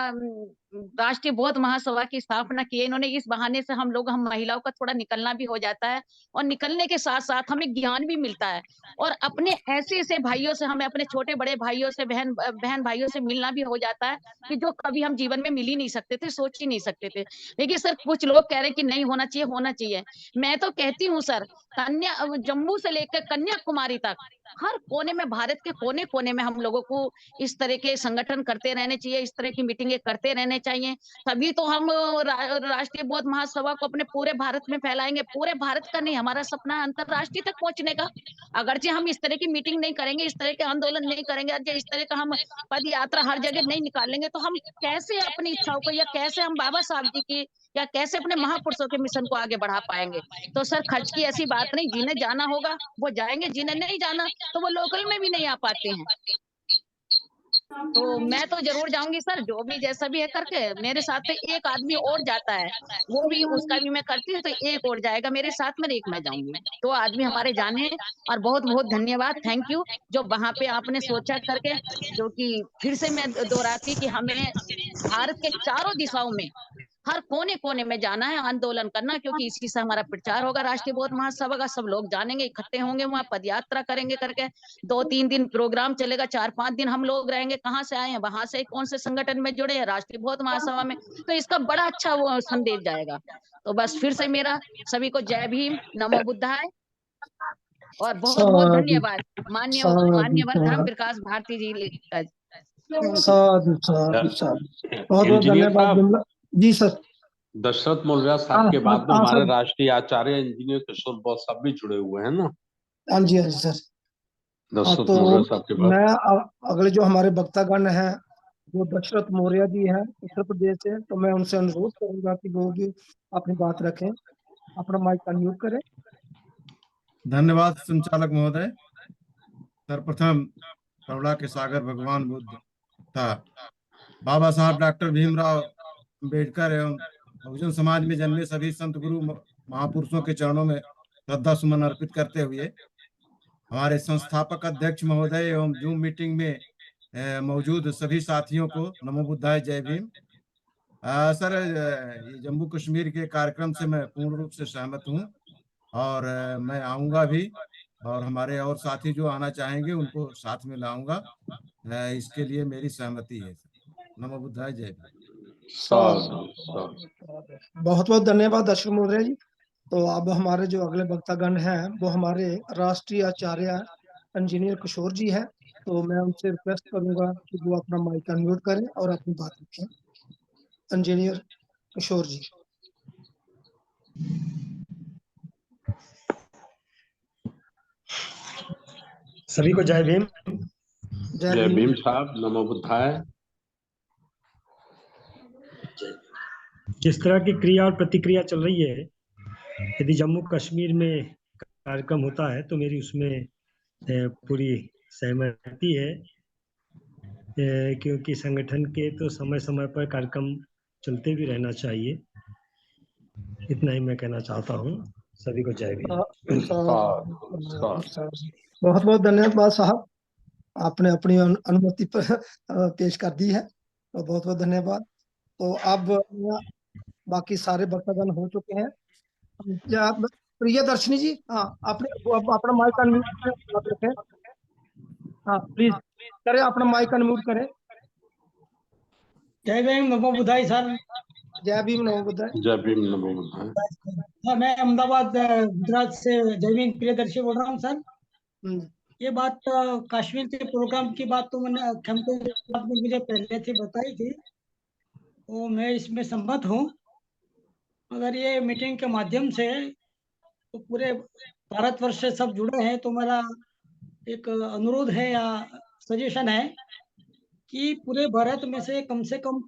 राष्ट्रीय बौद्ध महासभा की स्थापना की है इन्होंने, इस बहाने से हम महिलाओं का थोड़ा निकलना भी हो जाता है और निकलने के साथ साथ हमें ज्ञान भी मिलता है और अपने ऐसे भाइयों से, हमें अपने छोटे बड़े भाइयों से, बहन भाइयों से मिलना भी हो जाता है कि जो कभी हम जीवन में मिल ही नहीं सकते थे, सोच ही नहीं सकते थे। देखिए सर, कुछ लोग कह रहे हैं कि नहीं होना चाहिए, होना चाहिए। मैं तो कहती हूँ सर, जम्मू से लेकर कन्याकुमारी तक हर कोने में, भारत के कोने कोने में हम लोगों को इस तरह के संगठन करते रहने चाहिए, इस तरह की मीटिंगें करते रहने चाहिए। तभी तो हम राष्ट्रीय बौद्ध महासभा को अपने पूरे भारत में फैलाएंगे। पूरे भारत का नहीं, हमारा सपना है अंतरराष्ट्रीय तक पहुंचने का। अगरचे हम इस तरह की मीटिंग नहीं करेंगे, इस तरह के आंदोलन नहीं करेंगे, इस तरह का हम पद यात्रा हर जगह नहीं निकालेंगे, तो हम कैसे अपनी इच्छाओं को, या कैसे हम बाबा साहब जी की, या कैसे अपने महापुरुषों के मिशन को आगे बढ़ा पाएंगे। तो सर, खर्च की ऐसी बात नहीं, जिन्हें जाना होगा वो जाएंगे, जिन्हें नहीं जाना तो वो लोकल में भी नहीं आ पाते हैं। तो मैं तो जरूर जाऊंगी सर, जो भी जैसा भी है करके। मेरे साथ तो एक आदमी और जाता है, वो भी, उसका भी मैं करती हूँ, तो एक और जाएगा मेरे साथ में, एक मैं जाऊंगी। 2 आदमी हमारे जाने हैं। और बहुत बहुत धन्यवाद, थैंक यू, जो वहां पे आपने सोचा करके, जो कि फिर से मैं दोहराती कि हमें भारत के चारों दिशाओं में, हर कोने कोने में जाना है, आंदोलन करना, क्योंकि इसी से हमारा प्रचार होगा राष्ट्रीय बौद्ध महासभा का। सब लोग जानेंगे, इकट्ठे होंगे, वहां पद यात्रा करेंगे करके 2-3 दिन प्रोग्राम चलेगा, 4-5 दिन हम लोग रहेंगे। कहाँ से आए हैं, वहां से, कौन से संगठन में जुड़े हैं, राष्ट्रीय बौद्ध महासभा में, तो इसका बड़ा अच्छा वो संदेश जाएगा। तो बस फिर से मेरा सभी को जय भीम, नमो बुद्धाय और बहुत बहुत धन्यवाद माननीय धर्म प्रकाश भारती जी। साधु साधु साधु, बहुत बहुत धन्यवाद जी सर। दशरथ मौर्य साहब के बाद में हमारे राष्ट्रीय आचार्य इंजीनियर किशोर बौद्ध साहब भी जुड़े हुए हैं ना। हाँ जी सर। दशरथ मौर्य साहब के बाद मैं अगले जो हमारे वक्तागण हैं जो दशरथ मौर्य जी हैं उत्तर प्रदेश से, तो मैं उनसे अनुरोध करूंगा कि वो भी अपनी बात रखें। अपना माइक अनम्यूट करें। धन्यवाद संचालक महोदय। सर्वप्रथम करुणा के सागर भगवान बुद्ध था बाबा साहब डॉक्टर भीमराव अंबेडकर एवं बहुजन समाज में जन्मे सभी संत गुरु महापुरुषों के चरणों में श्रद्धा सुमन अर्पित करते हुए हमारे संस्थापक अध्यक्ष महोदय एवं जूम मीटिंग में मौजूद सभी साथियों को नमो बुद्धाय, जय भीम। सर, ये जम्मू कश्मीर के कार्यक्रम से मैं पूर्ण रूप से सहमत हूँ और मैं आऊँगा भी, और हमारे और साथी जो आना चाहेंगे उनको साथ में लाऊंगा। इसके लिए मेरी सहमति है। नमो बुद्धाय, जय भीम। बहुत बहुत धन्यवाद दशरथ मौर्य जी। तो अब हमारे जो अगले वक्तागण हैं वो हमारे राष्ट्रीय आचार्य इंजीनियर किशोर जी हैं। तो मैं उनसे रिक्वेस्ट करूंगा कि वो अपना माइक अनम्यूट करें और अपनी बात रखें। इंजीनियर किशोर जी। सभी को जय भीम। जय भीम साहब, नमो बुद्धाय। किस तरह की क्रिया और प्रतिक्रिया चल रही है, यदि जम्मू कश्मीर में कार्यक्रम होता है तो मेरी उसमें पूरी सहमति है, क्योंकि संगठन के तो समय समय पर कार्यक्रम चलते भी रहना चाहिए। इतना ही मैं कहना चाहता हूँ। सभी को जय भीम। बहुत बहुत धन्यवाद साहब, आपने अपनी अनुमति पर पेश कर दी है, तो बहुत बहुत धन्यवाद। तो अब बाकी सारे वक्तागण हो चुके हैं। प्रियदर्शनी जी, हाँ, आपने अपना माइक अनम्यूट रखें। हाँ प्लीज करें, अपना माइक अनम्यूट करें। जय भीम, नमो बुद्धाय सर। जय भीम, नमो बुद्धाय। जय भीम, नमो बुद्धाय। मैं अहमदाबाद गुजरात से जय भीम प्रियदर्शी बोल रहा हूँ सर। ये बात कश्मीर के प्रोग्राम की बात तो मैंने आपने मुझे पहले से बताई थी, तो मैं इसमें सहमत हूँ। अगर ये मीटिंग के माध्यम से तो पूरे भारतवर्ष से सब जुड़े हैं, तो मेरा एक अनुरोध है या सजेशन है कि पूरे भारत में से कम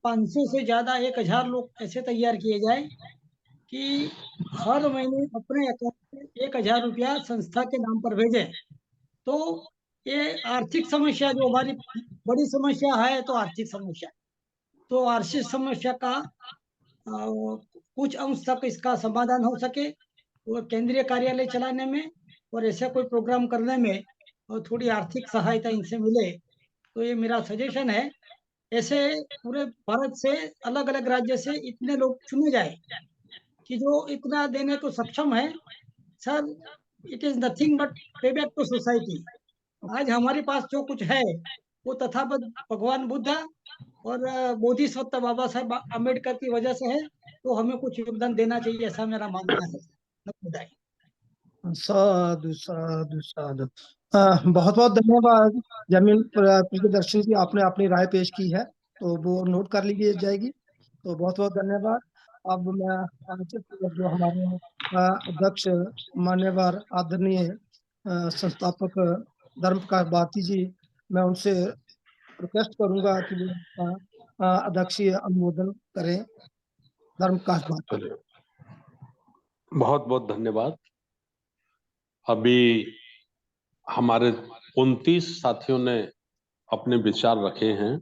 500 से ज्यादा 1000 लोग ऐसे तैयार किए जाए कि हर महीने अपने अकाउंट में 1000 रुपया संस्था के नाम पर भेजें। तो ये आर्थिक समस्या जो हमारी बड़ी समस्या है, तो आर्थिक समस्या, तो आर्थिक समस्या का कुछ अंश तक इसका समाधान हो सके, और केंद्रीय कार्यालय चलाने में और ऐसा कोई प्रोग्राम करने में और थोड़ी आर्थिक सहायता इनसे मिले, तो ये मेरा सजेशन है। ऐसे पूरे भारत से अलग अलग राज्य से इतने लोग चुने जाए कि जो इतना देने को सक्षम है। Sir, it is nothing but पे बैक टू सोसाइटी। आज हमारे पास जो कुछ है वो तथागत भगवान बुद्ध और बोधिसत्व बाबा साहब अम्बेडकर की वजह से है, तो हमें कुछ योगदान देना चाहिए, ऐसा मेरा मानना है। साधु साधु साधु। बहुत बहुत धन्यवाद जमीन प्रियदर्शन जी, आपने अपनी राय पेश की है, तो वो नोट कर ली जाएगी। तो बहुत बहुत धन्यवाद। अब मैं जो हमारे अध्यक्ष मान्यवर आदरणीय संस्थापक धर्म प्रकाश भारती जी, मैं उनसे रिक्वेस्ट करूंगा कि वो अध्यक्षीय अनुमोदन करें। धर्म प्रकाश भारती। बहुत बहुत धन्यवाद। अभी हमारे 29 साथियों ने अपने विचार रखे हैं।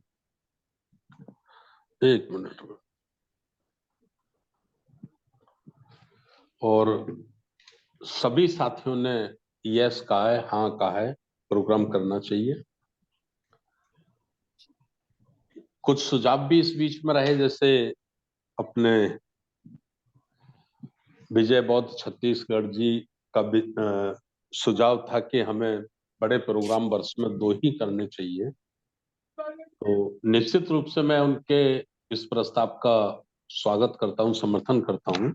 एक मिनट में। और सभी साथियों ने यस कहा है, हाँ कहा है, प्रोग्राम करना चाहिए। कुछ सुझाव भी इस बीच में रहे, जैसे अपने विजय बौद्ध छत्तीसगढ़ जी का सुझाव था कि हमें बड़े प्रोग्राम वर्ष में 2 ही करने चाहिए। तो निश्चित रूप से मैं उनके इस प्रस्ताव का स्वागत करता हूं, समर्थन करता हूं।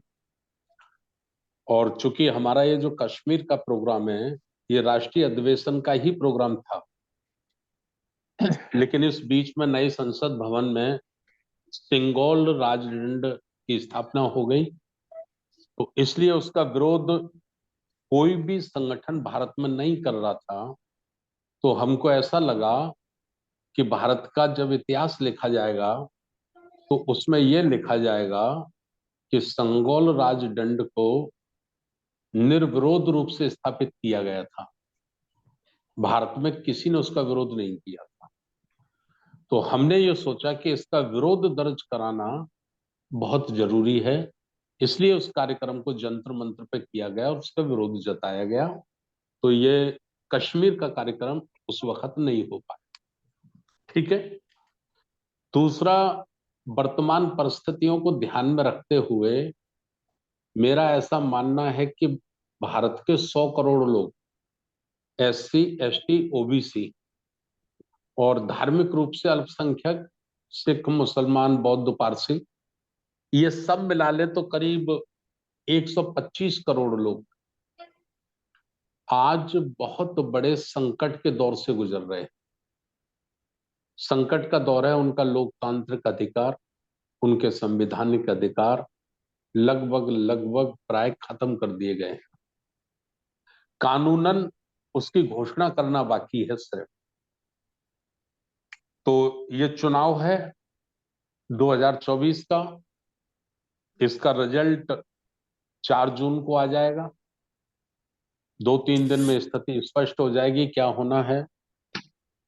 और चूंकि हमारा ये जो कश्मीर का प्रोग्राम है, ये राष्ट्रीय अधिवेशन का ही प्रोग्राम था, लेकिन इस बीच में नए संसद भवन में सिंगोल राजदंड की स्थापना हो गई, तो इसलिए उसका विरोध कोई भी संगठन भारत में नहीं कर रहा था। तो हमको ऐसा लगा कि भारत का जब इतिहास लिखा जाएगा तो उसमें यह लिखा जाएगा कि संगोल राजदंड को निर्विरोध रूप से स्थापित किया गया था। भारत में किसी ने उसका विरोध नहीं किया था। तो हमने ये सोचा कि इसका विरोध दर्ज कराना बहुत जरूरी है, इसलिए उस कार्यक्रम को जंतर मंत्र पे किया गया और उसका विरोध जताया गया। तो ये कश्मीर का कार्यक्रम उस वक्त नहीं हो पाया। ठीक है। दूसरा, वर्तमान परिस्थितियों को ध्यान में रखते हुए मेरा ऐसा मानना है कि भारत के 100 करोड़ लोग SC, ST, OBC और धार्मिक रूप से अल्पसंख्यक सिख, मुसलमान, बौद्ध, पारसी, ये सब मिला ले तो करीब 125 करोड़ लोग आज बहुत बड़े संकट के दौर से गुजर रहे हैं। संकट का दौर है, उनका लोकतांत्रिक अधिकार, उनके संवैधानिक अधिकार लगभग प्राय खत्म कर दिए गए हैं। कानूनन उसकी घोषणा करना बाकी है सिर्फ। तो ये चुनाव है 2024 का, इसका रिजल्ट 4 जून को आ जाएगा। 2-3 दिन में स्थिति स्पष्ट हो जाएगी क्या होना है।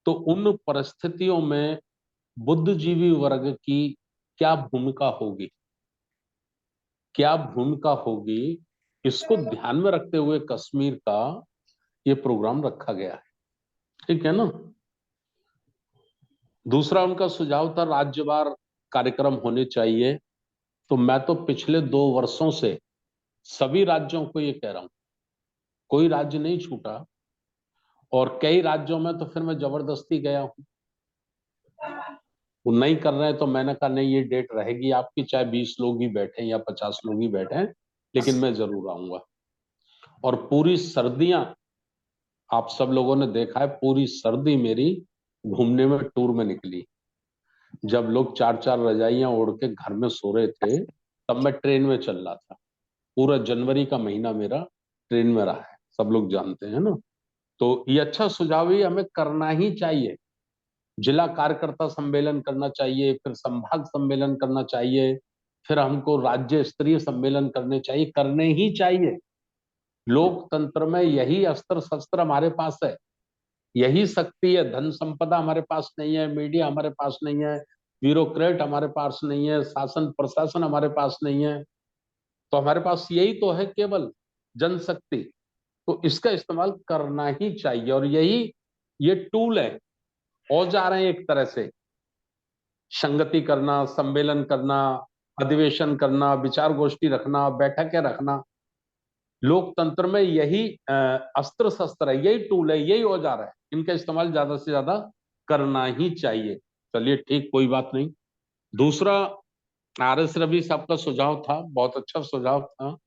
तो उन परिस्थितियों में बुद्धिजीवी वर्ग की क्या भूमिका होगी, इसको ध्यान में रखते हुए कश्मीर का ये प्रोग्राम रखा गया है। ठीक है ना। दूसरा उनका सुझाव था राज्यवार कार्यक्रम होने चाहिए। तो मैं तो पिछले 2 वर्षों से सभी राज्यों को ये कह रहा हूं, कोई राज्य नहीं छूटा, और कई राज्यों में तो फिर मैं जबरदस्ती गया हूं। वो नहीं कर रहे हैं तो मैंने कहा नहीं, ये डेट रहेगी आपकी, चाहे 20 लोग ही बैठे या 50 लोग ही बैठे, लेकिन मैं जरूर आऊंगा। और पूरी सर्दियां आप सब लोगों ने देखा है, पूरी सर्दी मेरी घूमने में, टूर में निकली। जब लोग 4-4 रजाइयां ओढ़ के घर में सो रहे थे तब मैं ट्रेन में चल रहा था। पूरा जनवरी का महीना मेरा ट्रेन में रहा है, सब लोग जानते हैं ना। तो ये अच्छा सुझाव ही हमें करना ही चाहिए। जिला कार्यकर्ता सम्मेलन करना चाहिए, फिर संभाग सम्मेलन करना चाहिए, फिर हमको राज्य स्तरीय सम्मेलन करने ही चाहिए। लोकतंत्र में यही अस्त्र शस्त्र हमारे पास है, यही शक्ति है। धन संपदा हमारे पास नहीं है, मीडिया हमारे पास नहीं है, ब्यूरोक्रेट हमारे पास नहीं है, शासन प्रशासन हमारे पास नहीं है। तो हमारे पास यही तो है, केवल जनशक्ति। तो इसका इस्तेमाल करना ही चाहिए, और यही ये टूल है, औजार हैं एक तरह से। संगति करना, सम्मेलन करना, अधिवेशन करना, विचार गोष्ठी रखना, बैठकें रखना, लोकतंत्र में यही अस्त्र शस्त्र है, यही टूल है, यही औजार है। इनका इस्तेमाल ज्यादा से ज्यादा करना ही चाहिए। चलिए ठीक, कोई बात नहीं। दूसरा, RS रवि साहब का सुझाव था, बहुत अच्छा सुझाव था,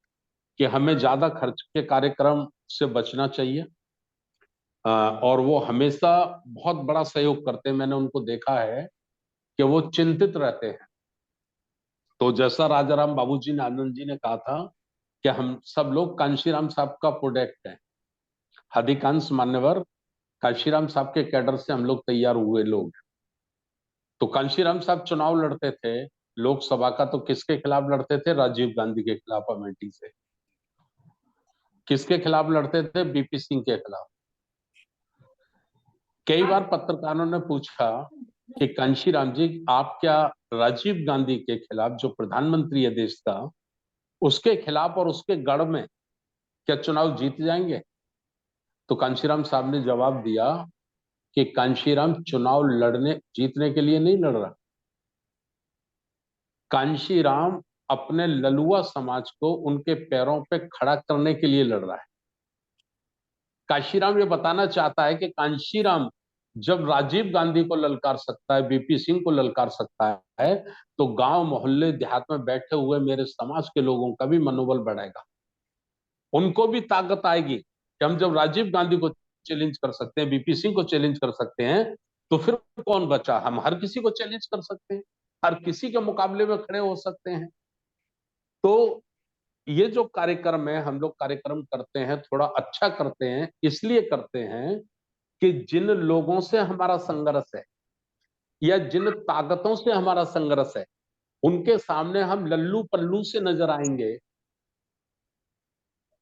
कि हमें ज्यादा खर्च के कार्यक्रम से बचना चाहिए। और वो हमेशा बहुत बड़ा सहयोग करते हैं, मैंने उनको देखा है कि वो चिंतित रहते हैं। तो जैसा राजाराम बाबूजी ने, आनंद जी ने कहा था कि हम सब लोग कांशीराम साहब का प्रोडक्ट हैं, अधिकांश मान्यवर कांशीराम साहब के कैडर से हम लोग तैयार हुए लोग। तो कांशीराम साहब चुनाव लड़ते थे लोकसभा का, तो किसके खिलाफ लड़ते थे? राजीव गांधी के खिलाफ अमेठी से। किसके खिलाफ लड़ते थे? BP सिंह के खिलाफ। कई बार पत्रकारों ने पूछा कि कांशीराम जी, आप क्या राजीव गांधी के खिलाफ, जो प्रधानमंत्री है देश का, उसके खिलाफ और उसके गढ़ में क्या चुनाव जीत जाएंगे? तो कांशीराम साहब ने जवाब दिया कि कांशीराम चुनाव जीतने के लिए नहीं लड़ रहा। कांशीराम अपने ललुआ समाज को उनके पैरों पे खड़ा करने के लिए लड़ रहा है। कांशीराम ये बताना चाहता है कि कांशीराम जब राजीव गांधी को ललकार सकता है, BP सिंह को ललकार सकता है, तो गांव मोहल्ले देहात में बैठे हुए मेरे समाज के लोगों का भी मनोबल बढ़ेगा। उनको भी ताकत आएगी कि हम जब राजीव गांधी को चैलेंज कर सकते हैं, BP सिंह को चैलेंज कर सकते हैं, तो फिर कौन बचा? हम हर किसी को चैलेंज कर सकते हैं, हर किसी के मुकाबले में खड़े हो सकते हैं। तो ये जो कार्यक्रम है, हम लोग कार्यक्रम करते हैं, थोड़ा अच्छा करते हैं, इसलिए करते हैं कि जिन लोगों से हमारा संघर्ष है, या जिन ताकतों से हमारा संघर्ष है, उनके सामने हम लल्लू पल्लू से नजर आएंगे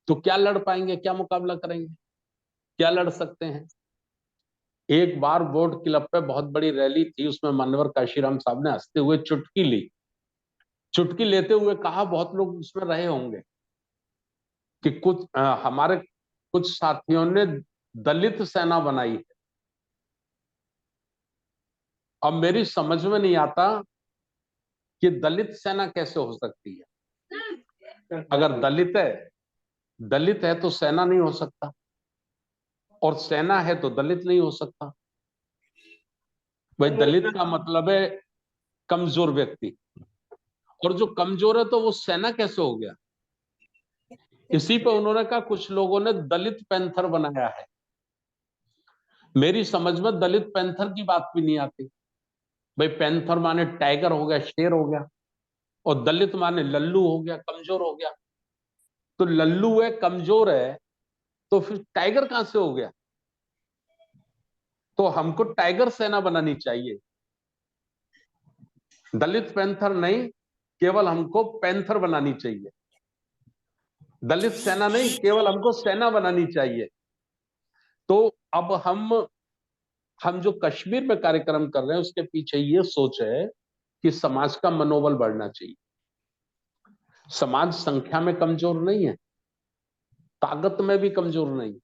तो क्या लड़ पाएंगे, क्या मुकाबला करेंगे, क्या लड़ सकते हैं? एक बार बोर्ड क्लब पे बहुत बड़ी रैली थी, उसमें मान्यवर काशीराम साहब ने हंसते हुए चुटकी ली। चुटकी लेते हुए कहा, बहुत लोग उसमें रहे होंगे, कि हमारे कुछ साथियों ने दलित सेना बनाई है। अब मेरी समझ में नहीं आता कि दलित सेना कैसे हो सकती है। अगर दलित है तो सेना नहीं हो सकता, और सेना है तो दलित नहीं हो सकता। भाई दलित का मतलब है कमजोर व्यक्ति, और जो कमजोर है तो वो सेना कैसे हो गया? इसी पे उन्होंने कहा कुछ लोगों ने दलित पैंथर बनाया है। मेरी समझ में दलित पैंथर की बात भी नहीं आती। भाई पैंथर माने टाइगर हो गया, शेर हो गया, और दलित माने लल्लू हो गया, कमजोर हो गया। तो लल्लू है, कमजोर है, तो फिर टाइगर कहां से हो गया? तो हमको टाइगर सेना बनानी चाहिए, दलित पैंथर नहीं, केवल हमको पैंथर बनानी चाहिए। दलित सेना नहीं, केवल हमको सेना बनानी चाहिए। तो अब हम जो कश्मीर में कार्यक्रम कर रहे हैं, उसके पीछे ये सोच है कि समाज का मनोबल बढ़ना चाहिए। समाज संख्या में कमजोर नहीं है, ताकत में भी कमजोर नहीं।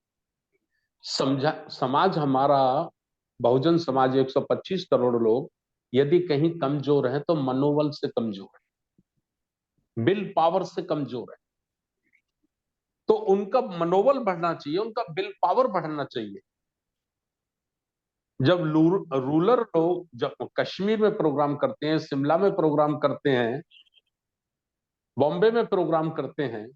समाज हमारा बहुजन समाज 125 करोड़ लोग यदि कहीं कमजोर हैं तो मनोबल से कमजोर है, विल पावर से कमजोर है। तो उनका मनोबल बढ़ना चाहिए, उनका विल पावर बढ़ना चाहिए। जब रूरल लोग जब कश्मीर में प्रोग्राम करते हैं, शिमला में प्रोग्राम करते हैं, बॉम्बे में प्रोग्राम करते हैं,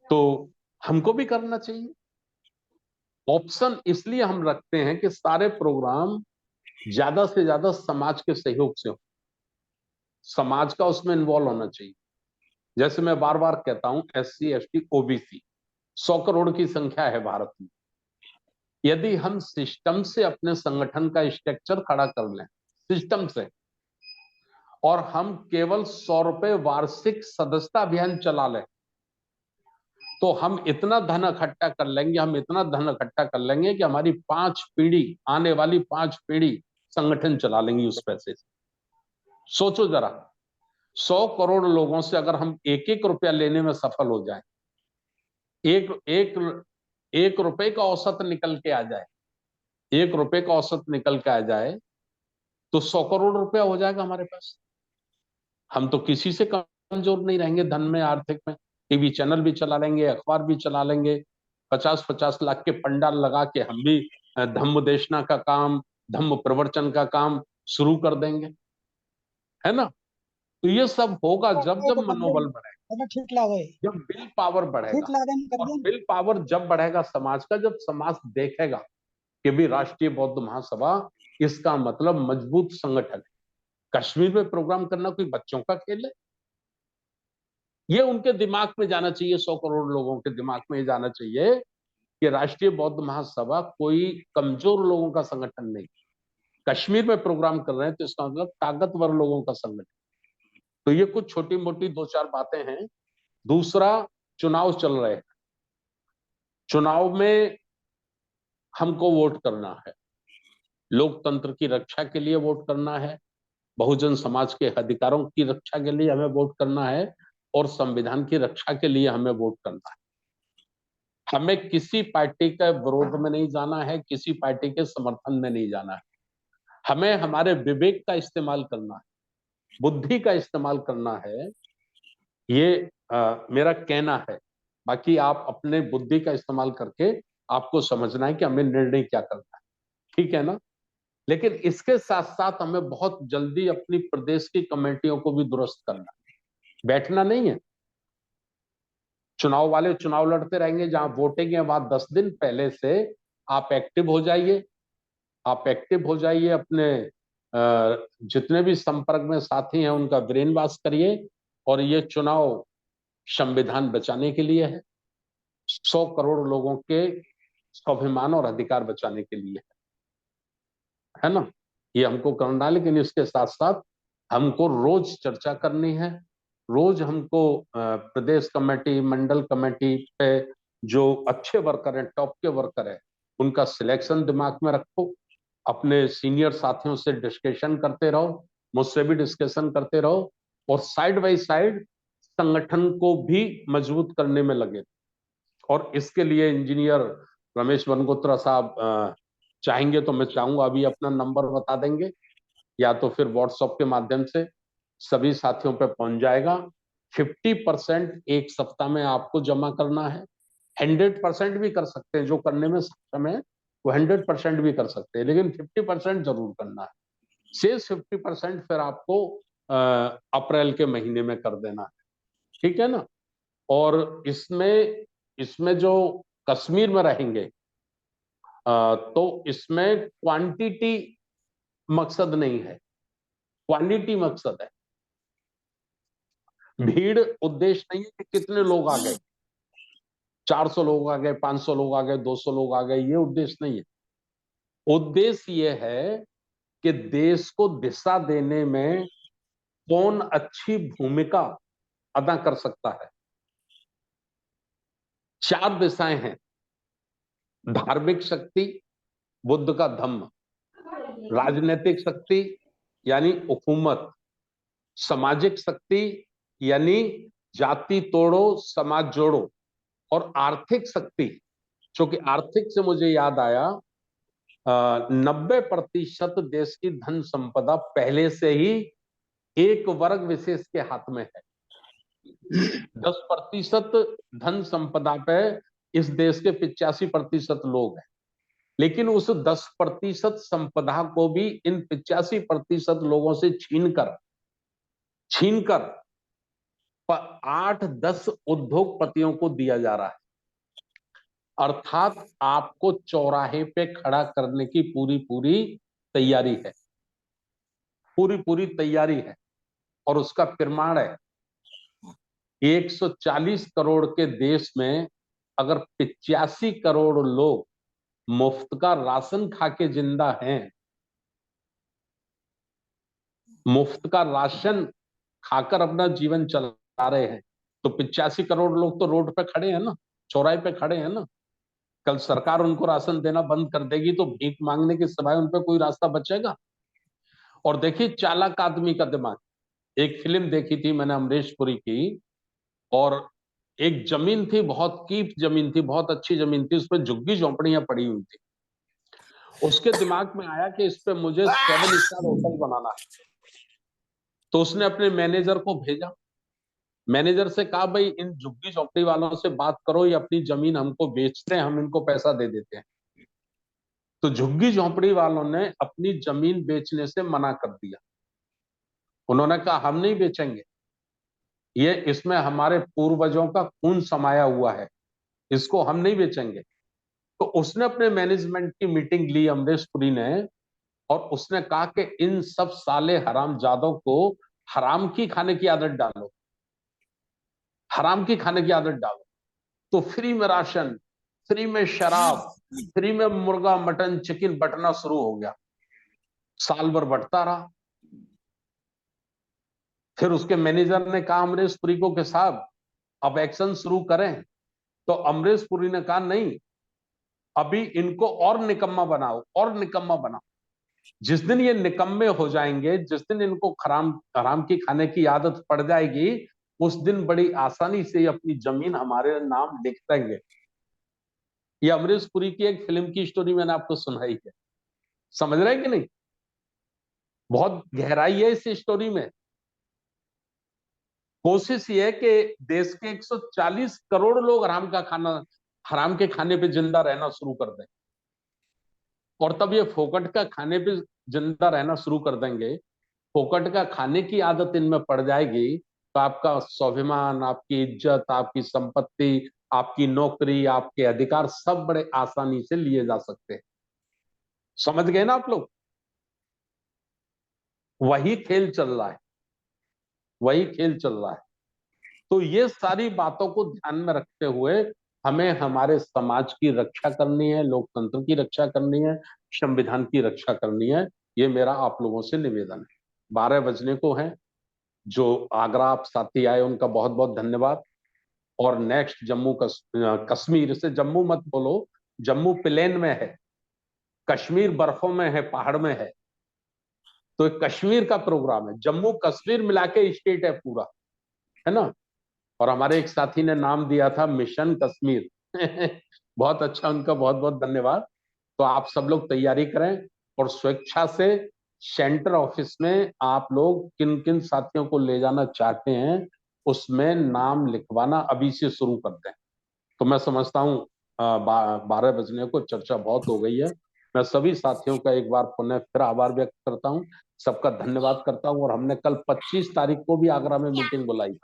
तो हमको भी करना चाहिए। ऑप्शन इसलिए हम रखते हैं कि सारे प्रोग्राम ज्यादा से ज्यादा समाज के सहयोग से हो, समाज का उसमें इन्वॉल्व होना चाहिए। जैसे मैं बार बार कहता हूं, SC ST OBC 100 करोड़ की संख्या है भारत में। यदि हम सिस्टम से अपने संगठन का स्ट्रक्चर खड़ा कर लें, सिस्टम से, और हम केवल 100 रुपए वार्षिक सदस्यता अभियान चला लें, तो हम इतना धन इकट्ठा कर लेंगे, हम इतना धन इकट्ठा कर लेंगे कि हमारी 5 पीढ़ी, आने वाली 5 पीढ़ी संगठन चला लेंगी उस पैसे से। सोचो जरा, 100 करोड़ लोगों से अगर हम एक एक रुपया लेने में सफल हो जाए, एक रुपए का औसत निकल के आ जाए, 1 रुपए का औसत निकल के आ जाए, तो 100 करोड़ रुपया हो जाएगा हमारे पास। हम तो किसी से कमजोर नहीं रहेंगे धन में, आर्थिक में। टीवी चैनल भी चला लेंगे, अखबार भी चला लेंगे, 50-50 लाख के पंडाल लगा के हम भी धम्म देशना का काम, धम्म प्रवचन का काम शुरू कर देंगे, है ना? तो ये सब होगा जब मनोबल बढ़ेगा, जब विल पावर बढ़ेगा। और विल पावर जब बढ़ेगा समाज का, जब समाज देखेगा कि भी राष्ट्रीय बौद्ध महासभा, इसका मतलब मजबूत संगठन है। कश्मीर में प्रोग्राम करना कोई बच्चों का खेल है? ये उनके दिमाग में जाना चाहिए, 100 करोड़ लोगों के दिमाग में जाना चाहिए कि राष्ट्रीय बौद्ध महासभा कोई कमजोर लोगों का संगठन नहीं। कश्मीर में प्रोग्राम कर रहे हैं तो इसका मतलब ताकतवर लोगों का संगठन। तो ये कुछ छोटी मोटी 2-4 बातें हैं। दूसरा, चुनाव चल रहे हैं, चुनाव में हमको वोट करना है, लोकतंत्र की रक्षा के लिए वोट करना है, बहुजन समाज के अधिकारों की रक्षा के लिए हमें वोट करना है, और संविधान की रक्षा के लिए हमें वोट करना है। हमें किसी पार्टी के विरोध में नहीं जाना है, किसी पार्टी के समर्थन में नहीं जाना है। हमें हमारे विवेक का इस्तेमाल करना है, बुद्धि का इस्तेमाल करना है। ये मेरा कहना है। बाकी आप अपने बुद्धि का इस्तेमाल करके आपको समझना है कि हमें निर्णय क्या करना है, ठीक है ना? लेकिन इसके साथ साथ हमें बहुत जल्दी अपनी प्रदेश की कमेटियों को भी दुरुस्त करना है, बैठना नहीं है। चुनाव वाले चुनाव लड़ते रहेंगे, जहां वोटिंग है वहां 10 दिन पहले से आप एक्टिव हो जाइए। आप एक्टिव हो जाइए, अपने जितने भी संपर्क में साथी हैं उनका ब्रेन वॉश करिए। और ये चुनाव संविधान बचाने के लिए है, 100 करोड़ लोगों के स्वाभिमान और अधिकार बचाने के लिए है ना? ये हमको करना है, लेकिन इसके साथ साथ हमको रोज चर्चा करनी है। रोज हमको प्रदेश कमेटी, मंडल कमेटी पे जो अच्छे वर्कर हैं, टॉप के वर्कर हैं, उनका सिलेक्शन दिमाग में रखो। अपने सीनियर साथियों से डिस्कशन करते रहो, मुझसे भी डिस्कशन करते रहो, और साइड बाय साइड संगठन को भी मजबूत करने में लगे। और इसके लिए इंजीनियर रमेश बनगोत्रा साहब चाहेंगे तो मैं चाहूंगा अभी अपना नंबर बता देंगे, या तो फिर व्हाट्सएप के माध्यम से सभी साथियों पे पहुंच जाएगा। 50% एक सप्ताह में आपको जमा करना है। 100% भी कर सकते हैं, जो करने में सक्षम है वो 100% भी कर सकते हैं, लेकिन 50% जरूर करना है। शेष 50% फिर आपको अप्रैल के महीने में कर देना है, ठीक है ना। और इसमें जो कश्मीर में रहेंगे तो इसमें क्वांटिटी मकसद नहीं है, क्वालिटी मकसद है। भीड़ उद्देश्य नहीं है कि कितने लोग आ गए, 400 लोग आ गए, 500 लोग आ गए, 200 लोग आ गए, ये उद्देश्य नहीं है। उद्देश्य ये है कि देश को दिशा देने में कौन अच्छी भूमिका अदा कर सकता है। 4 दिशाएं हैं: धार्मिक शक्ति, बुद्ध का धम्म; राजनीतिक शक्ति यानी हुकूमत; सामाजिक शक्ति यानी जाति तोड़ो समाज जोड़ो; और आर्थिक शक्ति, जो कि आर्थिक से मुझे याद आया 90% देश की धन संपदा पहले से ही एक वर्ग विशेष के हाथ में है। 10% धन संपदा पे इस देश के 85% लोग हैं, लेकिन उस 10% संपदा को भी इन 85% लोगों से छीनकर 8-10 उद्योगपतियों को दिया जा रहा है। अर्थात आपको चौराहे पे खड़ा करने की पूरी तैयारी है, पूरी तैयारी है। और उसका प्रमाण है 140 करोड़ के देश में अगर 85 करोड़ लोग मुफ्त का राशन खा के जिंदा हैं, मुफ्त का राशन खाकर अपना जीवन चला रहे हैं, तो 85 करोड़ लोग तो रोड पे खड़े हैं ना, चौराहे पे खड़े हैं ना। कल सरकार उनको राशन देना बंद कर देगी तो भीख मांगने के सिवाय उन पे कोई रास्ता बचेगा। और देखिए चालाक आदमी का दिमाग। एक फिल्म देखी थी मैंने अमरीश पुरी की, और एक जमीन थी, बहुत कीप जमीन थी, बहुत अच्छी जमीन थी, उसपे झुग्गी झोंपड़ियां पड़ी हुई थी। उसके दिमाग में आया कि इस पे मुझे 7 स्टार होटल बनाना है। तो उसने अपने मैनेजर को भेजा, मैनेजर से कहा भाई इन झुग्गी झोंपड़ी वालों से बात करो, ये अपनी जमीन हमको बेचते हैं, हम इनको पैसा दे देते हैं। तो झुग्गी झोंपड़ी वालों ने अपनी जमीन बेचने से मना कर दिया। उन्होंने कहा हम नहीं बेचेंगे, ये इसमें हमारे पूर्वजों का खून समाया हुआ है, इसको हम नहीं बेचेंगे। तो उसने अपने मैनेजमेंट की मीटिंग ली अमरीश पुरी ने, और उसने कहा कि इन सब साले हरामजादों को हराम की खाने की आदत डालो, हराम की खाने की आदत डालो। तो फ्री में राशन, फ्री में शराब, फ्री में मुर्गा मटन चिकन बंटना शुरू हो गया। साल भर बंटता रहा। फिर उसके मैनेजर ने कहा अमरीश पुरी को कि साहब अब एक्शन शुरू करें। तो अमरीश पुरी ने कहा नहीं, अभी इनको और निकम्मा बनाओ, और निकम्मा बनाओ। जिस दिन ये निकम्मे हो जाएंगे, जिस दिन इनको हराम की खाने की आदत पड़ जाएगी, उस दिन बड़ी आसानी से अपनी जमीन हमारे नाम लिख देंगे। ये अमरीश पुरी की एक फिल्म की स्टोरी मैंने आपको सुनाई है, समझ रहे हैं कि नहीं? बहुत गहराई है इस स्टोरी में। कोशिश ये है कि देश के 140 करोड़ लोग हराम के खाने पे जिंदा रहना शुरू कर दें, और तब ये फोकट का खाने पे जिंदा रहना शुरू कर देंगे। फोकट का खाने की आदत इनमें पड़ जाएगी तो आपका स्वाभिमान, आपकी इज्जत, आपकी संपत्ति, आपकी नौकरी, आपके अधिकार सब बड़े आसानी से लिए जा सकते हैं। समझ गए ना आप लोग? वही खेल चल रहा है, वही खेल चल रहा है। तो ये सारी बातों को ध्यान में रखते हुए हमें हमारे समाज की रक्षा करनी है, लोकतंत्र की रक्षा करनी है, संविधान की रक्षा करनी है। ये मेरा आप लोगों से निवेदन है। 12 बजने को है। जो आगरा आप साथी आए उनका बहुत बहुत धन्यवाद। और नेक्स्ट जम्मू कश्मीर से, जम्मू मत बोलो, जम्मू प्लेन में है, कश्मीर बर्फों में है, पहाड़ में है, तो एक कश्मीर का प्रोग्राम है। जम्मू कश्मीर मिला के स्टेट है पूरा, है ना। और हमारे एक साथी ने नाम दिया था मिशन कश्मीर बहुत अच्छा, उनका बहुत बहुत धन्यवाद। तो आप सब लोग तैयारी करें और स्वेच्छा से सेंटर ऑफिस में आप लोग किन किन साथियों को ले जाना चाहते हैं उसमें नाम लिखवाना अभी से शुरू कर दें। तो मैं समझता हूँ 12 बजने को चर्चा बहुत हो गई है। मैं सभी साथियों का एक बार पुनः फिर आभार व्यक्त करता हूँ, सबका धन्यवाद करता हूँ। और हमने कल 25 तारीख को भी आगरा में मीटिंग बुलाई।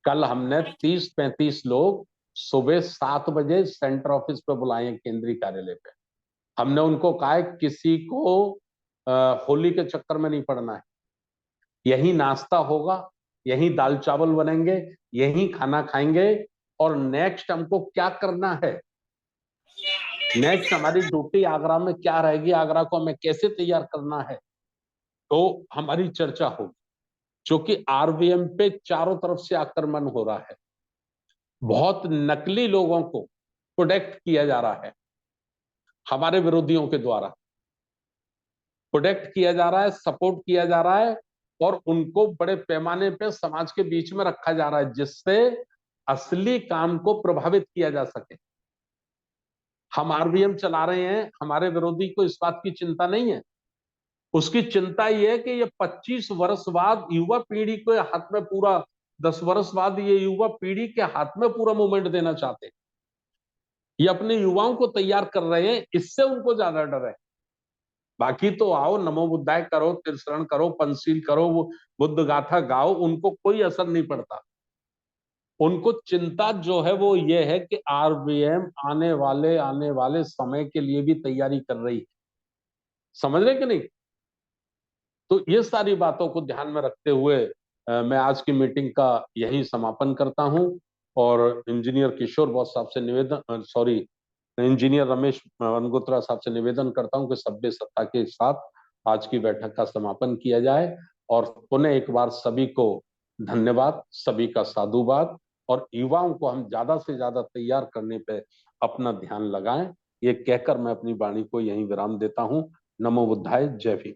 कल हमने 30-35 लोग सुबह 7 बजे सेंटर ऑफिस पे बुलाए हैं, केंद्रीय कार्यालय पे। हमने उनको कहा है किसी को होली के चक्कर में नहीं पड़ना है, यही नाश्ता होगा, यही दाल चावल बनेंगे, यही खाना खाएंगे। और नेक्स्ट हमको क्या करना है, नेक्स्ट हमारी ड्यूटी आगरा में क्या रहेगी, आगरा को हमें कैसे तैयार करना है, तो हमारी चर्चा होगी। क्योंकि आरबीएम पे चारों तरफ से आक्रमण हो रहा है, बहुत नकली लोगों को प्रोटेक्ट किया जा रहा है, हमारे विरोधियों के द्वारा प्रोटेक्ट किया जा रहा है, सपोर्ट किया जा रहा है, और उनको बड़े पैमाने पे समाज के बीच में रखा जा रहा है, जिससे असली काम को प्रभावित किया जा सके। हम आरबीएम चला रहे हैं, हमारे विरोधी को इस बात की चिंता नहीं है। उसकी चिंता यह है कि ये 25 वर्ष बाद युवा पीढ़ी के हाथ में पूरा, 10 वर्ष बाद ये युवा पीढ़ी के हाथ में पूरा मूवमेंट देना चाहते हैं। ये अपने युवाओं को तैयार कर रहे हैं, इससे उनको ज्यादा डर है। बाकी तो आओ, नमो बुद्धाय करो, तीर्थशरण करो, पंचशील करो, वो बुद्ध गाथा गाओ, उनको कोई असर नहीं पड़ता। उनको चिंता जो है वो ये है कि आरबीएम आने वाले समय के लिए भी तैयारी कर रही है। समझ रहे कि नहीं? तो ये सारी बातों को ध्यान में रखते हुए मैं आज की मीटिंग का यही समापन करता हूं। और इंजीनियर किशोर बॉस साहब से निवेदन, इंजीनियर रमेश वनगोत्रा साहब से निवेदन करता हूं कि सभ्य सत्ता के साथ आज की बैठक का समापन किया जाए। और पुनः एक बार सभी को धन्यवाद, सभी का साधुवाद, और युवाओं को हम ज्यादा से ज्यादा तैयार करने पे अपना ध्यान लगाएं। ये कहकर मैं अपनी वाणी को यहीं विराम देता हूं। नमो बुद्धाय, जय भीम।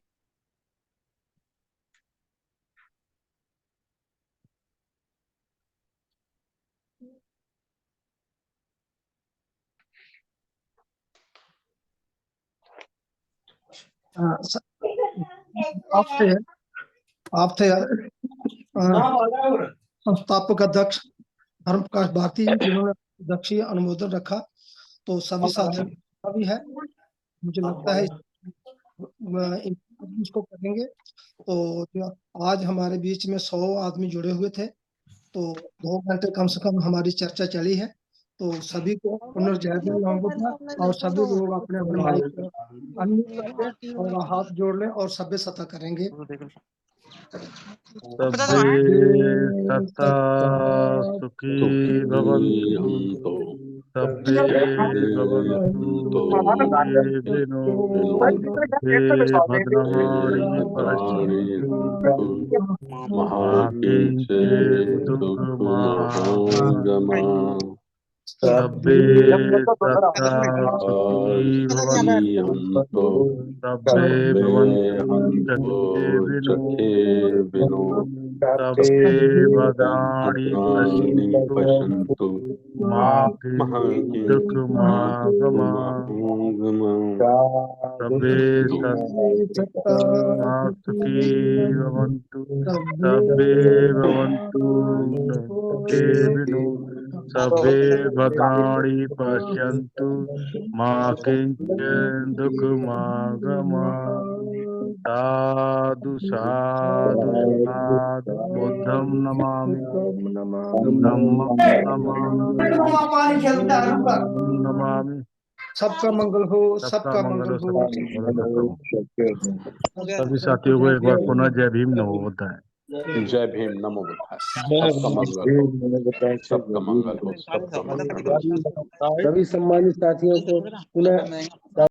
आप थे संस्थापक अध्यक्ष धर्म प्रकाश भारती, जिन्होंने अध्यक्षीय अनुमोदन रखा। तो सभी साथी भी है, मुझे लगता है इसको करेंगे। तो आज हमारे बीच में 100 आदमी जुड़े हुए थे, तो 2 घंटे कम से कम हमारी चर्चा चली है। तो सभी को पुनर्जय दें और सभी लोग अपने अपने माइक अनम्यूट कर दें और हाथ जोड़ लें और सभ्य सत्ता करेंगे। सभ्य सत्ता सुखी भवन्तु, सभ्य भवन्तु येनो, सभ्य भद्राणि पश्यन्तु, मा किंचित् दुःखमागमः। सभ्य सत्ता सुखी भवन्तु, सभ्य भवन्तु सुखिनो, सभ्य भद्राणि पश्यन्तु, मा किंचित् दुःखमागमः। सभ्य सत्ता सुखी भवन्तु, सभ्य भवन्तु सुखिनो, सभ्य भद्राणि पश्यन्तु, मा किंचित् दुःखमागमः। साधु साधु साधु, बुद्धं नमामि, धम्मं नमामि। सबका मंगल हो, सबका मंगल हो। सभी साथियों को एक बार पुनः जय भीम, नमो बुद्धाय। जय भीम, नमो बुद्धाय। सबका मंगल हो, सबका मंगल हो, सबका मंगल हो। सभी सम्मानित साथियों को पुनः